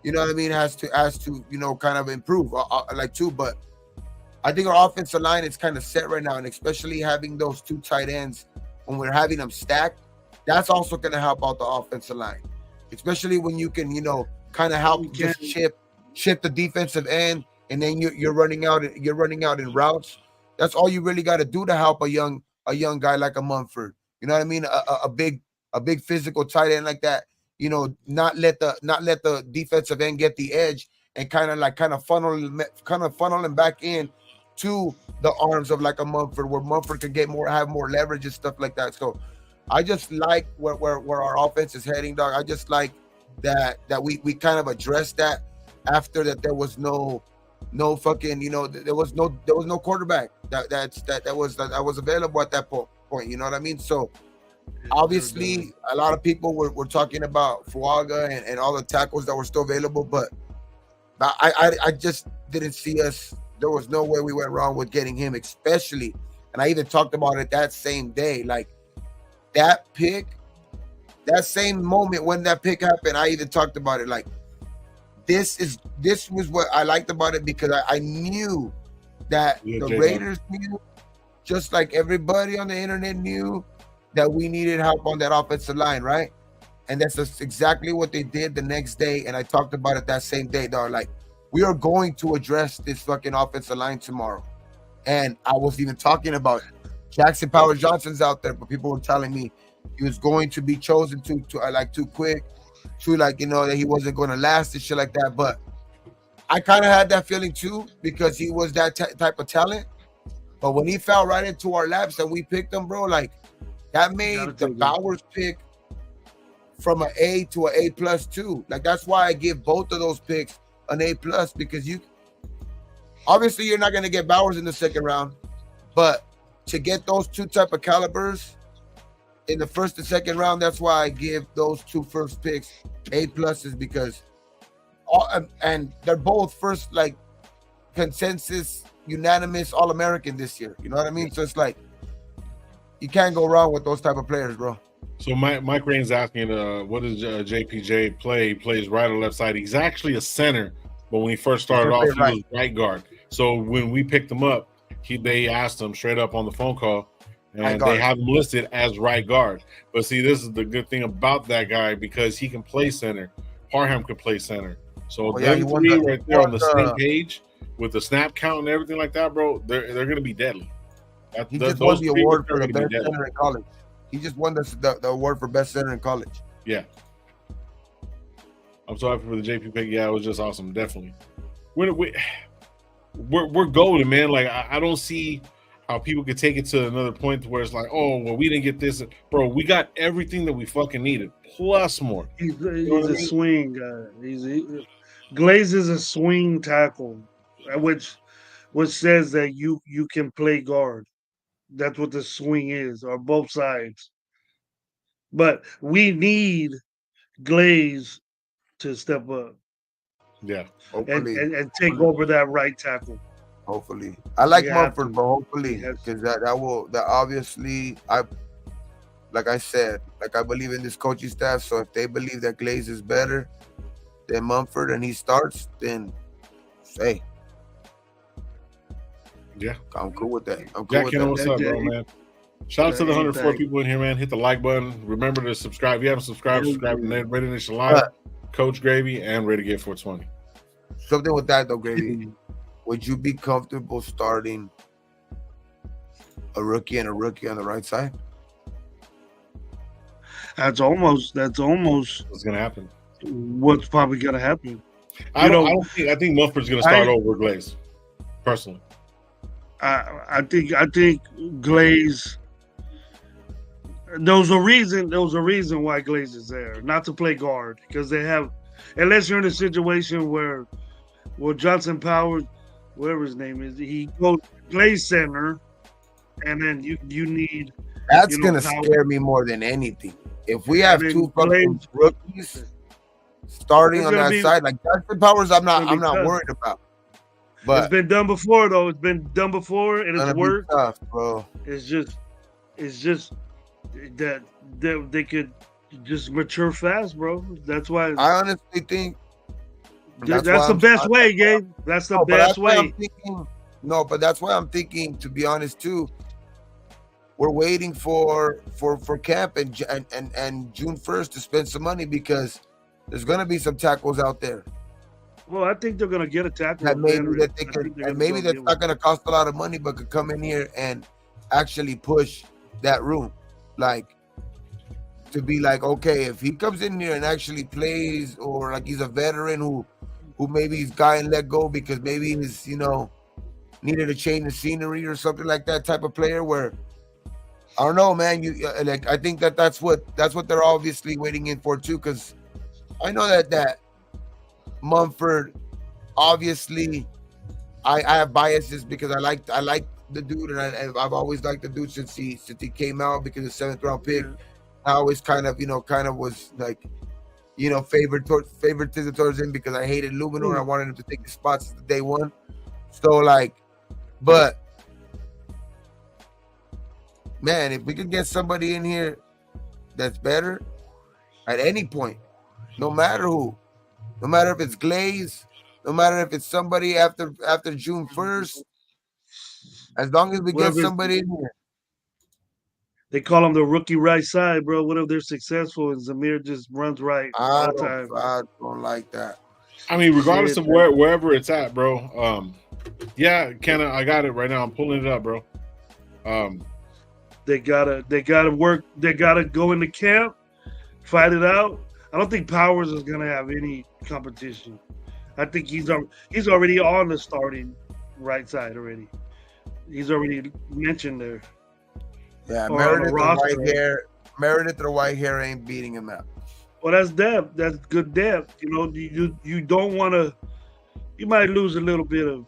you know what I mean, has to you know, kind of improve like too. But I think our offensive line is kind of set right now, and especially having those 2 tight ends when we're having them stacked, that's also going to help out the offensive line, especially when you can, you know, kind of help just chip the defensive end, and then you're running out in routes. That's all you really got to do to help a young guy like a Mumford. You know what I mean? A big physical tight end like that. You know, not let the defensive end get the edge, and kind of funnel him back in to the arms of like a Mumford, where Mumford can have more leverage and stuff like that. So I just like where our offense is heading, dog. I just like that we kind of addressed that after that there was no fucking, you know, there was no quarterback that was available at that point. You know what I mean? So obviously a lot of people were talking about Fuaga and all the tackles that were still available, but I just didn't see us. There was no way we went wrong with getting him, especially, and I even talked about it that same day, like that pick, that same moment when that pick happened, I even talked about it. Like this was what I liked about it, because I knew that the Raiders knew, just like everybody on the internet knew, that we needed help on that offensive line, right? And that's just exactly what they did the next day. And I talked about it that same day, dog. Like, we are going to address this fucking offensive line tomorrow. And I was even talking about it. Jackson Powers Johnson's out there, but people were telling me he was going to be chosen too quick, like, you know, that he wasn't going to last and shit like that. But I kind of had that feeling too, because he was that type of talent. But when he fell right into our laps and we picked him, bro, like, that made the Bowers pick from an A to an A+ too. Like, that's why I give both of those picks an A+, because obviously you're not going to get Bowers in the second round, but to get those 2 type of calibers in the first and second round, that's why I give those 2 first picks A+, because and they're both first, like, consensus unanimous All-American this year. You know what I mean? So it's like, you can't go wrong with those type of players, bro. So Mike Rain's asking, what does JPJ play? He plays right or left side. He's actually a center, but when he first started off, he was right guard. So when we picked him up, they asked him straight up on the phone call, and they have him listed as right guard. But see, this is the good thing about that guy, because he can play center. Parham can play center. So them 3 right there on the same page with the snap count and everything like that, bro, they're going to be deadly. He just won the award for the best center in college. He just won the award for best center in college. Yeah. I'm so happy for the JP pick. Yeah, it was just awesome. Definitely. We're golden, man. Like, I don't see how people could take it to another point where it's like, oh, well, we didn't get this. Bro, we got everything that we fucking needed, plus more. He's a swing guy. Glaze is a swing tackle, which says that you can play guard. That's what the swing is, or both sides. But we need Glaze to step up. Yeah. And take over that right tackle. Hopefully. I like Mumford, but hopefully, because that obviously, like I said, like, I believe in this coaching staff. So if they believe that Glaze is better than Mumford and he starts, then say, yeah, I'm cool with that. I'm cool Jack, with you know that. What's up, bro, man? Shout out to the 104 people in here, man. Hit the like button. Remember to subscribe. If you haven't subscribed to RaiderNationLive, Coach Gravy, and Renegade 420. Something with that though, Gravy. Would you be comfortable starting a rookie on the right side? That's almost what's gonna happen. What's probably gonna happen? I think Mumford's gonna start over Glaze. Personally, I think Glaze. There was a reason why Glaze is there, not to play guard, because they have, unless you're in a situation where Johnson Powers, whatever his name is, he goes Glaze center, and then you need. That's gonna scare me more than anything. If we have 2 fucking rookies starting on that side, like Jackson Powers, I'm not worried about. But it's been done before, though. It's been done before, and it's worked. Tough, bro. It's just that they could just mature fast, bro. That's why. I honestly think That's the best way, Gabe. That's the best way. But that's why I'm thinking, to be honest, too. We're waiting for camp and June 1st to spend some money, because there's gonna be some tackles out there. Well, I think they're gonna get a tackle. And maybe that's not gonna cost a lot of money, but could come in here and actually push that room, like to be like, okay, if he comes in here and actually plays, or like he's a veteran who maybe he's got and let go because maybe he's needed a change of scenery or something like that type of player, where I don't know, man. I think that's what they're obviously waiting in for too, because I know that Mumford, obviously, I have biases because I like the dude, and I've always liked the dude since he came out, because the 7th round pick. I always kind of was like, favoritism towards him, because I hated Luminor. I wanted him to take the spots since day one. So but. Man, if we could get somebody in here that's better at any point, no matter who, no matter if it's Glaze, no matter if it's somebody after June 1st, as long as we get somebody in here. They call him the rookie right side, bro. What if they're successful and Zamir just runs right all the time? I don't like that. I mean, regardless of wherever it's at, bro. Yeah, Kenna, I got it right now. I'm pulling it up, bro. They gotta work. They gotta go into camp, fight it out. I don't think Powers is gonna have any competition. I think he's already on the starting right side already. He's already mentioned there. Yeah, Meredith the white hair ain't beating him out. Well, that's depth. That's good depth. You don't want to. You might lose a little bit of,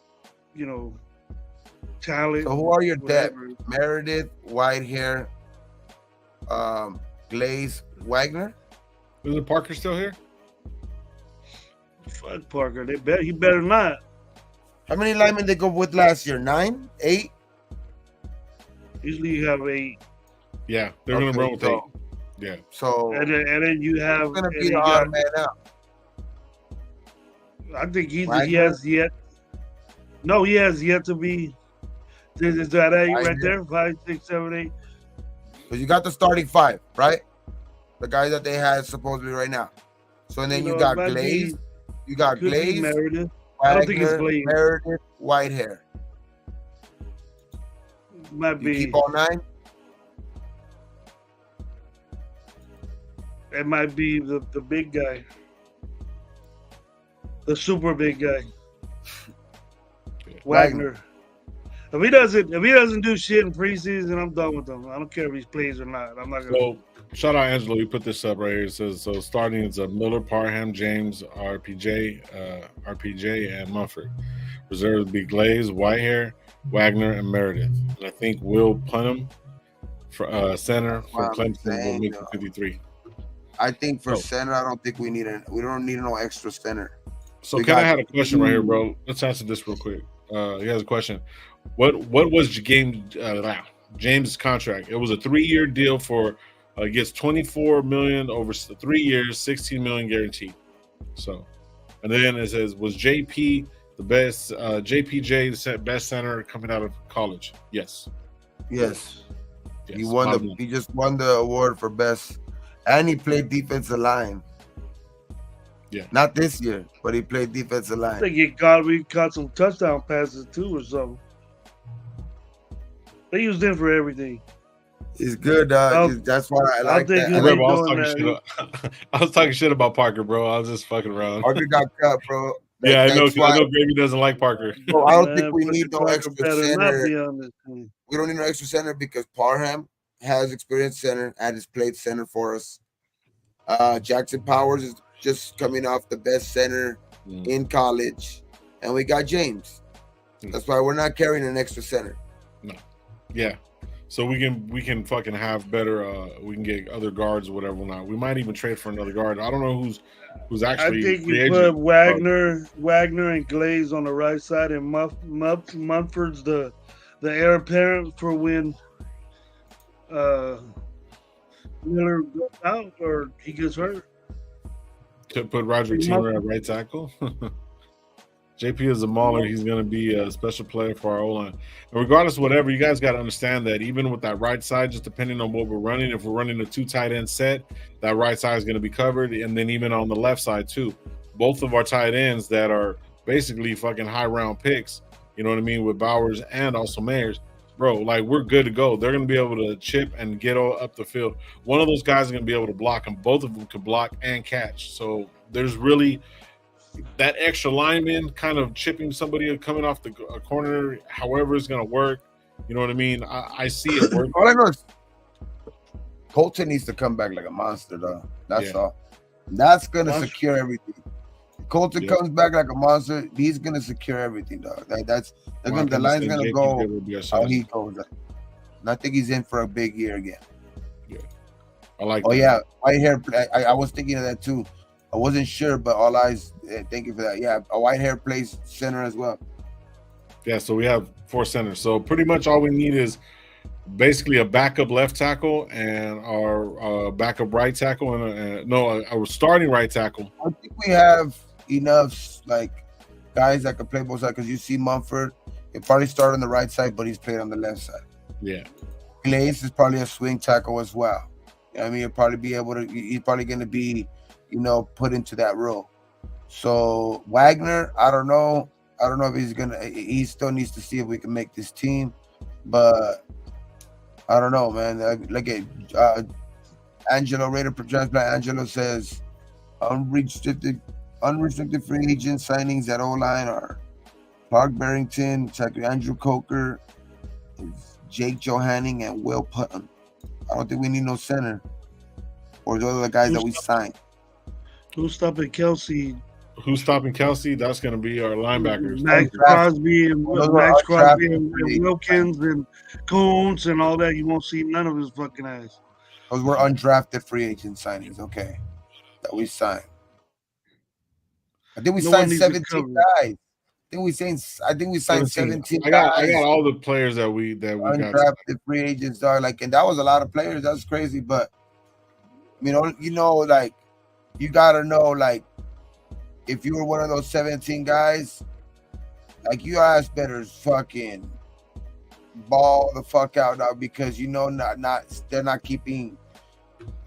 talent. So who are your depth? Meredith, Whitehair, Glaze, Wagner. Is Parker still here? Fuck Parker. He better not. How many linemen they go with last year? 9, 8. Usually you have 8. Yeah, they're gonna run with 8. Yeah. So and then you have. It's gonna be an odd man out. I think he has yet. No, he has yet to be. Is that 8 right there? 5, 6, 7, 8. Because you got the starting 5, right? The guy that they had supposedly right now. So and then you got Glaze. You got Glaze. Meredith. Wagner, I don't think it's Glaze. Meredith, Whitehair. Might be. Keep all 9. It might be the big guy. The super big guy. Wagner. If he doesn't do shit in preseason, I'm done with him. I don't care if he plays or not. I'm not gonna. So shout out Angelo. You put this up right here. It says so. Starting is Miller, Parham, James, RPJ, and Mumford. Reserves would be Glaze, Whitehair, Wagner, and Meredith. And I think Will Punham for center for Clemson will make the 53. I think for center, I don't think we don't need no extra center. So I had a question right here, bro. Let's answer this real quick. He has a question. What was James' contract? It was a 3-year deal for gets $24 million over 3 years, $16 million guaranteed. So, and then it says, was JP the best? JPJ the best center coming out of college? Yes. He just won the award for best, and he played defensive line. Yeah. Not this year, but he played defensive line. I think we caught some touchdown passes too or something. They used him for everything. He's good, that's why I like that. I was talking shit about Parker, bro. I was just fucking around. Parker got cut, bro. I know Gravy doesn't like Parker. Bro, I don't think we need no extra center. We don't need no extra center because Parham has experienced center and has played center for us. Jackson Powers is just coming off the best center in college, and we got James. That's why we're not carrying an extra center. No, yeah. So we can fucking have better. We can get other guards or whatever. Not. We might even trade for another guard. I don't know who's actually. I think you put Wagner and Glaze on the right side, and Mumford's the heir apparent for when Miller goes out or he gets hurt. To put Roger Teamer at right tackle. JP is a mauler. He's going to be a special player for our O-line. And regardless of whatever, you guys got to understand that even with that right side, just depending on what we're running, if we're running a 2 tight end set, that right side is going to be covered. And then even on the left side too, both of our tight ends that are basically fucking high round picks, you know what I mean, with Bowers and also Mayers, bro, like we're good to go. They're going to be able to chip and get up the field. One of those guys is going to be able to block, and both of them can block and catch. So there's really that extra lineman kind of chipping somebody coming off the corner, however it's going to work. You know what I mean? I see it work. All I know is Colton needs to come back like a monster, though. That's all. That's going to secure everything. Colton comes back like a monster. He's going to secure everything, dog. The line's going to go how he goes. And I think he's in for a big year again. Yeah. I like that. Yeah. White hair. I was thinking of that, too. I wasn't sure, but all eyes. Thank you for that. Yeah, a white hair plays center as well. Yeah, so we have 4 centers. So pretty much all we need is basically a backup left tackle and our backup right tackle and our starting right tackle. I think we have enough guys that can play both sides, because you see Mumford, he'll probably start on the right side, but he's played on the left side. Yeah. Glaze is probably a swing tackle as well. You know what I mean, he'll probably be able to. He's probably going to be, put into that role. So Wagner, I don't know if he's gonna. He still needs to see if we can make this team, but I don't know, man. Look at Angelo, Raider Transplant. Angelo says unrestricted free agent signings at O-line are Clark Barrington, Andrew Coker, Jake Johanning, and Will Putnam. I don't think we need no center, or those are the guys that we signed. Who's stopping Kelsey? That's going to be our linebackers. Max Crosby and Wilkins and Coons and all that. You won't see none of his fucking ass. Those were undrafted free agent signings, okay, that we signed. I think we signed 17 guys. I think we signed 17 guys. I got all the players that we undrafted got. Free agents are and that was a lot of players. That's crazy, but you gotta know, if you were one of those 17 guys, your ass better fucking ball the fuck out now, because they're not keeping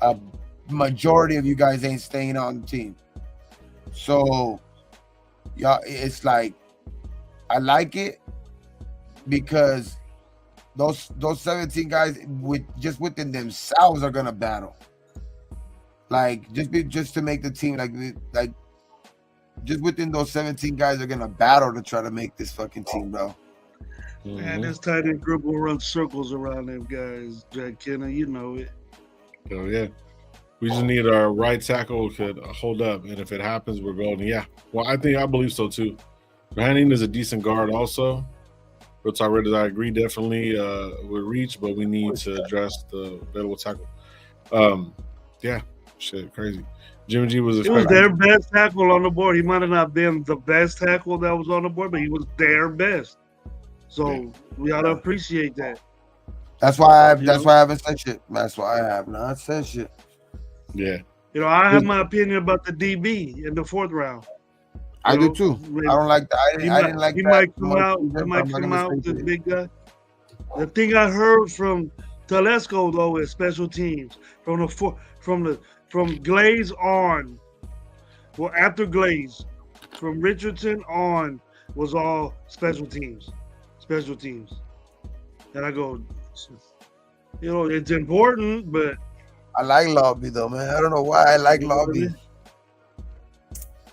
a majority of you guys ain't staying on the team. So it's I like it, because those 17 guys within themselves are gonna battle. Just to make the team, just within those 17 guys are gonna battle to try to make this fucking team, bro. Man, this tight end group will run circles around them guys, Jack Kenner. You know it. Oh yeah, we just need our right tackle could hold up, and if it happens, we're golden. Yeah, well, I believe so too. Manning is a decent guard, also. But I agree definitely with reach, but we need to address the available tackle. Yeah, shit, crazy. Jimmy G was their best tackle on the board. He might have not been the best tackle that was on the board, but he was their best. So we ought to appreciate that. That's why I haven't said shit. That's why I have not said shit. Yeah. I have my opinion about the DB in the 4th round. I do too. I don't like that. I didn't like that. He might come out with this big guy. The thing I heard from Telesco though is special teams from Glaze on. Well, after Glaze, from Richardson on was all special teams. And I go, it's important, but I like Lobby though, man. I don't know why I like Lobby.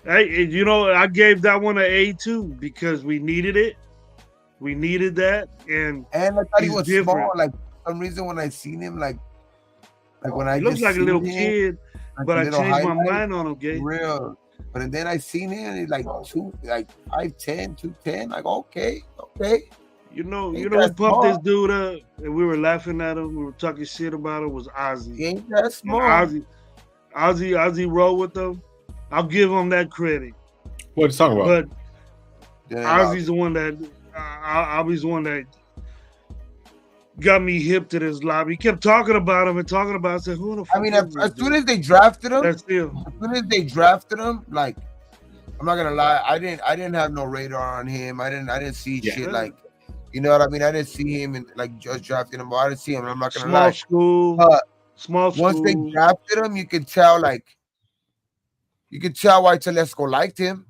Hey, I gave that one an A too, because we needed it. We needed that, and I thought he was different. Small. For some reason, when I seen him, when I he looks like a little kid, but I changed my mind on him, Gabe. Real, but then I seen him, and he's 5'10", 210. Okay. Who pumped this dude up, and we were laughing at him. We were talking shit about him. Was Ozzy? He ain't that small. Ozzy rolled with them. I'll give him that credit. What are you talking about? But Ozzy's the one that I'll be the one that got me hip to this lobby. He kept talking about him and talking about it. I said, who the fuck I mean, is this as soon dude? as they drafted him, That's still. as soon as they drafted him, like, I'm not gonna lie, I didn't have no radar on him. I didn't see shit like, you know what I mean? I didn't see him and like just drafting him. I didn't see him. I'm not gonna lie. Small school. Once they drafted him, you could tell why Telesco liked him.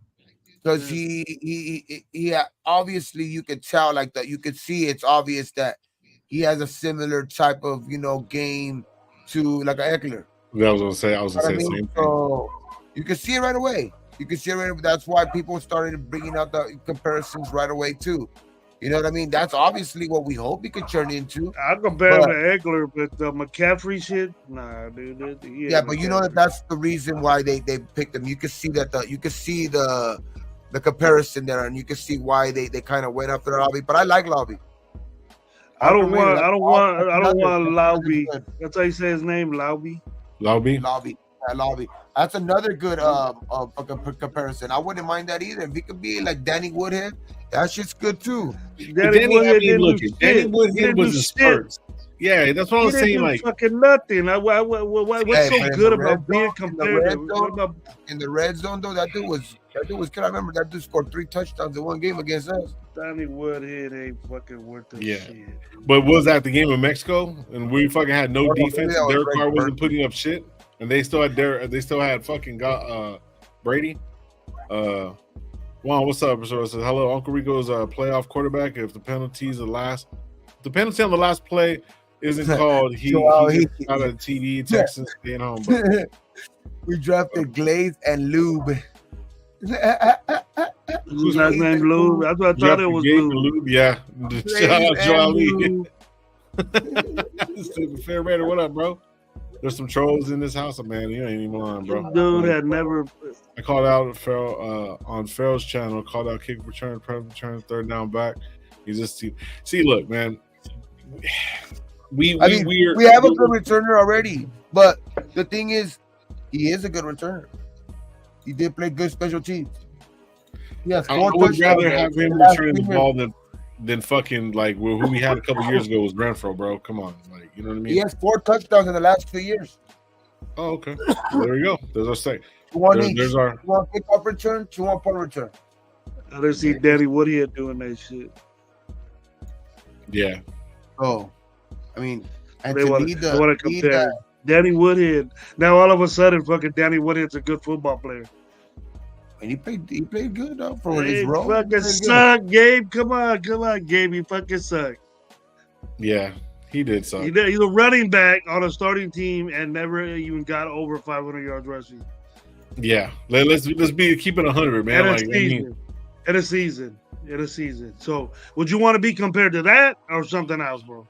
Because he obviously you could tell like that. You could see it's obvious that he has a similar type of game to like a Eckler. I was gonna say the same thing. So you can see it right away. You can see it right away. That's why people started bringing out the comparisons right away too. You know what I mean? That's obviously what we hope he could turn into. I compare him to Eckler, but the McCaffrey shit, nah, dude. But you know that's the reason why they picked him. You can see that the comparison there, and you can see why they kind of went after Lobby. But I like Lobby. I don't want Lobby. That's how you say his name, Lobby. Lobby. That's another good comparison. I wouldn't mind that either. If he could be like Danny Woodhead, that's just good too. Danny Woodhead was a spurt. Yeah, that's what I was saying. Like fucking nothing. What's so good about being compared? In the red zone, though, that dude was good. I remember that dude scored 3 touchdowns in one game against us. Danny Woodhead ain't fucking worth the shit. But was that the game in Mexico and we fucking had no defense? Derek Carr wasn't putting up shit, and they still had fucking Brady. Juan, what's up? So says hello. Uncle Rico's a playoff quarterback. If the penalty on the last play isn't called, he out of TD. Texans staying home. But. We drafted Glaze and Lube. Who's that name? Lube. That's what I thought it was. Lube. Yeah. Shout out Joe Fair Raider, what up, bro? There's some trolls in this house, man. You ain't even on, bro. Dude had never. I called out on Farrell's channel. Called out kick return, return, third down back. He's just see. Look, man. We have a good returner already, but the thing is, he is a good returner. He did play good special teams. Yes, I would rather have him return the ball than fucking like who we had a couple years ago was Renfro, bro. Come on, like you know what I mean. He has 4 touchdowns in the last 2 years. Oh, okay. There we go. There's our second. There's our 1 kickoff return, 2 punt return. I didn't see Danny Woodhead doing that shit. Yeah. Oh, I mean, and they want to compare Danny Woodhead. Now all of a sudden, fucking Danny Woodhead's a good football player. And he played good though for his role. Fucking suck, Gabe. Come on, Gabe. You fucking suck. Yeah, he did suck. He's a running back on a starting team and never even got over 500 yards rushing. Yeah, let's be keeping 100, man. In a season. So, would you want to be compared to that or something else, bro?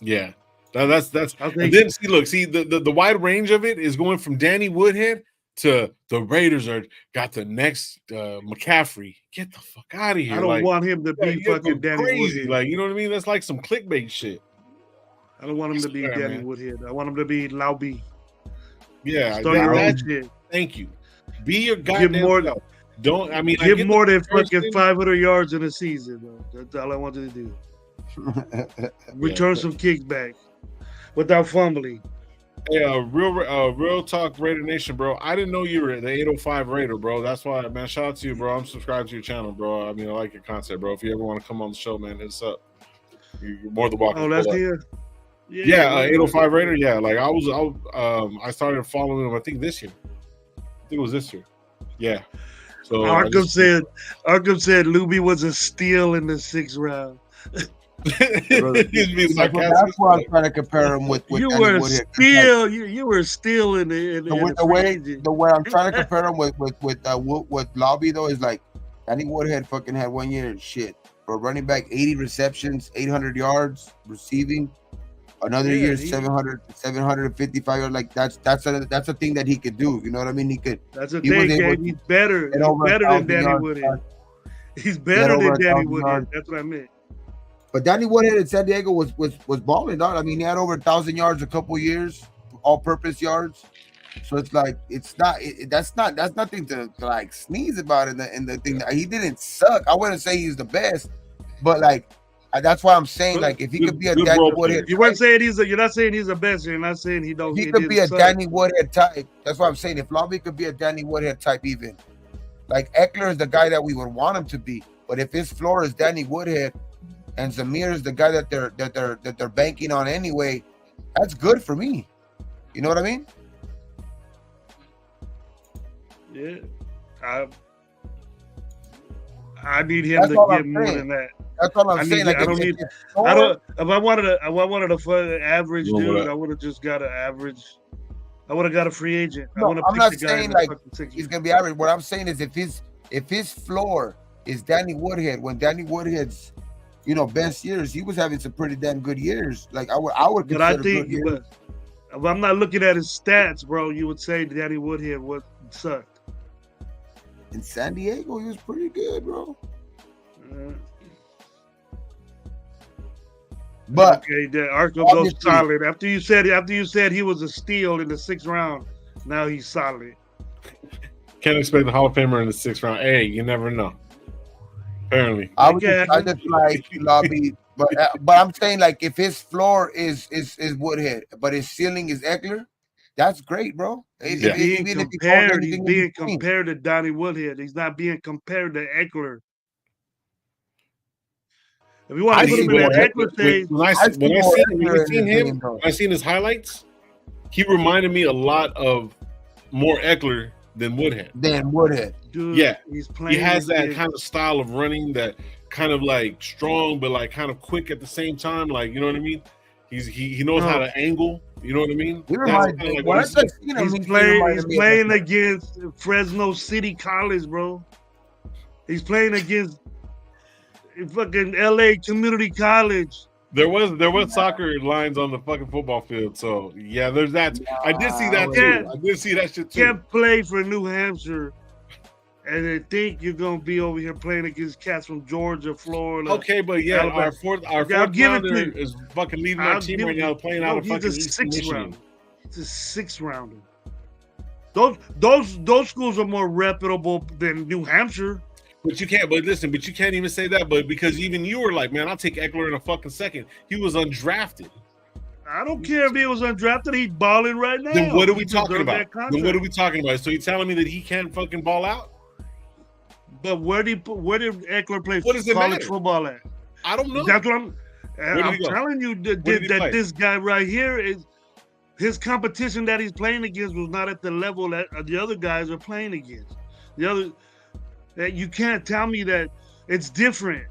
Yeah, that's. And then see, the wide range of it is going from Danny Woodhead to the Raiders got the next McCaffrey. Get the fuck out of here! I don't want him to be fucking Danny Woodhead. Like you know what I mean? That's like some clickbait shit. I don't want him to be Danny Woodhead. I want him to be Lauby. Yeah, start your own shit. Thank you. Be your goddamn self. Don't give more than fucking 500 yards in a season, bro. That's all I wanted to do. Return some kicks back without fumbling. Hey, real talk, Raider Nation, bro. I didn't know you were the 805 Raider, bro. That's why, man. Shout out to you, bro. I'm subscribed to your channel, bro. I mean, I like your content, bro. If you ever want to come on the show, man, hit us up. You're more than welcome. Oh, that's here. Yeah, 805 Raider. Yeah, like I started following him. I think this year. I think it was this year. Yeah. So Arkham said Luby was a steal in the 6th round. That's why I'm trying to compare him with you were still you were still in the way I'm trying to compare him with Lobby though is like Danny Woodhead fucking had 1 year shit for running back, 80 receptions, 800 yards receiving. Another year, 755 yards. Like that's a thing that he could do. You know what I mean? He could. That's a thing. He's better. He's better than Danny Woodhead. He's better than Danny Woodhead. That's what I meant. But Danny Woodhead in San Diego was balling, dog. I mean, he had over 1,000 yards a couple years, all-purpose yards. So it's like that's nothing to like sneeze about in the thing. He didn't suck. I wouldn't say he's the best, but like That's why I'm saying, like, if he could be a Danny Woodhead, you weren't saying you're not saying he's the best. You're not saying he don't. He could be a Danny Woodhead type. That's what I'm saying. If Lobby could be a Danny Woodhead type, even like Eckler is the guy that we would want him to be. But if his floor is Danny Woodhead and Zamir is the guy that they're banking on anyway, that's good for me. You know what I mean? Yeah, I need him to get more than that. That's what I'm saying. Like, I don't need. I don't. If I wanted a average dude, I would have just got an average. I would have got a free agent. No, I'm not saying like he's gonna be average. What I'm saying is if his floor is Danny Woodhead, when Danny Woodhead's best years, he was having some pretty damn good years. Like I would consider. But I think, if I'm not looking at his stats, bro, you would say Danny Woodhead would sucked. In San Diego, he was pretty good, bro. But okay, the Arco goes solid. After you said he was a steal in the 6th round, now he's solid. Can't expect the Hall of Famer in the 6th round. Hey, you never know. Apparently, I just like Lobby, but I'm saying, like, if his floor is Woodhead, but his ceiling is Eckler, that's great, bro. He's being compared to Donnie Woodhead. He's not being compared to Eckler. If you want to put him in that Eckler stage, when I seen his highlights, he reminded me a lot of more Eckler than Woodhead. Dude, yeah, he has that kind of style of running, that kind of like strong but like kind of quick at the same time. Like, you know what I mean? He knows how to angle. You know what I mean? He's playing against Fresno City College, bro. He's playing against fucking LA Community College. There was soccer lines on the fucking football field, so yeah, there's that. I did see that too. I did see that shit too. Can't play for New Hampshire and they think you're gonna be over here playing against cats from Georgia, Florida. Okay, but yeah, Alabama. our fourth rounder is fucking leading our team right now, playing out of fucking Eastern Michigan. It's a 6th rounder. Those schools are more reputable than New Hampshire. But you can't even say that. But because even you were like, man, I'll take Eckler in a fucking second. He was undrafted. I don't care if he was undrafted. He's balling right now. Then what are we talking about? So you're telling me that he can't fucking ball out? But where did Eckler play college football at? I don't know. That's what I'm telling you. That this guy right here is his competition that he's playing against was not at the level that the other guys are playing against. That you can't tell me that it's different.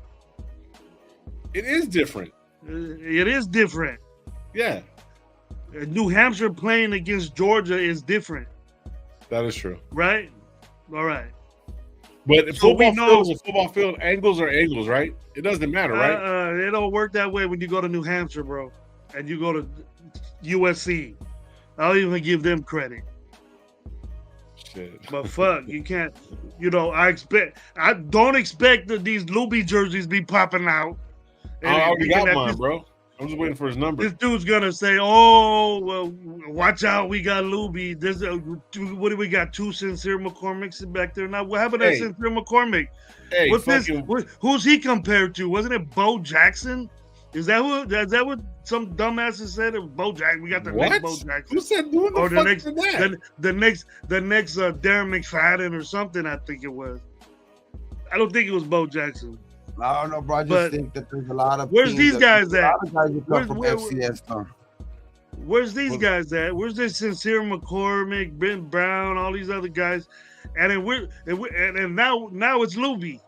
It is different. It is different. Yeah. New Hampshire playing against Georgia is different. That is true. Right? All right. But football field, angles are angles, right? It doesn't matter, right? It don't work that way when you go to New Hampshire, bro, and you go to USC. I'll even give them credit. Shit. But fuck, you can't. I don't expect that these Luby jerseys be popping out. I already got mine, bro. I'm just waiting for his number. This dude's gonna say, "Oh, well, watch out, we got Luby." What do we got? 2 Sincere McCormicks back there now. What happened to Sincere McCormick? Hey, who's he compared to? Wasn't it Bo Jackson? Is that what some dumbasses said? Bo Jackson. We got the next Bo Jackson. Who said the next Darren McFadden or something? I think it was. I don't think it was Bo Jackson. I don't know, bro. I just think that there's a lot of. Where's these guys at? Where's these guys at? Where's this Sincere McCormick, Ben Brown, all these other guys? And then now it's Luby.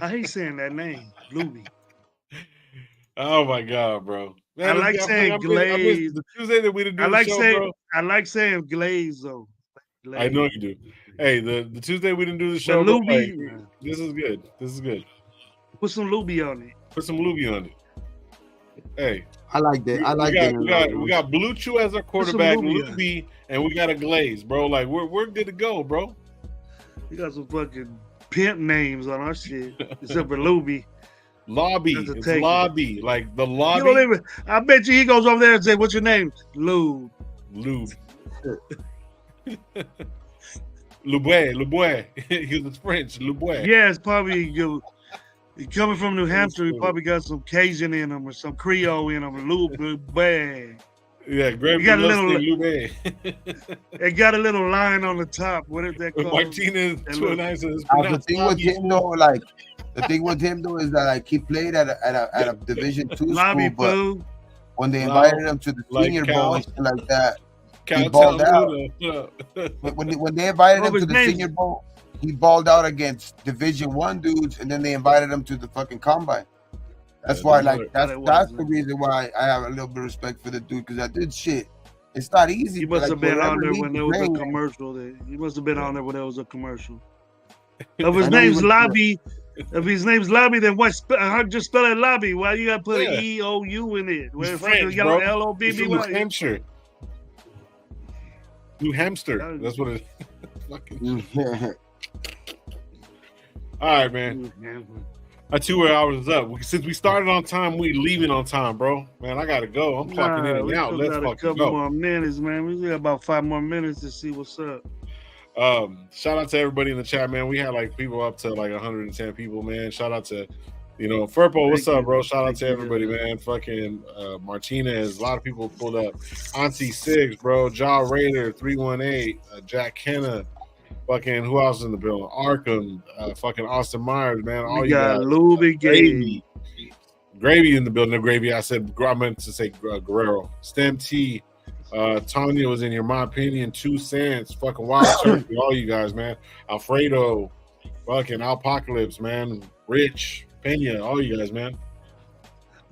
I hate saying that name, Luby. Oh my god, bro! Man, I like saying Glaze. The Tuesday that we didn't do the show, bro. I like saying Glaze though. I know you do. Hey, the Tuesday we didn't do the show. Luby, this is good. This is good. Put some Luby on it. Put some Luby on it. Hey, I like that. We got Blue Chew as our quarterback, Luby, and we got a Glaze, bro. Like we're good to go, bro. We got some fucking pimp names on our shit, except for Luby. Lobby, it's Lobby, like the lobby. I bet you he goes over there and say, "What's your name?" Lube. Luboué. He was French. Luboué. Yeah, it's probably He coming from New Hampshire. He probably got some Cajun in him or some Creole in him. A little bad. Yeah, Gravy got a loves little. Lube. It got a little line on the top. What is that called? Martinez, the thing with him though, like the thing with him though is that like he played at a Division II school, but when they invited him to the Senior Bowl and shit like that, he balled out. When they invited him to the Senior Bowl, he balled out against Division I dudes, and then they invited him to the fucking combine. That's why, like, that's the reason why I have a little bit of respect for the dude, because I did shit. It's not easy. He must have been on there when there was a commercial. He must have been on there when there was a commercial. If his name's Lobby, then why just spell it Lobby? Why you gotta put an E-O-U in it? Where French, bro. L-O-B-B-Y. New Hampshire. New Hampshire. That's what it is. All right, man. Our 2 hours is up. Since we started on time, we leaving on time, bro. Man, I gotta go. I'm clocking in and out. Let's fucking go. A couple more minutes, man. We got about 5 more minutes to see what's up. Shout out to everybody in the chat, man. We had like people up to like 110 people, man. Shout out to, Furpo. What's up, bro? Shout out to everybody, man. Fucking Martinez. A lot of people pulled up. Auntie Six, bro. Jaw Raider 318. Jack Kenna. Fucking who else is in the building? Arkham, fucking Austin Myers, man. All you got Luby Gravy in the building. No, Gravy. I meant to say Guerrero. Stem T. Tanya was in here. My opinion, 2 cents. Fucking Wild Turkey. All you guys, man. Alfredo. Fucking Apocalypse, man. Rich. Pena. All you guys, man.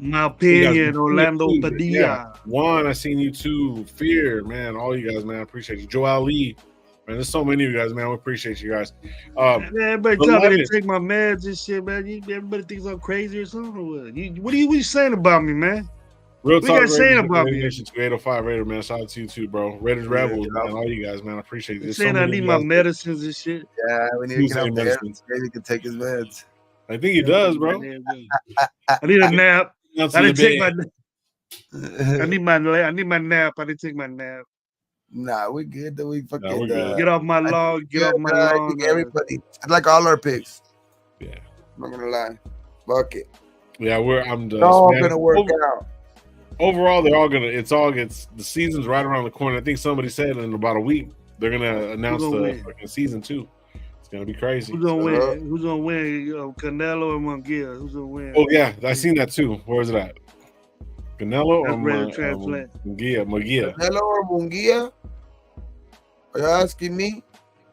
My opinion, Orlando Padilla. Yeah. Juan, I seen you too. Fear, man. All you guys, man. I appreciate you. Joel Lee. Man, there's so many of you guys, man. We appreciate you guys. Everybody tell me to take my meds and shit, man. Everybody thinks I'm crazy or something. What are you saying about me, man? Real talk. What you guys saying about me? 805 Raider, man. Shout out to you too, bro. Raiders Rebels, man. All you guys, man. I appreciate this. Saying I need my medicines and shit. Yeah, we need to get out there. Maybe he can take his meds. I think he does, bro. I need a nap. I didn't take my. I need my nap. I didn't take my nap. Nah, we good. That we fucking get off my lawn. Get off my lawn. Everybody, I like all our picks. Yeah, I'm not gonna lie. Fuck it. Yeah, I'm done. It's all gonna work out. Overall, they're all gonna. The season's right around the corner. I think somebody said in about a week they're gonna announce the fucking season 2. It's gonna be crazy. Who's gonna win? Who's gonna win? Canelo or Munguia? Who's gonna win? Oh yeah, I seen that too. Where is it at? Canelo or Munguia? Canelo or Munguia? Are you asking me?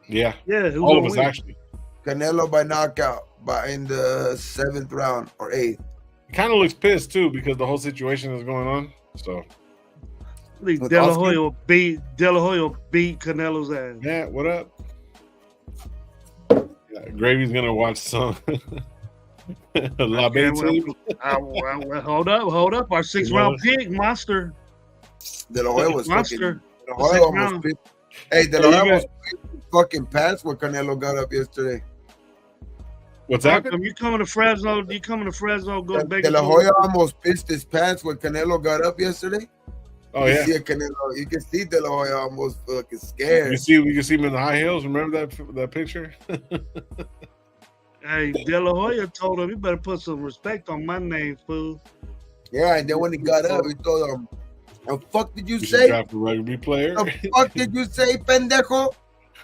Yeah. Yeah. All of us actually. Canelo by knockout, in the 7th round or 8th. He kind of looks pissed too because the whole situation is going on. So. De La Hoya beat Canelo's ass. Yeah. What up? Yeah, Gravy's gonna watch some. Hold up. Our 6th round pick, Monster. De La Hoya was Monster. De La Hoya almost picked. Hey, De La Hoya almost picked fucking pants when Canelo got up yesterday. What's that? You coming to Fresno? Go back. De La Hoya almost pissed his pants when Canelo got up yesterday. Oh yeah. You can see De La Hoya almost fucking scared. You can see him in the high heels. Remember that picture? Hey, De La Hoya told him, "You better put some respect on my name, fool." Yeah, and then when he got up, he told him, "The fuck did you say? Draft a rugby player. The fuck did you say, pendejo?"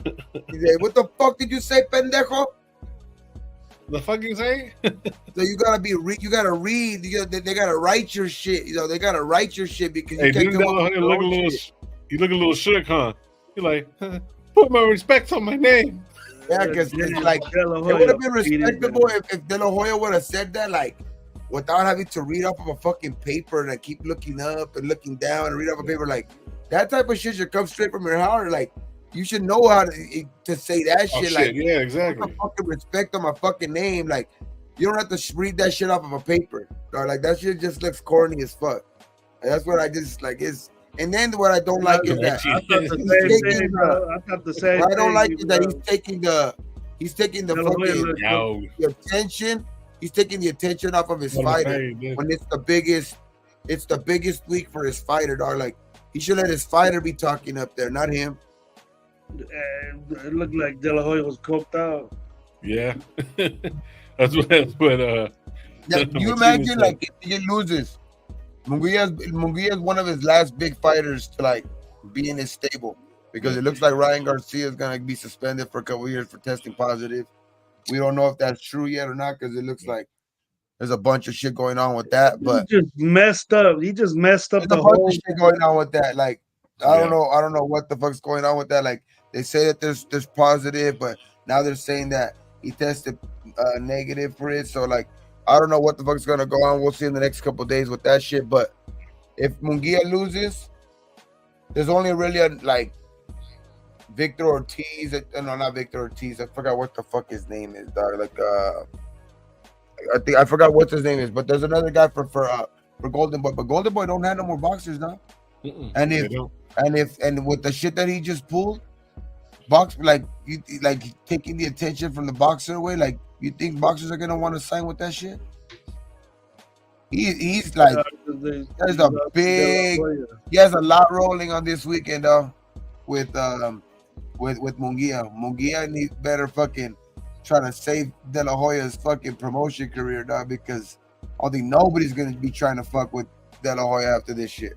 He said, "What the fuck did you say, pendejo?" The fuck you say? So you gotta you gotta read. They gotta write your shit. They gotta write your shit because you can't come up with your own shit. You look a little shook, huh? You're like, put my respect on my name. Yeah, because like it would have been respectable if De La Hoya would have said that, like, without having to read off of a fucking paper and I keep looking up and looking down and read off a paper. Like, that type of shit should come straight from your heart. Like, you should know how to say that shit. Shit. Like, yeah, exactly. Put fucking respect on my fucking name. Like, you don't have to read that shit off of a paper. Like, that shit just looks corny as fuck. And that's what I just like is. And then what I don't like is that I thought the same. What I don't like is that he's taking the fucking the attention. He's taking the attention off of his fighter when it's the biggest week for his fighter, dog. Like, he should let his fighter be talking up there, not him. It looked like De La Hoya was coked out. Yeah. That's what. Yeah, do you imagine like if he loses? Munguia's one of his last big fighters to like be in his stable because it looks like Ryan Garcia is gonna be suspended for a couple years for testing positive. We don't know if that's true yet or not because it looks like there's a bunch of shit going on with that. But he just messed up. He just messed up there's the a bunch whole of shit going on with that. Like I don't know what the fuck's going on with that. Like they say that there's positive, but now they're saying that he tested negative for it. So like I don't know what the fuck's gonna go on. We'll see in the next couple of days with that shit. But if Munguia loses, there's only really like Victor Ortiz. No, not Victor Ortiz. I forgot what the fuck his name is, dog. Like I forgot what his name is. But there's another guy for Golden Boy. But Golden Boy don't have no more boxers now. And with the shit that he just pulled, like taking the attention from the boxer away, like you think boxers are gonna want to sign with that shit? He's like there's a big he has a lot rolling on this weekend with Munguia. Munguia needs better fucking trying to save De La Hoya's fucking promotion career, dog, because I think nobody's gonna be trying to fuck with De La Hoya after this shit.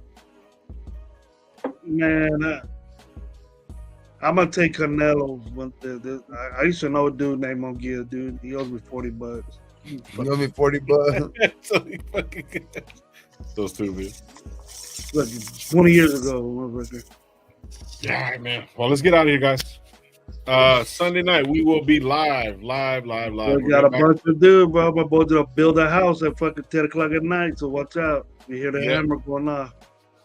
Man, I'm gonna take Canelo. I used to know a dude named Munguia, dude. He owes me $40. You owe me $40. So stupid. Look, 20 years ago. Yeah, man. Well, let's get out of here, guys. Sunday night we will be live. We got a bunch to do, bro. My boys gonna build a house at fucking 10 o'clock at night, so watch out. You hear the hammer going off.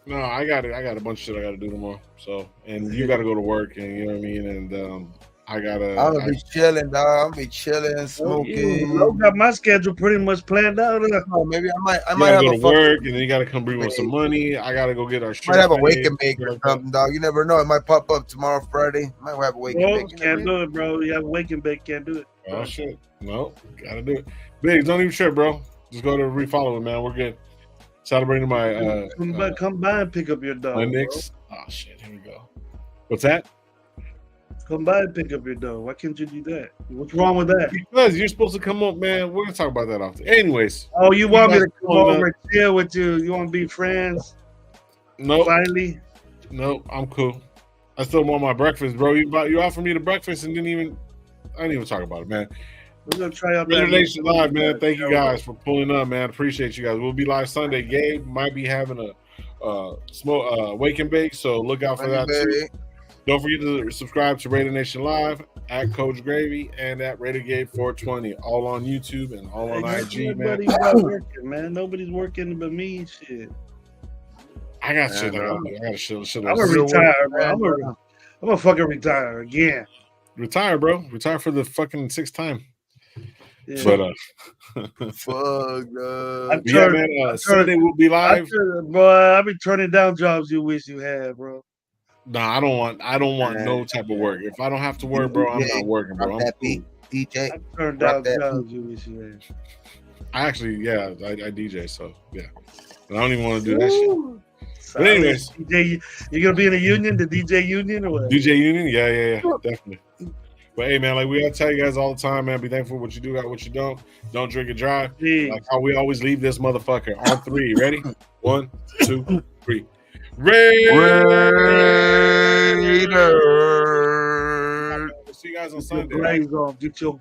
No, I got it. I got a bunch of shit I got to do tomorrow. So, and you got to go to work, and you know what I mean. And I'm gonna be chilling, dog. I'm gonna be chilling, smoking. I got my schedule pretty much planned out. Oh, maybe I might have go a to work, and then you got to come bring with some money. I got to go get our shit. Might have a wake and bake or something, dog. You never know. It might pop up tomorrow, Friday. Might have a wake and bake. Can't do it, bro. You have a wake and bake, can't do it. Oh shit, no, gotta do it. Biggs, don't even trip, bro. Just go to refollow it, man. We're good. Celebrating my come by and pick up your dog. My Knicks. Oh shit, here we go. What's that? Come by and pick up your dog. Why can't you do that? What's wrong with that? Because you're supposed to come up, man. We're gonna talk about that after. Anyways. Oh, you want me to come over and chill with you? You want to be friends? No. Finally? No, I'm cool. I still want my breakfast, bro. You offered me the breakfast and I didn't even talk about it, man. We're gonna try out RaiderNationLive, man. Thank you guys for pulling up, man. Appreciate you guys. We'll be live Sunday. Gabe might be having a wake and bake, so look out for that too. Don't forget to subscribe to RaiderNationLive at Coach Gravy and at RaiderGabe420, all on YouTube and all on IG, man. Man, nobody's working but me. Shit. I got shit. I got shit. I'm gonna retire, bro. I'm gonna fucking retire again. Retire, bro. Retire for the fucking 6th time. Yeah. But fuck, yeah, man. Sunday we'll be live. Boy, I've been turning down jobs you wish you had, bro. Nah, I don't want no type of work. If I don't have to work, bro, I'm not working, bro. I'm cool. DJ. I turned down jobs you wish you had. I actually, I DJ, so yeah. But I don't even want to do that shit. But anyways, DJ, you gonna be in a union, the DJ union, or what? DJ union? Yeah, definitely. But hey, man, like we gotta tell you guys all the time, man. Be thankful for what you do, got what you don't. Don't drink and drive. Jeez. Like how we always leave this motherfucker on 3. Ready? 1, 2, 3. Raider. See you guys on Sunday. Get your